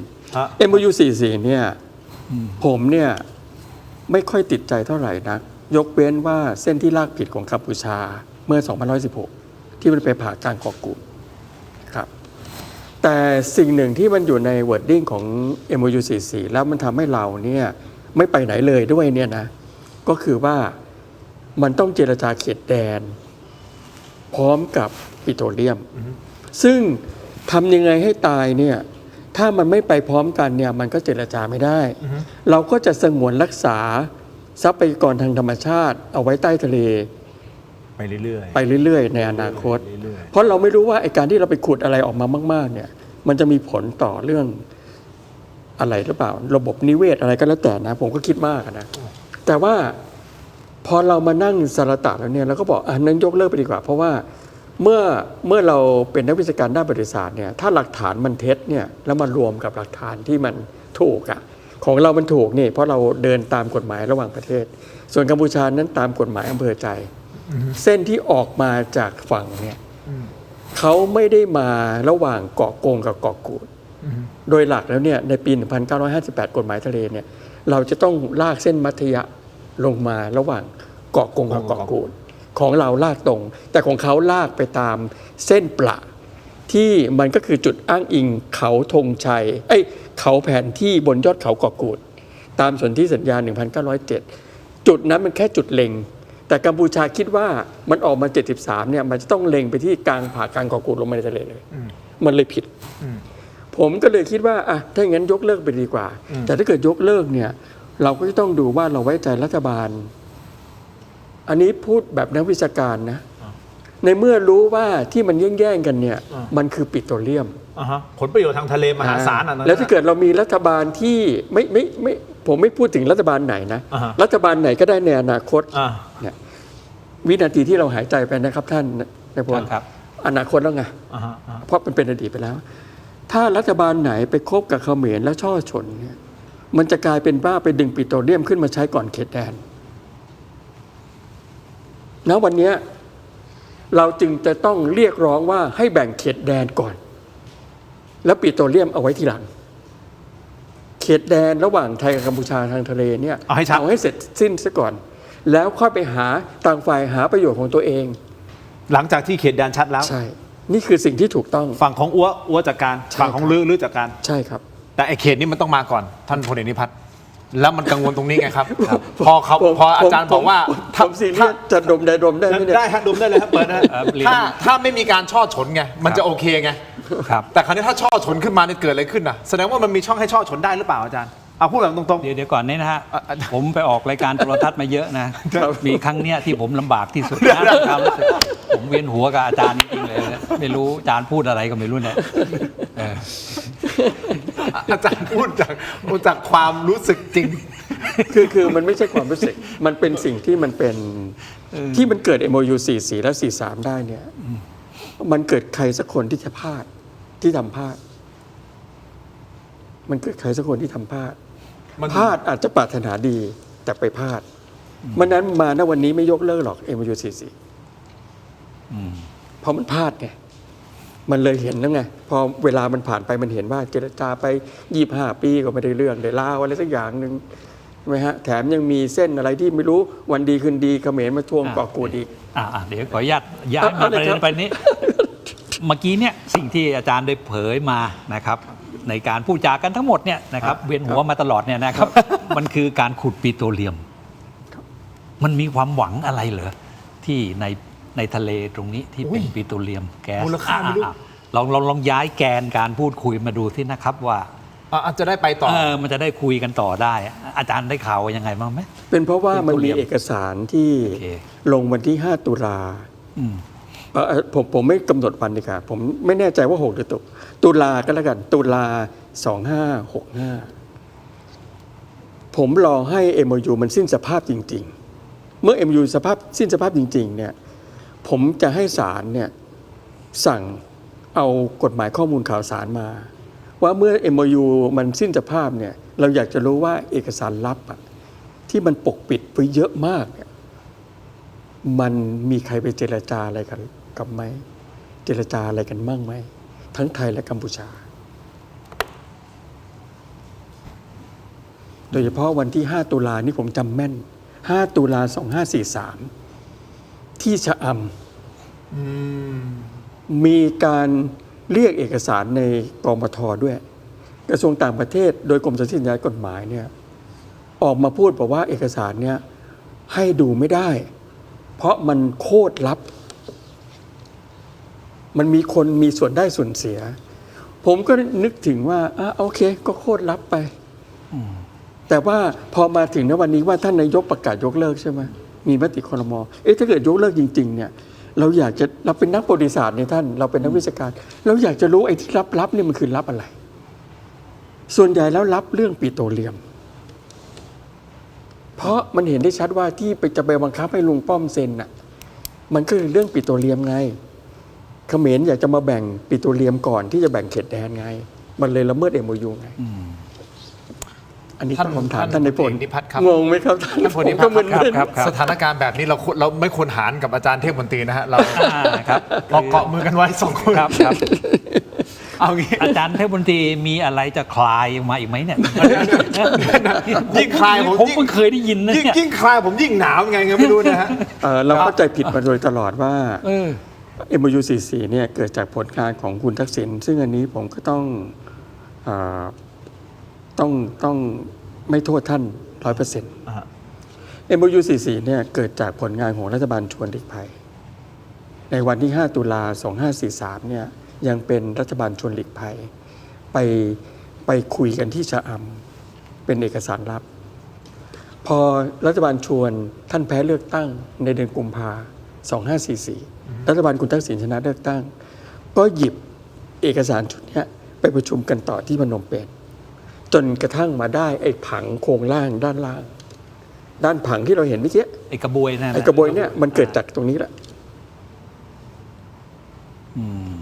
MOU 44เนี่ยผมเนี่ยไม่ค่อยติดใจเท่าไหร่นักยกเว้นว่าเส้นที่ลากผิดของกัมพูชาเมื่อ 2116 ที่มันไปผ่ากลางเกาะกูดครับแต่สิ่งหนึ่งที่มันอยู่ใน wording ของ MOU 44แล้วมันทำให้เราเนี่ยไม่ไปไหนเลยด้วยเนี่ยนะก็คือว่ามันต้องเจรจาเขตแดนพร้อมกับปิโตรเลียมซึ่งทำยังไงให้ตายเนี่ยถ้ามันไม่ไปพร้อมกันเนี่ยมันก็เจรจาไม่ได้เราก็จะสงวนรักษาทรัพยากรทางธรรมชาติเอาไว้ใต้ทะเล ไปเรื่อย ไปเรื่อยๆในอนาคต เรื่อย เพราะเราไม่รู้ว่าไอ้การที่เราไปขุดอะไรออกมามากๆเนี่ยมันจะมีผลต่อเรื่องอะไรหรือเปล่าระบบนิเวศอะไรก็แล้วแต่นะผมก็คิดมากนะแต่ว่าพอเรามานั่งสารตะแล้วเนี่ยเราก็บอกนั้นยกเลิกไปดีกว่าเพราะว่าเมื่อเราเป็นนักวิชาการด้านประวัติศาสตร์เนี่ยถ้าหลักฐานมันเท็จเนี่ยแล้วมารวมกับหลักฐานที่มันถูกอะของเรามันถูกนี่เพราะเราเดินตามกฎหมายระหว่างประเทศ ส่วนกัมพูชานั้นตามกฎหมายอำเภอใจ เส้นที่ออกมาจากฝั่งเนี่ยเขาไม่ได้มาระหว่างเกาะกงกับเกาะกูดโดยหลักแล้วเนี่ยในปี 1958 กฎหมายทะเลเนี่ยเราจะต้องลากเส้นมัธยะลงมาระหว่างเกาะกงกับเกาะกูดของเราลากตรง แต่ของเขาลากไปตามเส้นประที่มันก็คือจุดอ้างอิงเขาธงชัยเขาแผนที่บนยอดเขาเกาะกูดตามสนธิสัญญา 1907 จุดนั้นมันแค่จุดเล็งแต่กัมพูชาคิดว่ามันออกมา 73 เนี่ยมันจะต้องเล็งไปที่กลางผ่ากลางเกาะกูดลงมาในทะเลเลยมันเลยผิดผมก็เลยคิดว่าถ้าอย่างนั้นยกเลิกไปดีกว่าแต่ถ้าเกิดยกเลิกเนี่ยเราก็จะต้องดูว่าเราไว้ใจรัฐบาลอันนี้พูดแบบนักวิชาการนะในเมื่อรู้ว่าที่มันแย่งกันเนี่ยมันคือปิโตรเลียมผลประโยชน์ทางทะเลมหาศาลแล้วถ้าเกิดเรามีรัฐบาลที่ไม่ผมไม่พูดถึงรัฐบาลไหนนะรัฐบาลไหนก็ได้ในอนาคตเนี่ยวินาทีที่เราหายใจไปนะครับท่านในพลอนาคตแล้วไงเพราะมันเป็นอดีตไปแล้วถ้ารัฐบาลไหนไปคบกับเขมรและช่อฉนเนี่ยมันจะกลายเป็นบ้าไปดึงปิโตรเลียมขึ้นมาใช้ก่อนเขตแดนณวันนี้เราจึงจะต้องเรียกร้องว่าให้แบ่งเขตแดนก่อนแล้วปิโตรเลียมเอาไว้ทีหลังเขตแดนระหว่างไทยกับกัมพูชาทางทะเลเนี่ยเอาให้เสร็จสิ้นซะก่อนแล้วค่อยไปหาต่างฝ่ายหาประโยชน์ของตัวเองหลังจากที่เขตแดนชัดแล้วใช่นี่คือสิ่งที่ถูกต้องฝั่งของอัวจัดการฝั่งของลื้อจัดการใช่ครับแต่ไอ้เขตนี้มันต้องมาก่อนท่านพลเอกนิพัฒน์แล้วมันกังวลตรงนี้ไงครับพออาจารย์บอกว่าถ้าจะดมได้ได้ฮะดมได้เลยครับเปิดนะถ้าไม่มีการช่อฉนไงมันจะโอเคไงแต่คราวนี้ถ้าช่อฉนขึ้นมาเนี่ยเกิดอะไรขึ้นนะแสดงว่ามันมีช่องให้ช่อฉนได้หรือเปล่าอาจารย์เอาพูดแบบตรงๆเดี๋ยวก่อนนี้นะฮะผมไปออกรายการโทรทัศน์มาเยอะนะมีครั้งเนี้ยที่ผมลำบากที่สุดนะความรู้สึกผมเวียนหัวกับอาจารย์จริงๆเลยไม่รู้อาจารย์พูดอะไรก็ไม่รู้เนี่ยอาจารย์พูดจากความรู้สึกจริงคือมันไม่ใช่ความรู้สึกมันเป็นสิ่งที่มันเป็นที่มันเกิด MOU 44 และ 43 ได้เนี่ยมันเกิดใครสักคนที่จะพลาดที่ทำพลาดมันเกิดใครสักคนที่ทำพลาดอาจจะปรารถนาดีแต่ไปพลาดมันนั้นมาณวันนี้ไม่ยกเลิกหรอก MOU 44เพราะมันพลาดไงมันเลยเห็นแล้วไงพอเวลามันผ่านไปมันเห็นว่าเจรจาไป25 ปีก็ไม่ได้เรื่องเลยลาวอะไรสักอย่างหนึ่งใช่ไหมฮะแถมยังมีเส้นอะไรที่ไม่รู้วันดีคืนดีเขมรมาทวงเกาะกูดอีกเดี๋ยวขออนุญาตย้ายมาประเด็นไปนี้เมื่อกี้เนี่ยสิ่งที่อาจารย์ได้เผยมานะครับในการพูดจากันทั้งหมดเนี่ยนะครับเวียนหัวมาตลอดเนี่ยนะครับมันคือการขุดปิโตรเลียมมันมีความหวังอะไรเหรอที่ในทะเลตรงนี้ที่เป็นปิโตรเลียมแก๊สมูลค่าไม่รู้ลองย้ายแกนการพูดคุยมาดูที่นะครับว่าอาจจะได้ไปต่อมันจะได้คุยกันต่อได้อาจารย์ได้ข่าวยังไงบ้างไหมเป็นเพราะว่ามันมีเอกสารที่ลงวันที่5 ตุลาผมไม่กำหนดวันดีค่ะผมไม่แน่ใจว่า6หรือตุลาก็แล้วกันตุลา2565ผมรอให้ MOU มันสิ้นสภาพจริงๆเมื่อ MOU สิ้นสภาพจริงๆเนี่ยผมจะให้ศาลเนี่ยสั่งเอากฎหมายข้อมูลข่าวสารมาว่าเมื่อ MOU มันสิ้นสภาพเนี่ยเราอยากจะรู้ว่าเอกสารลับที่มันปกปิดไว้เยอะมากมันมีใครไปเจรจาอะไรกันกับไหมเจรจาอะไรกันมั่งไหมทั้งไทยและกัมพูชาโดยเฉพาะวันที่5 ตุลานี่ผมจำแม่น5 ตุลา 2543ที่ชะอำมีการเรียกเอกสารในกมธ.ด้วยกระทรวงต่างประเทศโดยกรมสนธิสัญญากฎหมายเนี่ยออกมาพูดบอกว่าเอกสารเนี่ยให้ดูไม่ได้เพราะมันโคตรลับมันมีคนมีส่วนได้ส่วนเสียผมก็นึกถึงว่าโอเคก็โคตรลับไปแต่ว่าพอมาถึงณวันนี้ว่าท่านนายกประกาศยกเลิกใช่ไหม มีมติครม.ถ้าเกิดยกเลิกจริงๆเนี่ยเราเป็นนักประวัติศาสตร์เนี่ยท่านเราเป็นนักวิชาการเราอยากจะรู้ไอ้ที่ลับเนี่ยมันคือลับอะไรส่วนใหญ่แล้วลับเรื่องปิโตรเลียมเพราะมันเห็นได้ชัดว่าที่จะไปบังคับให้ลุงป้อมเซ็นน่ะมันก็คือเรื่องปิโตรเลียมไงเขมรอยากจะมาแบ่งปิโตรเลียมก่อนที่จะแบ่งเขตแดนไงมันเลยละเมิด MOU ไงอันนี้ผมถามท่านในพล นิพัฒน์ครับ งงไหมครับท่าน ท่านพลนิพัฒน์ครับสถานการณ์แบบนี้เราไม่ควรหารกับอาจารย์เทพมนตรีนะฮะเรา ครับ เกาะมือกันไว้2 คน ครับ เอางี้ อาจารย์เทพมนตรีมีอะไรจะคลายออกมาอีกไหมเนี่ย ยิ่งคลายผม เพิ่งเคยได้ยินนะเนี่ย ยิ่งคลายผมยิ่งหนาวไงไม่รู้นะฮะ เราเข้าใจผิดมาโดยตลอดว่า MOU 44เนี่ยเกิดจากผลงานของคุณทักษิณซึ่งอันนี้ผมก็ต้องไม่โทษท่าน 100% MOU 44เนี่ยเกิดจากผลงานของรัฐบาลชวนหลีกภัยในวันที่ 5 ตุลา 2543เนี่ยยังเป็นรัฐบาลชวนหลีกภัยไปคุยกันที่ชะอำเป็นเอกสารลับพอรัฐบาลชวนท่านแพ้เลือกตั้งในเดือนกุมภา2544รัฐบาลคุณทักษิณชนะเลือกตั้งก็หยิบเอกสารชุดนี้ไปประชุมกันต่อที่พนมเปญจนกระทั่งมาได้ไอ้ผังโครงล่างด้านล่างด้านผังที่เราเห็นเมื่อกี้ ไอ้กระบวยนะ ไอ้กระบวยเนี่ยมันเกิดจากตรงนี้แหละ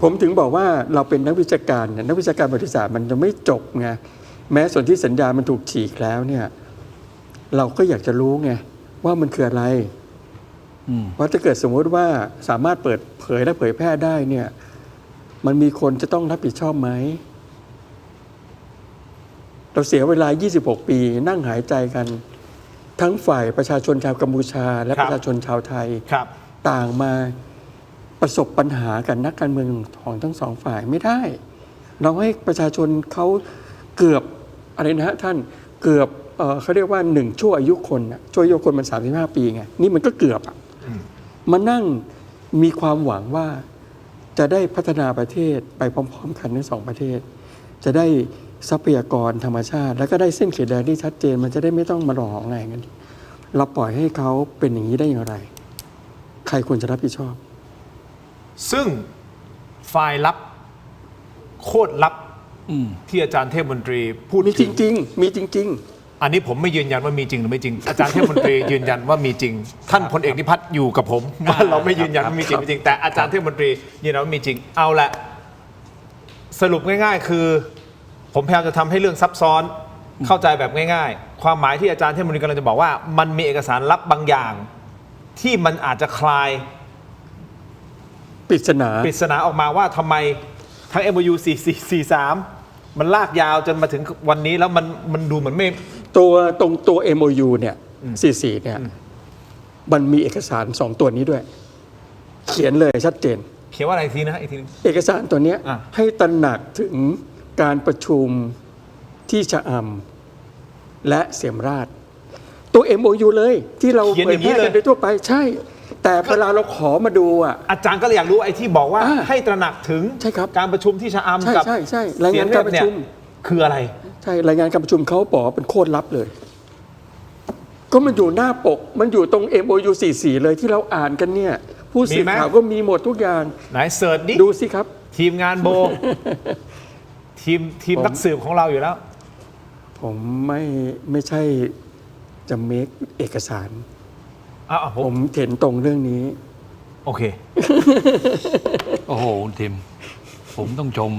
ผมถึงบอกว่าเราเป็นนักวิชาการเนี่ยนักวิชาการประวัติศาสตร์มันจะไม่จบไงแม้ส่วนที่สัญญามันถูกฉีกแล้วเนี่ยเราก็อยากจะรู้ไงว่ามันคืออะไรว่าถ้าเกิดสมมติว่าสามารถเปิดเผยและเผยแพร่ได้เนี่ยมันมีคนจะต้องรับผิดชอบไหมเราเสียเวลา26 ปีนั่งหายใจกันทั้งฝ่ายประชาชนชาวกัมพูชาและประชาชนชาวไทยต่างมาประสบปัญหากันนักการเมืองของทั้งสองฝ่ายไม่ได้เราให้ประชาชนเขาเกือบอะไรนะฮะท่านเกือบเขาเรียกว่า1ชั่วอายุคนชั่วอายุคนมัน35 ปีไงนี่มันก็เกือบมานั่งมีความหวังว่าจะได้พัฒนาประเทศไปพร้อมๆกันทั้ง2ประเทศจะได้ทรัพยากรธรรมชาติแล้วก็ได้เส้นเขตแดนที่ชัดเจนมันจะได้ไม่ต้องมาหลอกอะไรกันเราปล่อยให้เขาเป็นอย่างนี้ได้อย่างไรใครควรจะรับผิดชอบซึ่งไฟล์ลับโคตรลับที่อาจารย์เทพมนตรีพูดมีจริงๆมีจริงๆอันนี้ผมไม่ยืนยันว่ามีจริงหรือไม่จริงอาจารย์เทพมนตรียืนยันว่ามีจริงท่านพลเอกนิพัฒน์อยู่กับผมว่าเราไม่ยืนยันว่ามีจริงไม่จริงแต่อาจารย์เทพมนตรียืนยันว่ามีจริงเอาละสรุปง่ายๆคือผมพยายามจะทำให้เรื่องซับซ้อนเข้าใจแบบง่ายๆความหมายที่อาจารย์เทพมนตรีกำลังจะบอกว่ามันมีเอกสารลับบางอย่างที่มันอาจจะคลายปริศนาออกมาว่าทำไมทั้ง MOU 4443มันลากยาวจนมาถึงวันนี้แล้วมันดูเหมือนไม่ตัว MOU เนี่ย44เนี่ยมันมีเอกสาร2ตัวนี้ด้วยเขียนเลยชัดเจนเขียนว่าอะไรทีนะอีกทีนึงเอกสารตัวนี้ให้ตระหนักถึงการประชุมที่ชะอำและเสียมราชตัว MOU เลยที่เราเผยแพร่กันโดยทั่วไปใช่แต่เวลาเราขอมาดูอาจารย์ก็เลยอยากรู้ไอ้ที่บอกว่าให้ตระหนักถึงการประชุมที่ชะอำกับใช่รายงานการประชุมคืออะไรใช่รายงานการประชุมเขาบอกเป็นโคตรลับเลยก็มันอยู่หน้าปกมันอยู่ตรง MOU 44เลยที่เราอ่านกันเนี่ยผู้สื่อข่าวก็มีหมดทุกอย่างไหนเสิร์ชดิดูสิครับทีมงานโบ ทีมนักสืบของเราอยู่แล้วผมไม่ใช่จะเมคเอกสารผมเห็นตรงเรื่องนี้โอเคโอ้โหคุณทิมผมต้องชม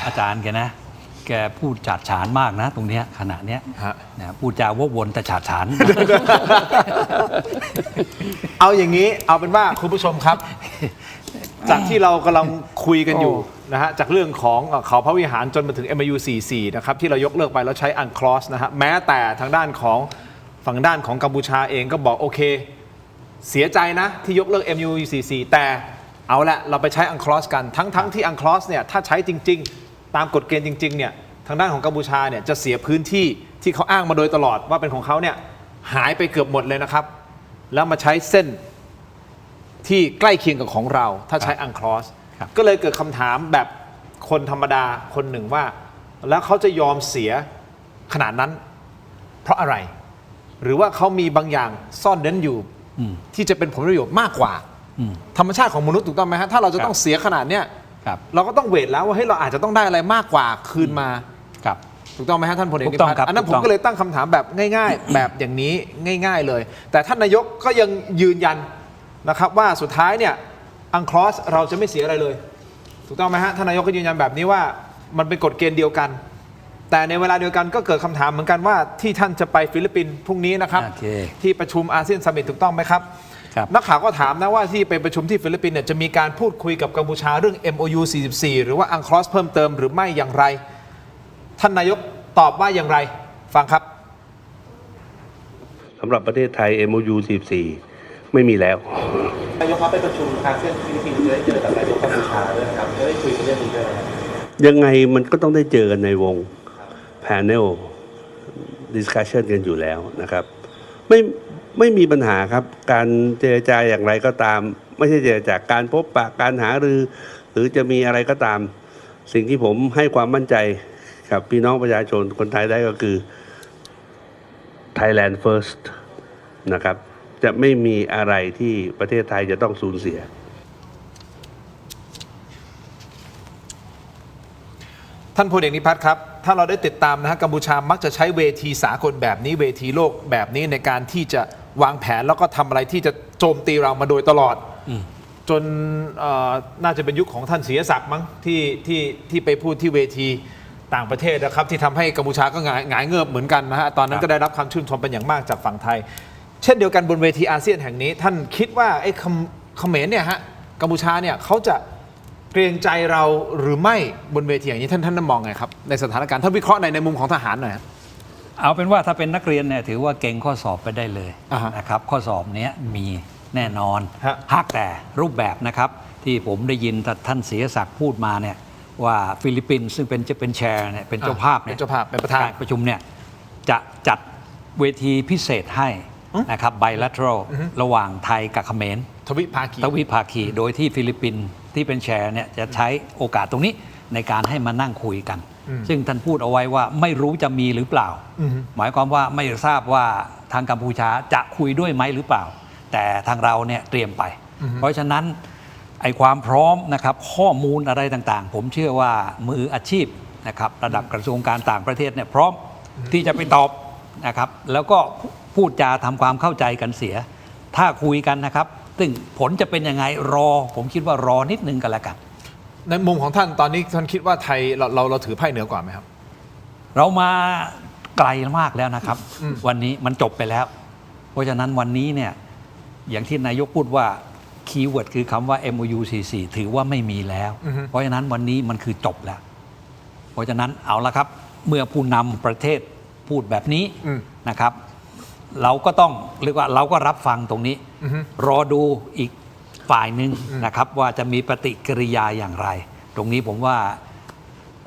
อาจารย์แกนะแกพูดฉาดฉานมากนะตรงเนี้ยขณะเนี้ยนะพูดจาวกวนแต่ฉาดฉาน เอาอย่างนี้เอาเป็นว่าคุณผู้ชมครับ จากที่เรากำลังคุยกันอยู่นะฮะจากเรื่องของเขาพระวิหารจนมาถึง MOU 44นะครับที่เรายกเลิกไปแล้วใช้อันคลอสนะฮะแม้แต่ทางด้านของฝั่งด้านของกัมพูชาเองก็บอกโอเคเสียใจนะที่ยกเลิก MOU 44แต่เอาละเราไปใช้อังคลอสกันทั้งที่อังคลอสเนี่ยถ้าใช้จริงๆตามกฎเกณฑ์จริงๆเนี่ยทางด้านของกัมพูชาเนี่ยจะเสียพื้นที่ที่เขาอ้างมาโดยตลอดว่าเป็นของเขาเนี่ยหายไปเกือบหมดเลยนะครับแล้วมาใช้เส้นที่ใกล้เคียงกับของเราถ้าใช้อังคลอสก็เลยเกิดคำถามแบบคนธรรมดาคนหนึ่งว่าแล้วเขาจะยอมเสียขนาดนั้นเพราะอะไรหรือว่าเขามีบางอย่างซ่อนเร้นอยู่ ที่จะเป็นผลประโยชน์มากกว่าธรรมชาติของมนุษย์ถูกต้องไหมฮะถ้าเราจะต้องเสียขนาดเนี้ยเราก็ต้องเวทแล้วว่าเฮ้ยเราอาจจะต้องได้อะไรมากกว่าคืนมาถูกต้องไหมฮะท่านพลเอกนิพัฒน์อันนั้นผมก็เลยตั้งคำถามแบบง่ายๆ แบบอย่างนี้ง่ายๆเลยแต่ท่านนายกก็ยังยืนยันนะครับว่าสุดท้ายเนี่ยอังคลอสเราจะไม่เสียอะไรเลยถูกต้องไหมฮะท่านนายกก็ยืนยันแบบนี้ว่ามันเป็นกฎเกณฑ์เดียวกันแต่ในเวลาเดียวกันก็เกิดคำถามเหมือนกันว่าที่ท่านจะไปฟิลิปปินส์พรุ่งนี้นะครับที่ประชุมอาเซียนซัมมิตถูกต้องไหมครับนักข่าวก็ถามนะว่าที่ไปประชุมที่ฟิลิปปินส์เนี่ยจะมีการพูดคุยกับกัมพูชาเรื่อง MOU 44 หรือว่าอังคลอสเพิ่มเติมหรือไม่อย่างไรท่านนายกตอบว่าอย่างไรฟังครับสำหรับประเทศไทย MOU 44 ไม่มีแล้วนายกครับไปประชุมอาเซียนฟิลิปปินส์จะได้เจอกับนายกกัมพูชาด้วยครับจะได้คุยกันเรื่องนี้ด้วยยังไงมันก็ต้องได้เจอกันในวง panel discussion กันอยู่แล้วนะครับไม่มีปัญหาครับการเจรจาอย่างไรก็ตามไม่ใช่เจรจาการพบปะการหารือหรือจะมีอะไรก็ตามสิ่งที่ผมให้ความมั่นใจกับพี่น้องประชาชนคนไทยได้ก็คือ Thailand first นะครับจะไม่มีอะไรที่ประเทศไทยจะต้องสูญเสียท่านพลเอกนิพัฒน์ครับถ้าเราได้ติดตามนะฮะกัมพูชามักจะใช้เวทีสากลแบบนี้เวทีโลกแบบนี้ในการที่จะวางแผนแล้วก็ทำอะไรที่จะโจมตีเรามาโดยตลอดจนน่าจะเป็นยุคของท่านศรีศักดิ์มั้งที่ไปพูดที่เวทีต่างประเทศนะครับที่ทำให้กัมพูชาก็หงายเงือบเหมือนกันนะฮะตอนนั้นก็ได้รับคำชื่นชมเป็นอย่างมากจากฝั่งไทยเช่นเดียวกันบนเวทีอาเซียนแห่งนี้ท่านคิดว่าไอ้เขมรเนี่ยฮะกัมพูชาเนี่ยเขาจะเกรงใจเราหรือไม่บนเวทีอย่างนี้ท่านมองไงครับในสถานการณ์ท่านวิเคราะห์ในมุมของทหารหน่อยเอาเป็นว่าถ้าเป็นนักเรียนเนี่ยถือว่าเก่งข้อสอบไปได้เลยนะครับข้อสอบนี้มีแน่นอนหากแต่รูปแบบนะครับที่ผมได้ยินท่านศรีศักดิ์พูดมาเนี่ยว่าฟิลิปปินส์ซึ่งเป็นแชร์เนี่ยเป็นเจ้าภาพเนี่ยเป็นประธานประชุมเนี่ยจะจัดเวทีพิเศษให้นะครับ bilateral ระหว่างไทยกับเขมรทวิภาคีโดยที่ฟิลิปปินส์ที่เป็นแชร์เนี่ยจะใช้โอกาสตรงนี้ในการให้มานั่งคุยกันซึ่งท่านพูดเอาไว้ว่าไม่รู้จะมีหรือเปล่าหมายความว่าไม่ทราบว่าทางกัมพูชาจะคุยด้วยไหมหรือเปล่าแต่ทางเราเนี่ยเตรียมไปเพราะฉะนั้นไอ้ความพร้อมนะครับข้อมูลอะไรต่างๆผมเชื่อว่ามืออาชีพนะครับระดับกระทรวงการต่างประเทศเนี่ยพร้อมที่จะไปตอบนะครับแล้วก็พูดจาทำความเข้าใจกันเสียถ้าคุยกันนะครับซึ่งผลจะเป็นยังไงผมคิดว่ารอนิดนึงกันแล้วกันในมุมของท่านตอนนี้ท่านคิดว่าไทยเราถือไพ่เหนือกว่าไหมครับเรามาไกลมากแล้วนะครับวันนี้มันจบไปแล้วเพราะฉะนั้นวันนี้เนี่ยอย่างที่นายกพูดว่าคีย์เวิร์ดคือคำว่า MOU 44ถือว่าไม่มีแล้วเพราะฉะนั้นวันนี้มันคือจบแล้วเพราะฉะนั้นเอาละครับเมื่อผู้นำประเทศพูดแบบนี้นะครับเราก็ต้องเรียกว่าเราก็รับฟังตรงนี้รอดูอีกฝ่ายหนึ่งนะครับว่าจะมีปฏิกิริยาอย่างไรตรงนี้ผมว่า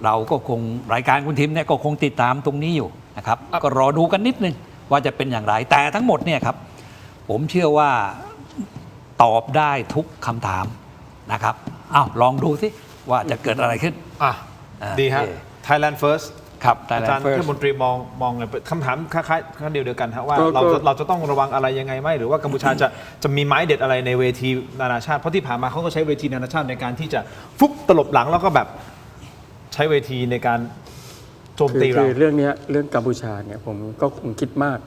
เราก็คงรายการคุณทิมเนี่ยก็คงติดตามตรงนี้อยู่นะครับก็รอดูกันนิดนึงว่าจะเป็นอย่างไรแต่ทั้งหมดเนี่ยครับผมเชื่อว่าตอบได้ทุกคำถามนะครับลองดูสิว่าจะเกิดอะไรขึ้นดีฮะ Thailand First ครับอาจารย์รัฐมนตรีมองคำถามคล้ายๆเดียวกันครับว่าเราจะต้องระวังอะไรยังไงไหมหรือว่ากัมพูชาจะมีไม้เด็ดอะไรในเวทีนานาชาติเพราะที่ผ่านมาเขาก็ใช้เวทีนานาชาติในการที่จะฟุบตลบหลังแล้วก็แบบใช้เวทีในการโจมตีเราเรื่องกัมพูชาเนี่ยผมก็คงคิดมาก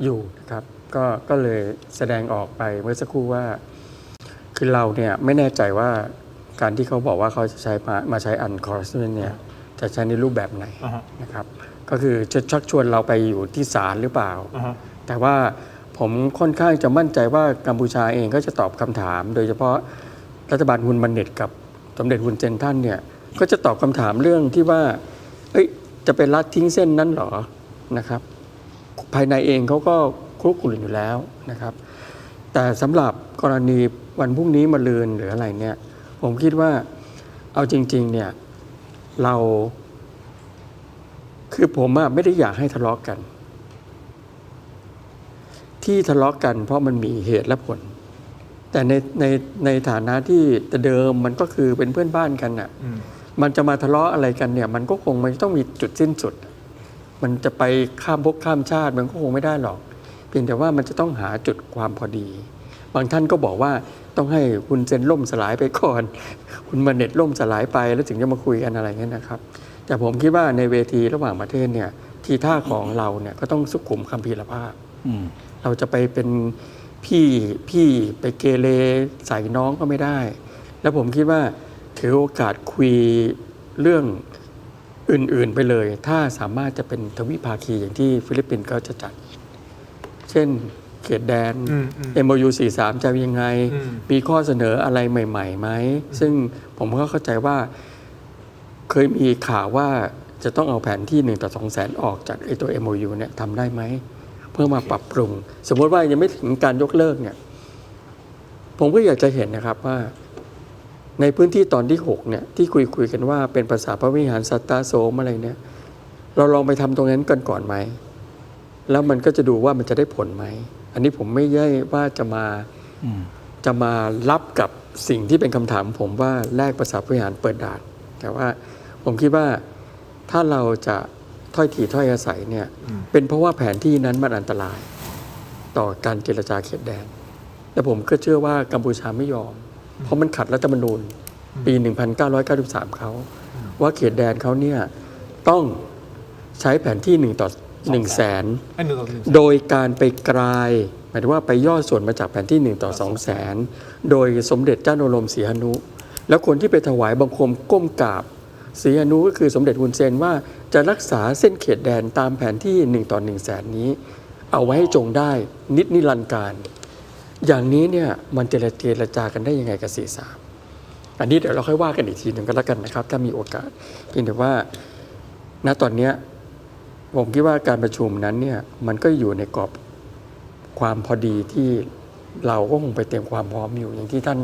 อยู่นะครับก็เลยแสดงออกไปเมื่อสักครู่ว่าคือเราเนี่ยไม่แน่ใจว่าการที่เขาบอกว่าเขาจะใช้มาใช้อันคอร์สเนี่ยจะใช้ในรูปแบบไหนนะครับก็คือจะชักชวนเราไปอยู่ที่ศาลหรือเปล่าแต่ว่าผมค่อนข้างจะมั่นใจว่ากัมพูชาเองก็จะตอบคำถามโดยเฉพาะรัฐบาลฮุนมันเน็ตกับสมเด็จฮุนเซนท่านเนี่ยก็จะตอบคำถามเรื่องที่ว่าจะเป็นรัฐทิ้งเส้นนั้นหรอนะครับภายในเองเขาก็คลุกคลุ่นอยู่แล้วนะครับแต่สำหรับกรณีวันพรุ่งนี้มะรืนหรืออะไรเนี่ยผมคิดว่าเอาจริงๆเนี่ยเราคือผมไม่ได้อยากให้ทะเลาะกันที่ทะเลาะกันเพราะมันมีเหตุและผลแต่ในฐานะที่แต่เดิมมันก็คือเป็นเพื่อนบ้านกันน่ะมันจะมาทะเลาะอะไรกันเนี่ยมันก็คงไม่ต้องมีจุดสิ้นสุดมันจะไปข้ามภพข้ามชาติมันก็คงไม่ได้หรอก พียงแต่ว่ามันจะต้องหาจุดความพอดี บางท่านก็บอกว่าต้องให้คุณเซนล่มสลายไปก่อน คุณมาเน็ตล่มสลายไปแล้วถึงจะมาคุยกันอะไรเงี้ยนะครับ แต่ผมคิดว่าในเวทีระหว่างประเทศเนี่ยทีท่าของเราเนี่ยก็ต้องสุขุมคัมภีรภาพ เราจะไปเป็นพี่ไปเกเรใส่น้องก็ไม่ได้ แล้วผมคิดว่าถือโอกาสคุยเรื่องอื่นๆไปเลย ถ้าสามารถจะเป็นทวิภาคีอย่างที่ฟิลิปปินส์เขาจะจัด เช่นเขตแดน MOU 43 จะยังไง มีข้อเสนออะไรใหม่ๆไหม ซึ่งผมก็เข้าใจว่าเคยมีข่าวว่าจะต้องเอาแผนที่1 ต่อ 2 แสนออกจากไอ้ตัว MOU เนี่ยทำได้ไหม เพื่อมาปรับปรุง สมมติว่ายังไม่ถึงการยกเลิกเนี่ย ผมก็อยากจะเห็นนะครับว่าในพื้นที่ตอนที่6เนี่ยที่คุยกันว่าเป็นภาษาพระวิหารสัตตาโสมอะไรเนี่ย เราลองไปทำตรงนั้นกันก่อนไหม แล้วมันก็จะดูว่ามันจะได้ผลไหม อันนี้ผมไม่ได้ว่าจะมารับกับสิ่งที่เป็นคำถามผมว่าแลกภาษาพระวิหารเปิดด่าน แต่ว่าผมคิดว่าถ้าเราจะถ้อยทีถ้อยอาศัยเนี่ยเป็นเพราะว่าแผนที่นั้นมันอันตรายต่อการเจรจาเขตแดนแต่ผมก็เชื่อว่ากัมพูชาไม่ยอม เพราะมันขัดรัฐธรรมนูญปี 1993 เขาว่าเขตแดนเขาเนี่ยต้องใช้แผนที่1 ต่อ 1 แสนโดยการไปกลายหมายถึงว่าไปย่อส่วนมาจากแผนที่1 ต่อ 2 แสนโดยสมเด็จเจ้านโรมศรีหนุแล้วคนที่ไปถวายบังคมก้มกราบศรีหนุก็คือสมเด็จฮุนเซนว่าจะรักษาเส้นเขตแดนตามแผนที่1 ต่อ 1 แสนนี้เอาไว้ให้จงได้นิรันดร์การอย่างนี้เนี่ยมันจะเจรจากันได้ยังไงกับ43อันนี้เดี๋ยวเราค่อยว่ากันอีกทีหนึ่งก็แล้วกันนะครับถ้ามีโอกาสเพียงแต่ว่าณตอนนี้ผมคิดว่าการประชุมนั้นเนี่ยมันก็อยู่ในกรอบความพอดีที่เราก็คงไปเตรียมความพร้อมอยู่อย่างที่ท่าน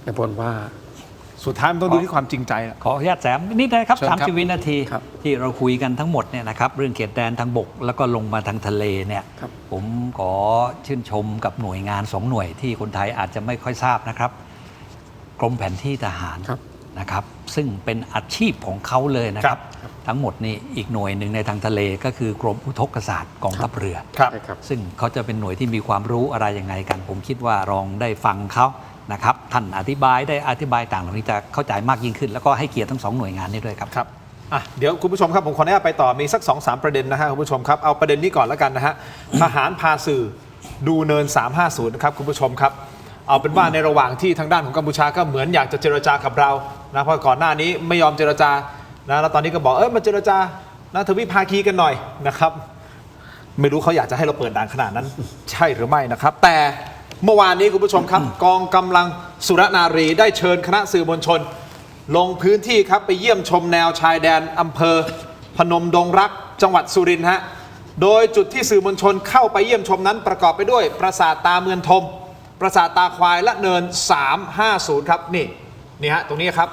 นายพลว่าสุดท้ายมันต้องดูที่ความจริงใจขออนุญาตแซมนิดนะครับ เชิญครับ 30 วินาทีที่เราคุยกันทั้งหมดเนี่ยนะครับเรื่องเขตแดนทางบกแล้วก็ลงมาทางทะเลเนี่ยผมขอชื่นชมกับหน่วยงาน2 หน่วยที่คนไทยอาจจะไม่ค่อยทราบนะครับกรมแผนที่ทหารนะครับซึ่งเป็นอาชีพของเขาเลยนะครับทั้งหมดนี่อีกหน่วยหนึ่งในทางทะเลก็คือกรมอุทกศาสตร์กองทัพเรือซึ่งเขาจะเป็นหน่วยที่มีความรู้อะไรยังไงกันผมคิดว่าลองได้ฟังเขานะครับท่านอธิบายต่างเหล่านี้จะเข้าใจมากยิ่งขึ้นแล้วก็ให้เกียรติทั้ง2 หน่วยงานนี้ด้วยครับเดี๋ยวคุณผู้ชมครับผมขออนุญาตไปต่อมีสัก 2-3 ประเด็นนะฮะคุณผู้ชมครับเอาประเด็นนี้ก่อนแล้วกันนะฮะทหารพาสื่อดูเนิน350นะครับคุณผู้ชมครับเอาเป็นว่าในระหว่างที่ทางด้านของกัมพูชาก็เหมือนอยากจะเจรจากับเรานะเพราะก่อนหน้านี้ไม่ยอมเจรจานะแล้วตอนนี้ก็บอกมาเจรจานะทวิภาคีกันหน่อยนะครับไม่รู้เขาอยากจะให้เราเปิดด่านขนาดนั้น ใช่หรือไม่นะครับแต่เมื่อวานนี้คุณผู้ชมครับกองกำลังสุรนารีได้เชิญคณะสื่อมวลชนลงพื้นที่ครับไปเยี่ยมชมแนวชายแดนอำเภอพนมดงรักจังหวัดสุรินทร์ฮะโดยจุดที่สื่อมวลชนเข้าไปเยี่ยมชมนั้นประกอบไปด้วยปราสาทตาเมืองทมปราสาทตาควายและเนิน350ครับนี่ฮะตรงนี้ครับ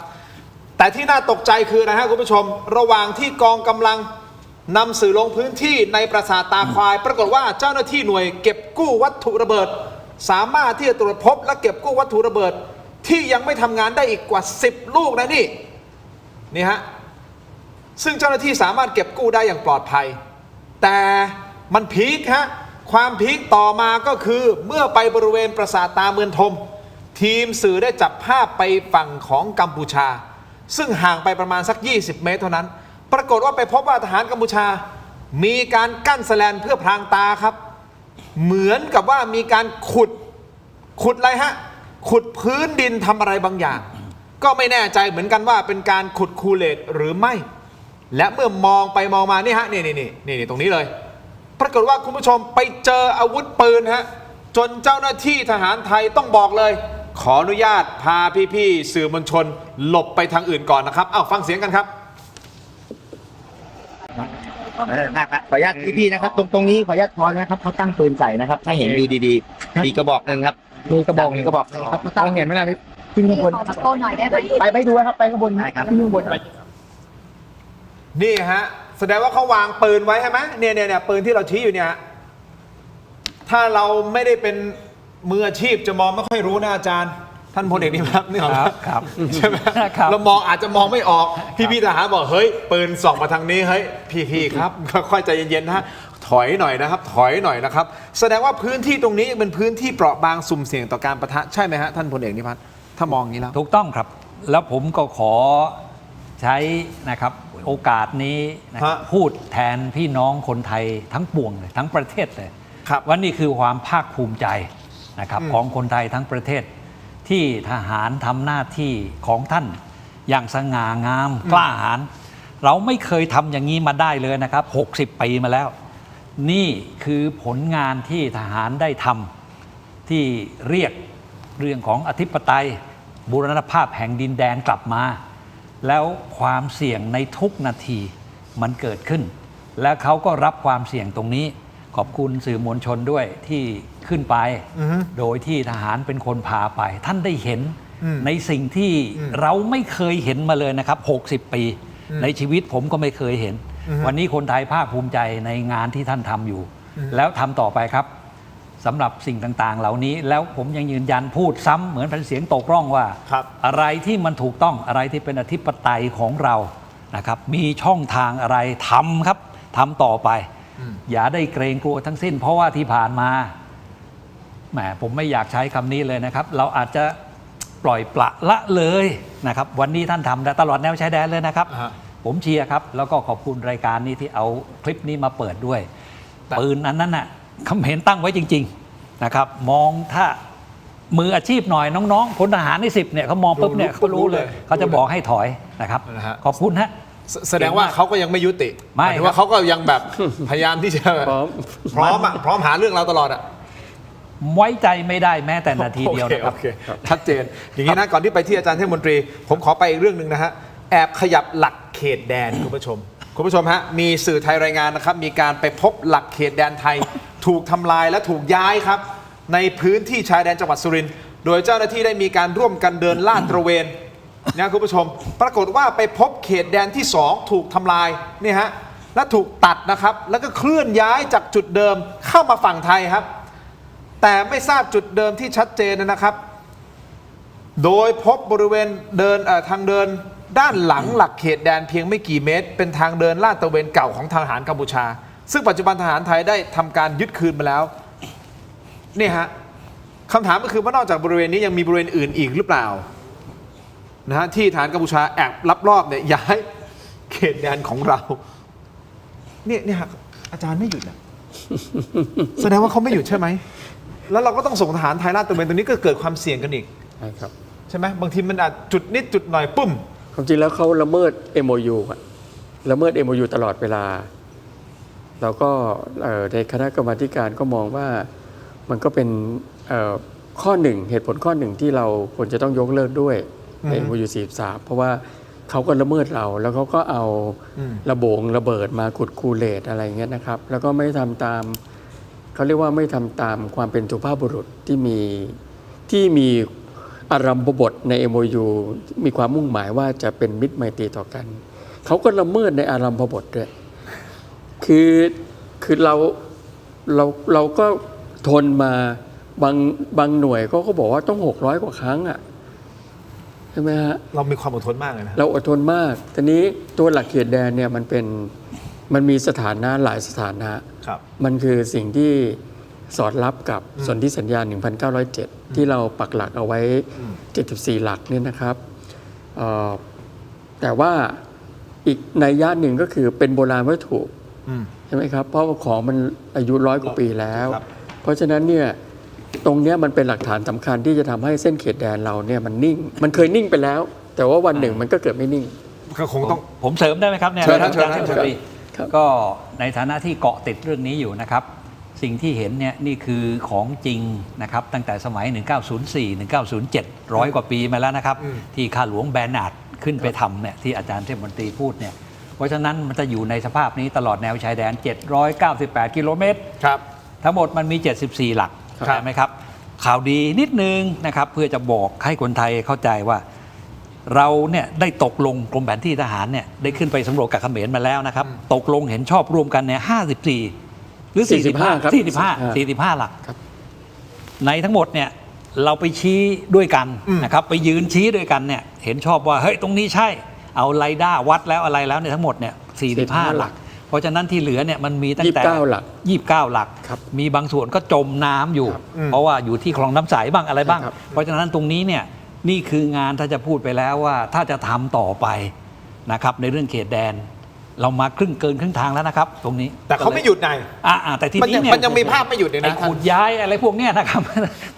แต่ที่น่าตกใจคือนะฮะคุณผู้ชมระหว่างที่กองกำลังนำสื่อลงพื้นที่ในปราสาทตาควายปรากฏว่าเจ้าหน้าที่หน่วยเก็บกู้วัตถุระเบิดสามารถที่จะตรวจพบและเก็บกู้วัตถุระเบิดที่ยังไม่ทำงานได้อีกกว่า10 ลูกนะนี่ฮะซึ่งเจ้าหน้าที่สามารถเก็บกู้ได้อย่างปลอดภัยแต่มันพีคฮะความพีคต่อมาก็คือเมื่อไปบริเวณปราสาทตาเมืองทมทีมสื่อได้จับภาพไปฝั่งของกัมพูชาซึ่งห่างไปประมาณสัก20 เมตรเท่านั้นปรากฏว่าไปพบว่าทหารกัมพูชามีการกั้นแสแลนเพื่อพรางตาครับเหมือนกับว่ามีการขุดอะไรฮะขุดพื้นดินทำอะไรบางอย่างก็ไม่แน่ใจเหมือนกันว่าเป็นการขุดคูเลตหรือไม่และเมื่อมองไปมองมานี่ฮะนี่ตรงนี้เลยปรากฏว่าคุณผู้ชมไปเจออาวุธปืนฮะจนเจ้าหน้าที่ทหารไทยต้องบอกเลยขออนุญาตพาพี่ๆสื่อมวลชนหลบไปทางอื่นก่อนนะครับฟังเสียงกันครับขออนุญาตพี่ๆนะครับตรงนี้ขออนุญาตพอนะครับเขาตั้งปืนใส่นะครับถ้าเห็นดูดีๆมีกระบอกหนึ่งครับมีกระบอกครับตั้งเห็นไหมล่ะขึ้นข้างบนโต้หน่อยได้ไหมไปดูครับไปข้างบนขึ้นข้างบนนี่ฮะแสดงว่าเขาวางปืนไว้ใช่ไหมเนี่ยปืนที่เราชี้อยู่เนี่ยถ้าเราไม่ได้เป็นมืออาชีพจะมองไม่ค่อยรู้นะอาจารย์ท่านพลเอกนิพัฒน์นี่ครับใช่ไหมเรามองอาจจะมองไม่ออกพี่ทหารบอกเฮ้ยปืนส่องมาทางนี้เฮ้ยพี่ครับค่อยใจเย็นๆนะฮะโถ ถอยหน่อยนะครับถอยหน่อยนะครับแสดงว่าพื้นที่ตรงนี้ยังเป็นพื้นที่เปราะบางสุ่มเสี่ยงต่อการปะทะใช่ไหมฮะท่านพลเอกนิพัฒน์ถ้ามองอย่างนี้แล้ว ถูกต้องครับ แล้วผมก็ขอใช้นะครับโอกาสนี้นะครับพูดแทนพี่น้องคนไทยทั้งปวงเลยทั้งประเทศเลยว่านี่คือความภาคภูมิใจนะครับของคนไทยทั้งประเทศที่ทหารทำหน้าที่ของท่านอย่างสง่างามกล้าหาญเราไม่เคยทำอย่างนี้มาได้เลยนะครับ60 ปีมาแล้ว นี่คือผลงานที่ทหารได้ทำที่เรียกเรื่องของอธิปไตยบูรณภาพแห่งดินแดนกลับมา แล้วความเสี่ยงในทุกนาทีมันเกิดขึ้น และเขาก็รับความเสี่ยงตรงนี้ขอบคุณสื่อมวลชนด้วยที่ขึ้นไปโดยที่ทหารเป็นคนพาไป ท่านได้เห็นในสิ่งที่เราไม่เคยเห็นมาเลยนะครับ60 ปีในชีวิตผมก็ไม่เคยเห็น วันนี้คนไทยภาคภูมิใจในงานที่ท่านทำอยู่ แล้วทำต่อไปครับสำหรับสิ่งต่างๆเหล่านี้แล้วผมยังยืนยันพูดซ้ำเหมือนเป็นเสียงตกร่องว่าอะไรที่มันถูกต้องอะไรที่เป็นอธิปไตยของเรานะครับมีช่องทางอะไรทำครับทำต่อไปอย่าได้เกรงกลัวทั้งสิ้นเพราะว่าที่ผ่านมาแหมผมไม่อยากใช้คำนี้เลยนะครับเราอาจจะปล่อยปละละเลยนะครับวันนี้ท่านทำได้ตลอดแนวชายแดนเลยนะครับผมเชียร์ครับแล้วก็ขอบคุณรายการนี้ที่เอาคลิปนี้มาเปิดด้วยปืนอันนั้นน่ะเขาเห็นตั้งไว้จริงๆนะครับมองถ้ามืออาชีพหน่อยน้องๆพลทหารใน10เนี่ยเขามองปุ๊บเนี่ยเขารู้เลยเขาจะบอกให้ถอยนะครับขอบคุณฮะแสดงว่าเขาก็ยังไม่ยุติหมายถึงว่าเขาก็ยังแบบพยายามที่จะพร้อมหาเรื่องเราตลอดอ่ะไว้ใจไม่ได้แม้แต่นาทีเดียวนะครับชัดเจนอย่างนี้นะก่อนที่ไปที่อาจารย์เทพมนตรีผมขอไปอีกเรื่องหนึ่งนะฮะแอบขยับหลักเขตแดนคุณผู้ชมฮะมีสื่อไทยรายงานนะครับมีการไปพบหลักเขตแดนไทยถูกทำลายและถูกย้ายครับในพื้นที่ชายแดนจังหวัดสุรินทร์โดยเจ้าหน้าที่ได้มีการร่วมกันเดินลาดตระเวนนะคุณผู้ชมปรากฏว่าไปพบเขตแดนที่2ถูกทำลายนี่ฮะและถูกตัดนะครับแล้วก็เคลื่อนย้ายจากจุดเดิมเข้ามาฝั่งไทยครับแต่ไม่ทราบจุดเดิมที่ชัดเจนนะครับโดยพบบริเวณทางเดินด้านหลังหลักเขตแดนเพียงไม่กี่เมตรเป็นทางเดินลาดตระเวนเก่าของทหารกัมพูชาซึ่งปัจจุบันทหารไทยได้ทำการยึดคืนมาแล้วนี่ฮะคำถามก็คือว่านอกจากบริเวณนี้ยังมีบริเวณอื่นอีกหรือเปล่านะฮะที่ทหารกัมพูชาแอบลับรอบเนี่ยย้ายเขตแดนของเราเนี่ยฮะอาจารย์ไม่หยุดนะแสดงว่าเขาไม่หยุดใช่ไหมแล้วเราก็ต้องส่งทหารไทยลาดตระเวนตรงนี้ก็เกิดความเสี่ยงกันอีกใช่ไหมบางทีมันอาจจุดนิดจุดหน่อยปุ้มความจริงแล้วเขาละเมิด MOU ละเมิด MOU ตลอดเวลาแล้วก็ในคณะกรรมาธิการก็มองว่ามันก็เป็นข้อหนึ่งเหตุผลข้อหนึ่งที่เราควรจะต้องยกเลิกด้วยใน MOU 43เพราะว่าเขาก็ละเมิดเราแล้วเขาก็เอาระเบิดมาขุดคูเลตอะไรเงี้ยนะครับแล้วก็ไม่ทำตามเขาเรียกว่าไม่ทำตามความเป็นสุภาพบุรุษที่มีอารัมภบทใน MOU มีความมุ่งหมายว่าจะเป็นมิตรไมตรีต่อกันเขาก็ละเมิดในอารัมภบทด้วยคือเราก็ทนมาบางหน่วยก็บอกว่าต้อง600 กว่าครั้งอ่ะใช่ไหมฮะเรามีความอดทนมากเลยนะเราอดทนมากทีนี้ตัวหลักเขตแดนเนี่ยมันมีสถานะหลายสถานะมันคือสิ่งที่สอดรับกับสนธิสัญญา 1907 ที่เราปักหลักเอาไว้74 หลักเนี่ยนะครับแต่ว่าอีกนัยยะหนึ่งก็คือเป็นโบราณวัตถุใช่ไหมครับเพราะว่าของมันอายุ100 กว่าปีแล้วเพราะฉะนั้นเนี่ยตรงนี้มันเป็นหลักฐานสำคัญที่จะทำให้เส้นเขตแดนเราเนี่ยมันนิ่งมันเคยนิ่งไปแล้วแต่ว่าวันหนึ่งมันก็เกิดไม่นิ่งก็คงต้องผมเสริมได้ไหมครับเนี่ยอาจารย์เทพมนตรีก็ในฐานะที่เกาะติดเรื่องนี้อยู่นะครับสิ่งที่เห็นเนี่ยนี่คือของจริงนะครับตั้งแต่สมัย 1904 1907 100 กว่าปีมาแล้วนะครับที่ข้าหลวงแบร์นาร์ดขึ้นไปทำเนี่ยที่อาจารย์เทพมนตรีพูดเนี่ยเพราะฉะนั้นมันจะอยู่ในสภาพนี้ตลอดแนวชายแดน798 กิโลเมตรทั้งหมดมันมี74 หลักใช่ไหมครับข่าวดีนิดนึงนะครับเพื่อจะบอกให้คนไทยเข้าใจว่าเราเนี่ยได้ตกลงกรมแผนที่ทหารเนี่ยได้ขึ้นไปสำรวจกับเขมรมาแล้วนะครับตกลงเห็นชอบร่วมกันเนี่ย54หรือ45หลักในทั้งหมดเนี่ยเราไปชี้ด้วยกันนะครับไปยืนชี้ด้วยกันเนี่ยเห็นชอบว่าเฮ้ยตรงนี้ใช่เอาไรด้าวัดแล้วอะไรแล้วเนี่ยทั้งหมดเนี่ย45 หลัก เพราะฉะนั้นที่เหลือเนี่ยมันมีตั้งแต่ 29 หลัก 29 หลัก ครับ มีบางส่วนก็จมน้ำอยู่ เพราะว่าอยู่ที่คลองน้ำใสบ้างอะไรบ้าง ครับ เพราะฉะนั้นตรงนี้เนี่ยนี่คืองานถ้าจะพูดไปแล้วว่าถ้าจะทำต่อไปนะครับในเรื่องเขตแดน เรามาเกินครึ่งทางแล้วนะครับ ตรงนี้ แต่เขาไม่หยุดไง แต่ทีนี้เนี่ย มันยังมีภาพไม่หยุดเลยนะ ไอ้ขูดย้ายอะไรพวกเนี้ยนะครับ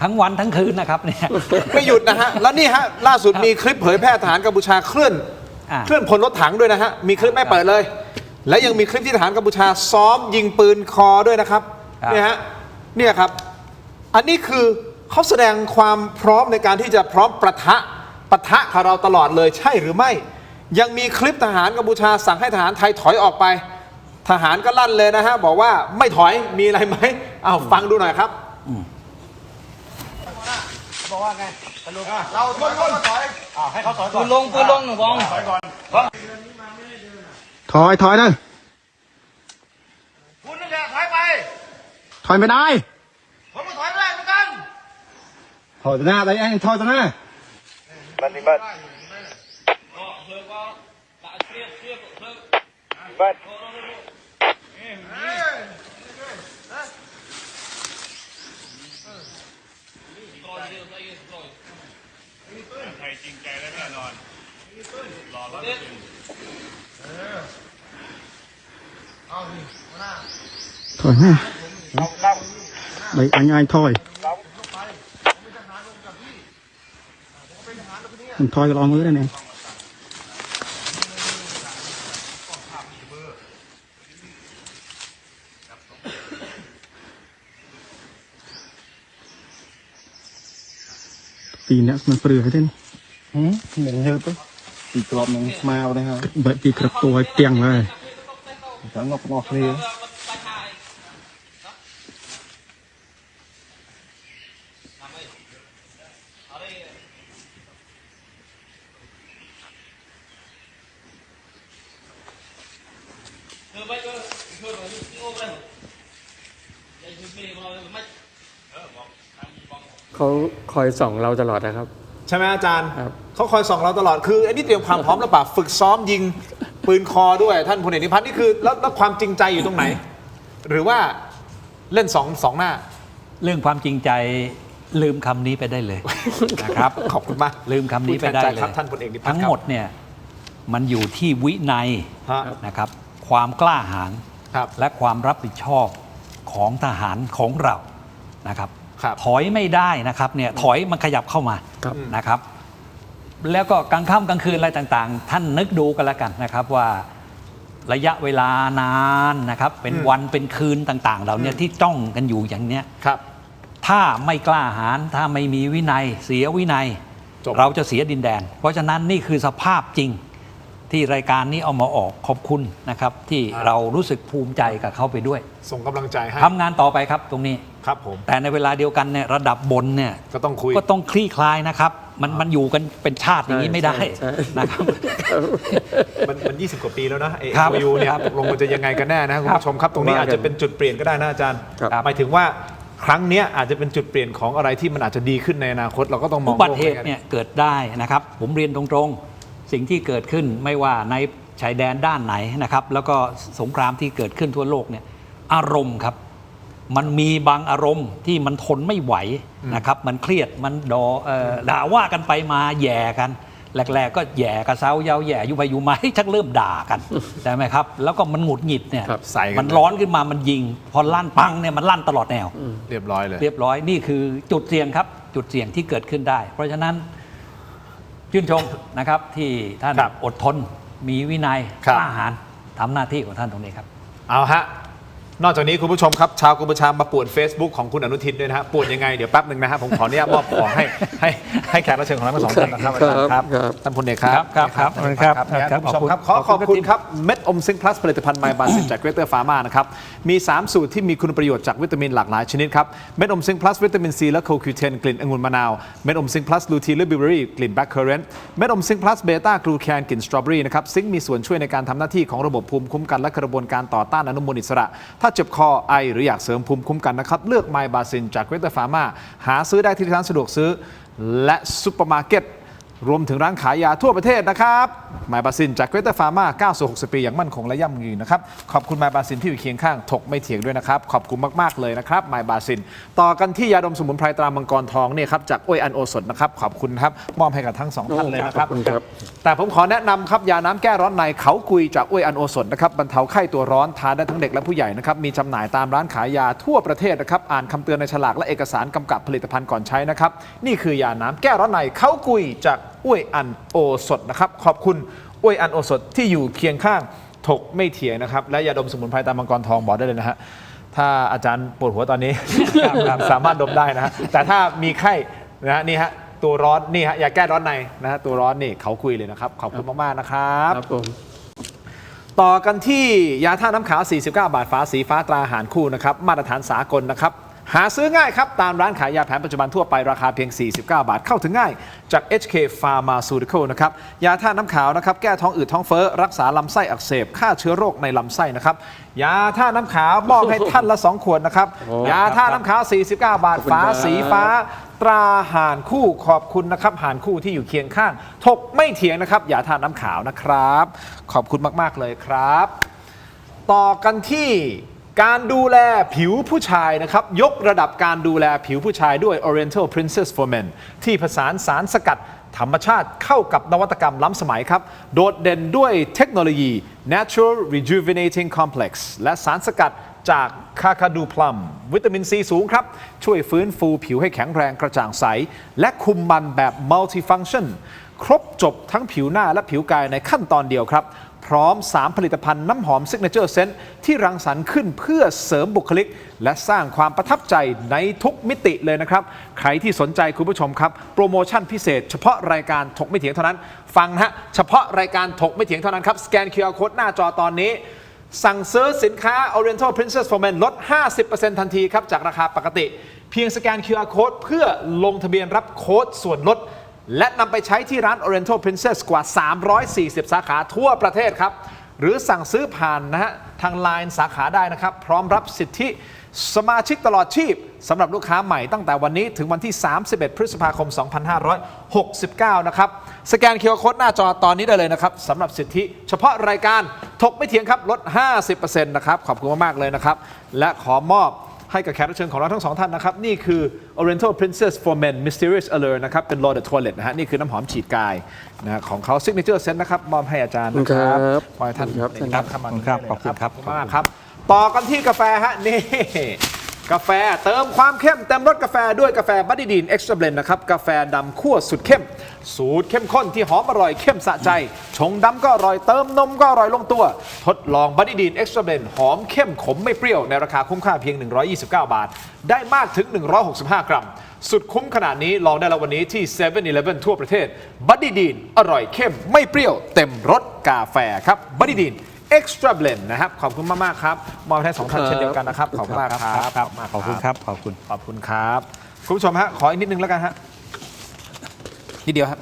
ทั้งวันทั้งคืนนะครับเนี่ย ไม่หยุดนะฮะ แล้วนี่ฮะ ล่าสุดมีคลิปเผยแพร่ทหารกัมพูชาเคลื่อนพลรถถังด้วยนะฮะ มีคลิปไม่เปิดเลย และยังมีคลิปที่ทหารกัมพูชาซ้อมยิงปืนคอด้วยนะครับเนี่ยฮะเนี่ยครับ อันนี้คือเขาแสดงความพร้อมในการที่จะพร้อมปะทะกับเราตลอดเลยใช่หรือไม่ ยังมีคลิปทหารกัมพูชาสั่งให้ทหารไทยถอยออกไป ทหารก็ลั่นเลยนะฮะบอกว่าไม่ถอยมีอะไรไหมเอาฟังดูหน่อยครับบอกว่าไงเราถอยให้เขาถอยก่อนปืนลงหนูบองถอยก่อนถอยนะคุณนี่แหละถอยไป ถอยไม่ได้ ผมก็ถอยไม่ได้เหมือนกัน ถอยหน้าได้ยังถอยหน้าบันไทยจริงใจและแน่นอนรอรับถอยหน้าไปง่ายถอยมันถอยก็ลองมือได้เนี่ยปีนี้มันเปลือยเด่นเหม็นเยอะปุ๊บปีกรอบมันมาเอาได้ครับแบบปีกระตัวเตียงเลยแล้วงอกเลยเขาคอยส่องเราตลอดนะครับ ใช่ไหมอาจารย์ ครับ เขาคอยส่องเราตลอดคืออันนี้เตรียมความพร้อมหรือเปล่าฝึกซ้อมยิงปืนคอด้วยท่านพลเอกนิพัฒน์นี่คือแล้วความจริงใจอยู่ตรงไหน หรือว่าเล่นสองหน้า เรื่องความจริงใจลืมคำนี้ไปได้เลย นะครับ ขอบคุณมาก ลืมคำนี้ไปได้เลย ครับท่านพลเอกนิพัฒน์ ทั้งหมดเนี่ยมันอยู่ที่วินัย ฮะ นะครับความกล้าหาญ ครับ และความรับผิดชอบของทหารของเรานะครับ ครับ ถอยไม่ได้นะครับเนี่ยถอยมันขยับเข้ามา ครับ นะครับ แล้วก็กลางค่ำกลางคืนอะไรต่างๆ ท่านนึกดูกันแล้วกันนะครับว่าระยะเวลานานนะครับเป็นวันเป็นคืนต่างๆเหล่านี้ที่จ้องกันอยู่อย่างเนี้ย ครับ ถ้าไม่กล้าหาญถ้าไม่มีวินัยเสียวินัย จบ เราจะเสียดินแดน เพราะฉะนั้นนี่คือสภาพจริงที่รายการนี้เอามาออกขอบคุณนะครับที่เรารู้สึกภูมิใจกับเขาไปด้วย ส่งกำลังใจให้ ทำงานต่อไปครับตรงนี้ ครับผม แต่ในเวลาเดียวกันเนี่ยระดับบนเนี่ย ก็ต้องคุย ก็ต้องคลี่คลายนะครับมันอยู่กันเป็นชาติอย่างนี้ไม่ได้ ใช่ นะครับ มัน20 กว่าปีแล้วนะเอ ครับ ยูเนี่ย ครับ ตกลงมันจะยังไงกันแน่นะคุณผู้ชมครับตรงนี้อาจจะเป็นจุดเปลี่ยนก็ได้นะอาจารย์ ครับ หมายถึงว่าครั้งเนี้ยอาจจะเป็นจุดเปลี่ยนของอะไรที่มันอาจจะดีขึ้นในอนาคตเราก็ต้องมอง อุบัติเหตุ โลก เนี่ยเกิดได้นะครับ ผมเรียนตรงๆ สิ่งที่เกิดขึ้นไม่ว่าในชายแดนด้านไหนนะครับ แล้วก็สงครามที่เกิดขึ้นทั่วโลกเนี่ยอารมณ์ครับ มันมีบางอารมณ์ที่มันทนไม่ไหวนะครับ มันเครียดมันด่าว่ากันไปมาแย่กันแรกๆก็แย่กระเซ้าเย้าแย่อยู่ไปอยู่มาชักเริ่มด่ากันใช่ไหมครับ แล้วก็มันหงุดหงิดเนี่ย ใส่กัน มันร้อนขึ้นมามันยิง พอลั่นปังเนี่ยมันลั่นตลอดแนว เรียบร้อยเลย เรียบร้อยนี่คือจุดเสี่ยงครับ จุดเสี่ยงที่เกิดขึ้นได้ เพราะฉะนั้นชื่นชมนะครับที่ท่าน ครับ อดทนมีวินัย ครับ กล้าหาญทำหน้าที่ของท่านตรงนี้ครับ เอาฮะนอกจากนี้คุณผู้ชมครับชาวกัมพูชามาป่วน Facebook ของคุณอนุทินด้วยนะฮะป่วนยังไงเดี๋ยวแป๊บหนึ่งนะฮะผมขออนุญาตมอบของให้แขกรับเชิญของเราทั้งสองท่านนะครับอาจารย์ครับท่านพลเอกครับ ครับครับ ท่านผู้ชมครับขอบคุณครับเม็ดอมซิงค์พลัสผลิตภัณฑ์ไมบาซินจากเกรเตอร์ฟาร์มานะครับมี3สูตรที่มีคุณประโยชน์จากวิตามินหลากหลายชนิดครับเม็ดอมซิงค์พลัสวิตามินซีและโคคิวเทนกลิ่นองุ่นมะนาวเม็ดอมซิงค์พลัสลูทีนและบิวเบอรี่กลิ่นแบล็คเคอร์เรนต์เม็ดอมซิงค์พลัสเบต้ากลูแคนกลิ่นสตรอเบอรี่นะครับซิงค์มีส่วนช่วยในการทำหน้าที่ของระบบภูมิคุ้มกันและกระบวนการต่อต้านอนุมูลอิสระถ้าเจ็บคอไอหรืออยากเสริมภูมิคุ้มกันนะครับเลือกไมบาซินจากเกรเตอร์ฟาร์มาหาซื้อได้ที่ร้านสะดวกซื้อและซุปเปอร์มาร์เก็ต รวมถึงร้านขายยาทั่วประเทศนะครับไมบาซินจากเกรเตอร์ฟาร์มาก้าวสู่60 ปีอย่างมั่นคงและยั่งยืนนะครับขอบคุณไมบาซินที่อยู่เคียงข้างถกไม่เถียงด้วยนะครับขอบคุณมากๆเลยนะครับไมบาซินต่อกันที่ยาดมสมุนไพรตรามังกรทองเนี่ยครับจากอ้วยอันโอสถนะครับขอบคุณครับมอบให้กับทั้งสองท่านเลยนะครับแต่ผมขอแนะนำครับยาน้ำแก้ร้อนในเขากุยจากอ้วยอันโอสถนะครับบรรเทาไข้ตัวร้อนทานได้ทั้งเด็กและผู้ใหญ่นะครับมีจำหน่ายตามร้านขายยาทั่วประเทศนะครับอ่านคำเตือนในฉลากและเอกสารกำกับผลิตภัณฑ์ก่อนใช้นะครับนี่คือยาน้ำแก้ร้อนในเขากุยจากอ้วยอันโอสถนะครับขอบคุณอ้วยอันโอสถที่อยู่เคียงข้างถกไม่เถียงนะครับและยาดมสมุนไพรตรามังกรทองบอกได้เลยนะฮะถ้าอาจารย์ปวดหัวตอนนี้ สามารถดมได้นะฮะแต่ถ้ามีไข้นะฮะนี่ฮะตัวร้อนนี่ฮะยาแก้ร้อนในนะฮะตัวร้อนนี่เขาคุยเลยนะครับขอบคุณมากๆนะครับต่อกันที่ยาท่าน้ำขาว49 บาทฝาสีฟ้าตราหารคู่นะครับมาตรฐานสากลนะครับหาซื้อง่ายครับตามร้านขายยาแผนปัจจุบันทั่วไปราคาเพียง49 บาทเข้าถึงง่ายจาก HK Pharmaceutical นะครับยาท่าน้ำขาวนะครับแก้ท้องอืดท้องเฟ้อรักษาลำไส้อักเสบฆ่าเชื้อโรคในลำไส้นะครับยาท่าน้ำขาวมอบให้ท่านละ2 ขวดนะครับยาท่าน้ำขาว49 บาทฝาสีฟ้าตราห่านคู่ขอบคุณนะครับห่านคู่ที่อยู่เคียงข้างถกไม่เถียงนะครับยาท่าน้ำขาวนะครับขอบคุณมากๆเลยครับต่อกันที่การดูแลผิวผู้ชายนะครับยกระดับการดูแลผิวผู้ชายด้วย Oriental Princess for Men ที่ผสานสารสกัดธรรมชาติเข้ากับนวัตกรรมล้ำสมัยครับโดดเด่นด้วยเทคโนโลยี Natural Rejuvenating Complex และสารสกัดจากคาคาดูพลัมวิตามินซีสูงครับช่วยฟื้นฟูผิวให้แข็งแรงกระจ่างใสและคุมมันแบบ Multifunction ครบจบทั้งผิวหน้าและผิวกายในขั้นตอนเดียวครับพร้อม3ผลิตภัณฑ์น้ำหอม Signature Scent ที่รังสรรค์ขึ้นเพื่อเสริมบุคลิกและสร้างความประทับใจในทุกมิติเลยนะครับใครที่สนใจคุณผู้ชมครับโปรโมชั่นพิเศษเฉพาะรายการถกไม่เถียงเท่านั้นฟังนะฮะเฉพาะรายการถกไม่เถียงเท่านั้นครับสแกน QR Code หน้าจอตอนนี้สั่งซื้อสินค้า Oriental Princess for Men ลด 50% ทันทีครับจากราคาปกติเพียงสแกน QR Code เพื่อลงทะเบียนรับโค้ดส่วนลดและนำไปใช้ที่ร้าน Oriental Princess กว่า 340 สาขาทั่วประเทศครับหรือสั่งซื้อผ่านนะฮะทาง LINE สาขาได้นะครับพร้อมรับสิทธิสมาชิกตลอดชีพสำหรับลูกค้าใหม่ตั้งแต่วันนี้ถึงวันที่ 31 พฤษภาคม 2569 นะครับสแกน QR Code หน้าจอตอนนี้ได้เลยนะครับสำหรับสิทธิเฉพาะรายการถกไม่เถียงครับลด 50% นะครับขอบคุณมากๆเลยนะครับและขอมอบให้กับแขกรับเชิญของเราทั้งสองท่านนะครับนี่คือ Oriental Princess for Men Mysterious Allure นะครับเป็น Loaded Toilet นะฮะนี่คือน้ำหอมฉีดกายนะของเขา Signature Scent นะครับมอบให้อาจารย์นะครับขอให้ท่านครับขอบคุณครับขอบคุณครับมากครับต่อกันที่กาแฟฮะนี่กาแฟเติมความเข้มเต็มรสกาแฟด้วยกาแฟบัดดี้ดีน Extra Blend นะครับกาแฟดำคั่วสุดเข้มสูตรเข้มข้นที่หอมอร่อยเข้มสะใจชงดำก็อร่อยเติมนมก็อร่อยลงตัวทดลองบัดดี้ดีน Extra Blend หอมเข้มขมไม่เปรี้ยวในราคาคุ้มค่าเพียง129 บาทได้มากถึง165 กรัมสุดคุ้มขนาดนี้ลองได้แล้ววันนี้ที่ 7-Eleven ทั่วประเทศบัดดี้ดีนอร่อยเข้มไม่เปรี้ยวเต็มรสกาแฟครับบัดดี้ดีนExtra Blend นะครับขอบคุณมากๆครับมอบให้2ท่านเช่นเดียวกันนะครับขอบคุณมากครับขอบคุณครับขอบคุณครับคุณผู้ชมฮะขออีกนิดนึงแล้วกันฮะนิดเดียวครับ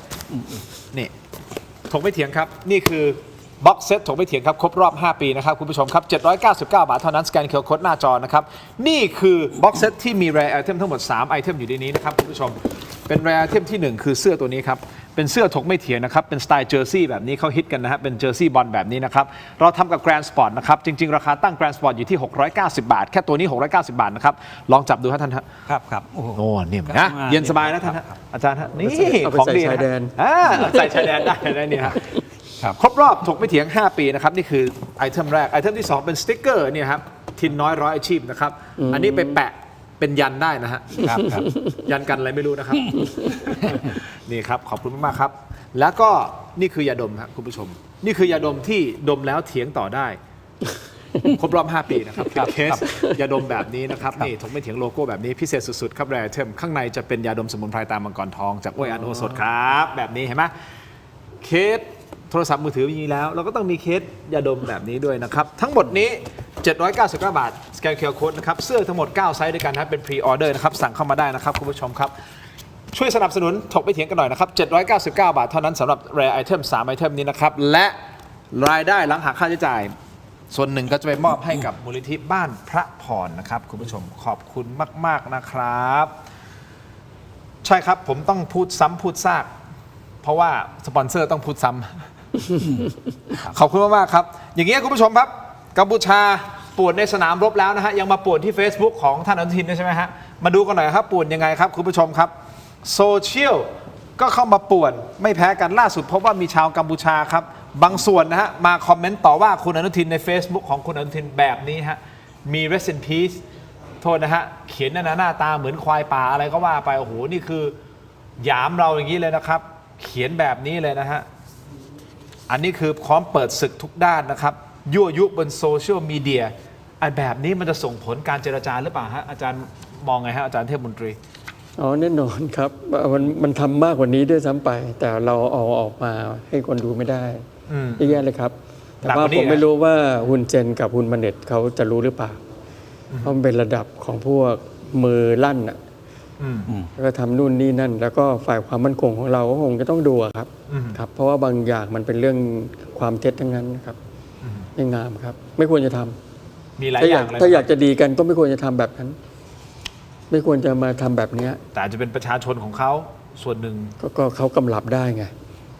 นี่ถกไม่เถียงครับนี่คือบ็อกเซตถกไม่เถียงครับครบรอบ5 ปีนะครับคุณผู้ชมครับ799 บาทเท่านั้นสแกน QR Code หน้าจอนะครับนี่คือบ็อกเซตที่มี Rare Item ทั้งหมด3 ไอเทมอยู่ในนี้นะครับคุณผู้ชมเป็น Rare Item ที่1คือเสื้อตัวนี้ครับเป็นเสื้อถกไม่เถียงนะครับเป็นสไตล์เจอร์ซี่แบบนี้เขาฮิตกันนะฮะเป็นเจอร์ซี่บอลแบบนี้นะครับเราทำกับ Grand Sport นะครับจริงๆราคาตั้ง Grand Sport อยู่ที่690 บาทแค่ตัวนี้690 บาทนะครับลองจับดูฮะท่านครับโอ้โหนิ่มนะเย็นสบายนะท่านอาจารย์ฮะนี่ของดีนะใส่ชายแดนได้นี่ฮะครบรอบถกไม่เถียง5 ปีนะครับนี่คือไอเทมแรกไอเทมที่2เป็นสติ๊กเกอร์นี่ครับทินน้อยร้อยอาชีพนะครับอันนี้ไปแปะเป็นยันได้นะฮะยันกันอะไรไม่รู้นะครับนี่ครับขอบคุณมากๆครับแล้วก็นี่คือยาดมครับคุณผู้ชมนี่คือยาดมที่ดมแล้วเถียงต่อได้ครบรอบ5 ปีนะครับเป็นเคสยาดมแบบนี้นะครับนี่ถกไม่เถียงโลโก้แบบนี้พิเศษสุดๆครับแรร์เทมข้างในจะเป็นยาดมสมุนไพรตามังกรทองจากอ้วยอันโอสถครับแบบนี้เห็นไหมเคสโทรศัพท์มือถือมีแล้วเราก็ต้องมีเคสยาดมแบบนี้ด้วยนะครับทั้งหมดนี้799 บาทสแกน QR Code นะครับเสื้อทั้งหมด9ไซส์ด้วยกันนะเป็นพรีออเดอร์นะครับสั่งเข้ามาได้นะครับคุณผู้ชมครับช่วยสนับสนุนถกไม่เถียงกันหน่อยนะครับ799 บาทเท่านั้นสำหรับ Rare Item 3 ไอเทมนี้นะครับและรายได้หลังหักค่าใช้จ่ายส่วนหนึ่งก็จะไปมอบให้กับมูลนิธิบ้านพระพรนะครับคุณผู้ชมขอบคุณมากๆนะครับใช่ครับผมต้องพูดซ้ำพูดซาก เพราะว่าสปอนเซอร์ต้องพูดซ้ำ ขอบคุณมากๆครับ อย่างเงี้ยคุณผู้ชมครับกัมพูชาป่วนในสนามรบแล้วนะฮะยังมาป่วนที่ Facebook ของท่านอนุทินด้วยใช่ไหมฮะมาดูกันหน่อยครับป่วนยังไงครับคุณผู้ชมครับโซเชียลก็เข้ามาป่วนไม่แพ้กันล่าสุดพบว่ามีชาวกัมพูชาครับบางส่วนนะฮะมาคอมเมนต์ต่อว่าคุณอนุทินใน Facebook ของคุณอนุทินแบบนี้ฮะมี rest in peace โทษนะฮะเขียนหน้าตาเหมือนควายป่าอะไรก็ว่าไปโอ้โหนี่คือหยามเราอย่างนี้เลยนะครับเขียนแบบนี้เลยนะฮะอันนี้คือพร้อมเปิดศึกทุกด้านนะครับยั่วยุบนโซเชียลมีเดียไอ้แบบนี้มันจะส่งผลการเจรจาหรือเปล่าฮะอาจารย์มองไงฮะอาจารย์เทพมนตรีอ๋อแน่นอนครับมันทำมากกว่านี้ด้วยซ้ำไปแต่เราเอาออกมาให้คนดูไม่ได้เยอะแยะเลยครับแต่ว่าผมไม่รู้ว่าฮุนเจนกับฮุนมาเน็ตเขาจะรู้หรือเปล่าเพราะมันเป็นระดับของพวกมือลั่นอ่ะแล้วก็ทำนู่นนี่นั่นแล้วก็ฝ่ายความมั่นคงของเราก็คงจะต้องดูครับครับเพราะว่าบางอย่างมันเป็นเรื่องความเท็จทั้งนั้นนะครับไม่งามครับไม่ควรจะทำมีหลายอย่างถ้าอยากจะดีกันก็ไม่ควรจะทำแบบนั้นไม่ควรจะมาทำแบบนี้แต่จะเป็นประชาชนของเขาส่วนหนึ่งก็เขากำลับได้ไง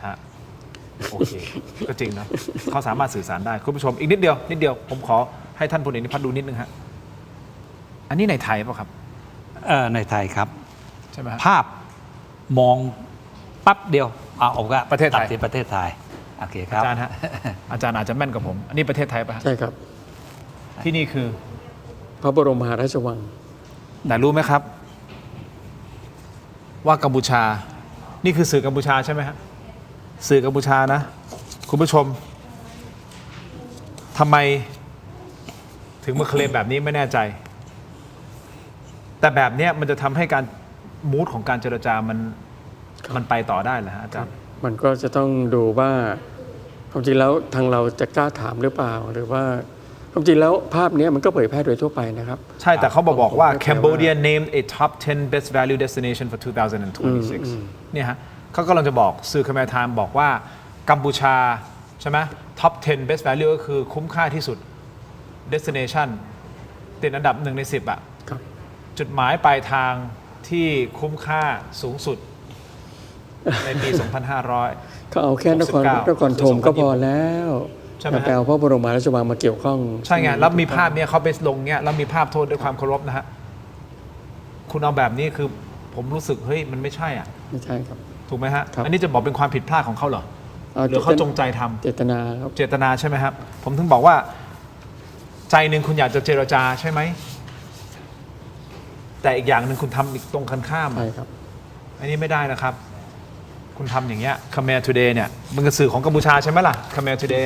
ฮะโอเคก็จริงนะเขาสามารถสื่อสารได้คุณผู้ชมอีกนิดเดียวผมขอให้ท่านพลเอกนิพัฒน์ดูนิดนึงฮะอันนี้ในไทยป่ะครับในไทยครับใช่ไหมภาพมองปั๊บเดียวเอาก็ประเทศไทยประเทศไทยโอเคครับอาจารย์ฮะอาจารย์อาจจะแม่นกับผมอันนี้ประเทศไทยป่ะใช่ครับที่นี่คือพระบรมมหาราชวังแต่รู้ไหมครับว่ากัมพูชานี่คือสื่อกัมพูชาใช่ไหมฮะสื่อกัมพูชานะคุณผู้ชมทำไมถึงมาเคลมแบบนี้ไม่แน่ใจแต่แบบนี้มันจะทำให้การมูดของการเจรจามันไปต่อได้เหรอฮะอาจารย์มันก็จะต้องดูว่าความจริงแล้วทางเราจะกล้าถามหรือเปล่าหรือว่าความจริงแล้วภาพนี้มันก็เผยแพร่โดยทั่วไปนะครับใช่แต่เขาบอกว่า Cambodia named a top 10 best value destination for 2026เนี่ยฮะเขากำลังจะบอกสื่อคาเมทามบอกว่ากัมพูชาใช่ไหม top 10 best value ก็คือคุ้มค่าที่สุด destination ติดอันดับ1 ใน 10อ่ะจุดหมายปลายทางที่คุ้มค่าสูงสุดในปี 2500 เขาเอาแค่นครธมก็พอแล้วแปลว่าพระบรมมหาราชวังมาเกี่ยวข้องใช่ไงแล้วมีภาพเนี้ยเขาไปลงเนี้ยแล้วมีภาพโทษด้วยความเคารพนะฮะคุณเอาแบบนี้คือผมรู้สึกเฮ้ยมันไม่ใช่อ่ะไม่ใช่ครับถูกไหมฮะอันนี้จะบอกเป็นความผิดพลาดของเขาเหรอหรือเขาจงใจทำเจตนาครับเจตนาใช่ไหมครับผมถึงบอกว่าใจหนึ่งคุณอยากจะเจรจาใช่ไหมแต่อีกอย่างหนึ่งคุณทำอีกตรงกันข้ามใช่ครับอันนี้ไม่ได้นะครับคุณทำอย่างเงี้ย Khmer Today เนี่ยมันก็สื่อของกัมพูชาใช่ไหมล่ะ Khmer Today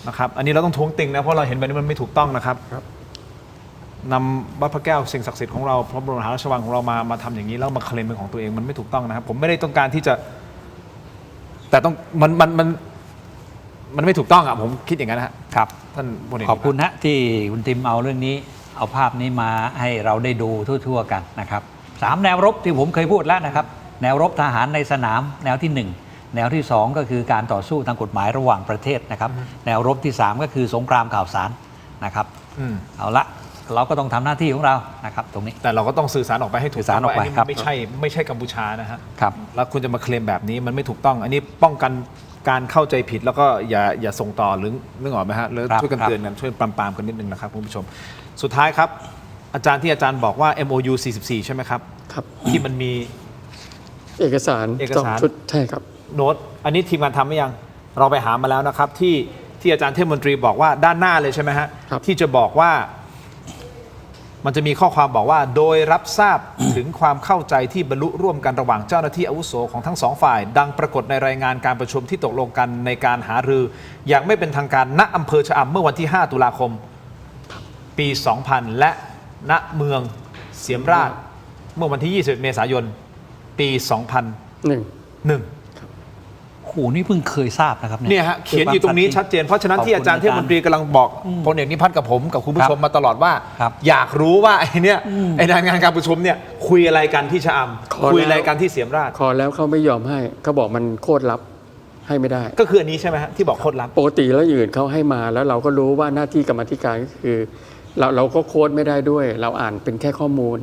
นะครับอันนี้เราต้องท้วงติงนะเพราะเราเห็นแบบนี้มันไม่ถูกต้องนะครับนำวัดพระแก้วสิ่งศักดิ์สิทธิ์ของเราพระบรมมหาราชวังของเรามาทำอย่างนี้แล้วมาเคลมเป็นของตัวเองมันไม่ถูกต้องนะครับผมไม่ได้ต้องการที่จะแต่ต้องมันไม่ถูกต้องอ่ะผมคิดอย่างนั้นนะครับท่านพลเอกขอบคุณฮะที่คุณทิมเอาเรื่องนี้เอาภาพนี้มาให้เราได้ดูทั่วๆกันนะครับ3 แนวรบที่ผมเคยพูดแล้วนะครับแนวรบทหารในสนามแนวที่1แนวที่2ก็คือการต่อสู้ทางกฎหมายระหว่างประเทศนะครับแนวรบที่3ก็คือสงครามข่าวสารนะครับเอาละเราก็ต้องทำหน้าที่ของเรานะครับตรงนี้แต่เราก็ต้องสื่อสารออกไปให้ถูกสารออกไปครับไม่ใช่กัมพูชานะฮะครับแล้วคุณจะมาเคลมแบบนี้มันไม่ถูกต้องอันนี้ป้องกันการเข้าใจผิดแล้วก็อย่าส่งต่อหรือนึกออกไหมฮะแล้วช่วยกันเตือนกันช่วยปรามกันนิดนึงนะครับคุณผู้ชมสุดท้ายครับอาจารย์ที่อาจารย์บอกว่า MOU 44ใช่ไหมครับครับที่มันมีเอกสาร2 ชุดใช่ครับโน้ตอันนี้ทีมงานทำไม่ยังเราไปหามาแล้วนะครับที่อาจารย์เทพมนตรีบอกว่าด้านหน้าเลยใช่ไหมฮะที่จะบอกว่ามันจะมีข้อความบอกว่าโดยรับทราบ ถึงความเข้าใจที่บรรลุร่วมกันระหว่างเจ้าหน้าที่อาวุโสของทั้ง2 ฝ่ายดังปรากฏในรายงานการประชุมที่ตกลงกันในการหารืออย่างไม่เป็นทางการณอำเภอชะอำเมื่อวันที่5 ตุลาคมปี 2000และณเมืองเสียมราชเมื่อวันที่21 เมษายนปี 2001โอ้โหนี่เพิ่งเคยทราบนะครับเนี่ยฮะเขียนอยู่ตรงนี้ชัดเจนเพราะฉะนั้นที่อาจารย์เทพมนตรีกำลังบอกพลเอกนิพัฒน์กับผมกับคุณผู้ชมมาตลอดว่าอยากรู้ว่าไอ้เนี่ยไอ้งานการประชุมเนี่ยคุยอะไรกันที่ชะอำคุยอะไรกันที่เสียมราชขอแล้วเขาไม่ยอมให้เขาบอกมันโคตรลับให้ไม่ได้ก็คืออันนี้ใช่ไหมฮะที่บอกโคตรลับปกติแล้วอื่นเขาให้มาแล้วเราก็รู้ว่าหน้าที่กรรมธิการก็คือเราก็โค้ดไม่ได้ด้วยเราอ่านเป็นแค่ข้อมูล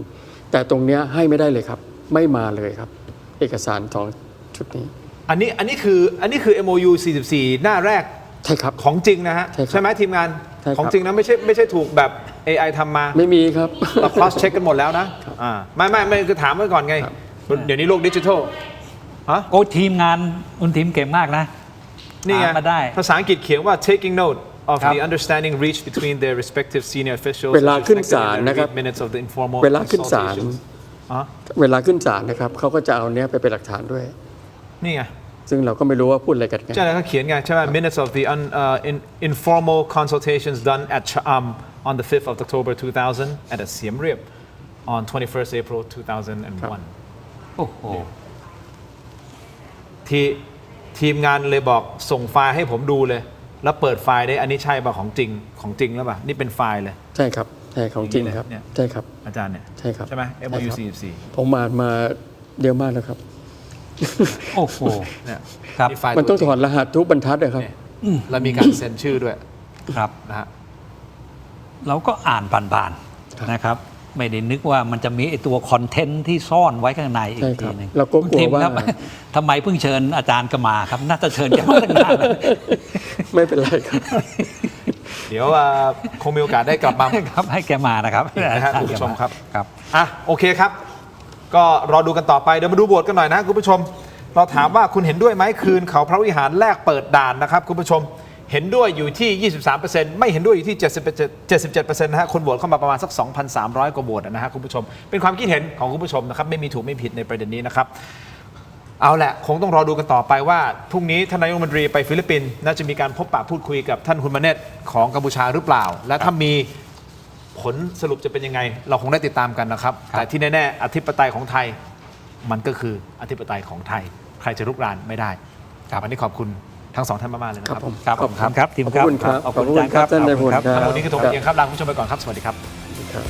แต่ตรงเนี้ยให้ไม่ได้เลยครับไม่มาเลยครับเอกสาร2 ชุดนี้ อันนี้คือ MOU 44 หน้าแรก ใช่ครับ ของจริงนะฮะ ใช่ครับ ไหมทีมงาน ใช่ครับ ของจริงนะไม่ใช่ถูกแบบ AI ทำมา ไม่มีครับ เรา cross check กันหมดแล้วนะไม่คือถามไว้ก่อนไง เดี๋ยวนี้โลกดิจิทัลฮะ โอ้ทีมงานคุณทีมเก่งมากนะ นี่ไง อ่านมาได้ ภาษาอังกฤษเขียนว่า taking note of ครับ the understanding reached between their respective senior officials เวลาขึ้นศาลนะครับ minutes of the informal เวลาขึ้นศาล consultations อ๋อ เวลาขึ้นศาลนะครับเขาก็จะเอาเนี้ยไปเป็นหลักฐานด้วย นี่ไง ซึ่งเราก็ไม่รู้ว่าพูดอะไรกันไง ใช่แล้วเขาเขียนไงใช่ไหม minutes of the informal consultations done at Cha'am on the 5th of October 2000 at a Siem Reap on 21st April 2001 โอ้โห ทีมงานเลยบอกส่งไฟล์ให้ผมดูเลย แล้วเปิดไฟล์ได้อันนี้ใช่ป่ะของจริงแล้วป่ะนี่เป็นไฟล์เลย ใช่ครับใช่ของจริงครับ เนี่ย ใช่ครับ อาจารย์เนี่ย ใช่ครับ ใช่ไหม MOU ใช่ครับ 44 ผมอ่านมาเยอะมากแล้วครับ โอ้โห เนี่ย ครับ ไฟล์ มันต้องถอดรหัสทุกบรรทัดเลยครับ เนี่ยแล้วมีการเซ็นชื่อด้วย ครับ นะฮะ เราก็อ่านผ่านๆนะครับ ไม่ได้นึกว่ามันจะมีไอตัวคอนเทนต์ที่ซ่อนไว้ข้างในอีก ใช่ ที ครับ หนึง เราก็กลัว คุณทิม ว่า ครับ ทำไมเพิ่งเชิญอาจารย์ก็มาครับ น่าจะเชิญแกมาตั้งนานแล้ว ไม่เป็นไรครับ เดี๋ยวคงมีโอกาสได้กลับมา ครับให้แกมานะครับ นะฮะคุณผู้ชมครับ ครับ อ่ะโอเคครับ ก็รอดูกันต่อไปเดี๋ยวมาดูโหวตกันหน่อยนะคุณผู้ชม เราถามว่าคุณเห็นด้วยไหมคืนเขาพระวิหารแรกเปิดด่านนะครับคุณผู้ชมเห็นด้วยอยู่ที่ 23%ไม่เห็นด้วยอยู่ที่ 77%นะฮะคนโหวตเข้ามาประมาณสัก 2,300 กว่าโหวตนะฮะคุณผู้ชมเป็นความคิดเห็นของคุณผู้ชมนะครับไม่มีถูกไม่ผิดในประเด็นนี้นะครับเอาแหละคงต้องรอดูกันต่อไปว่าพรุ่งนี้ท่านนายกรัฐมนตรีไปฟิลิปปินส์น่าจะมีการพบปะพูดคุยกับท่านฮุนมาเนตของกัมพูชาหรือเปล่า และถ้ามีผลสรุปจะเป็นยังไง เราคงได้ติดตามกันนะครับแต่ที่แน่ๆอธิปไตยของไทยมันก็คืออธิปไตยของไทยใครจะรุกรานไม่ได้วันนี้ขอบคุณทั้งสองท่านมากๆเลยนะครับ ครับขอบคุณครับทีม ขอบคุณครับ ขอบคุณอาจารย์ครับ ท่านนายพลครับ วันนี้คือถกเถียงครับลาคุณผู้ชมไปก่อนครับสวัสดีครับ ครับ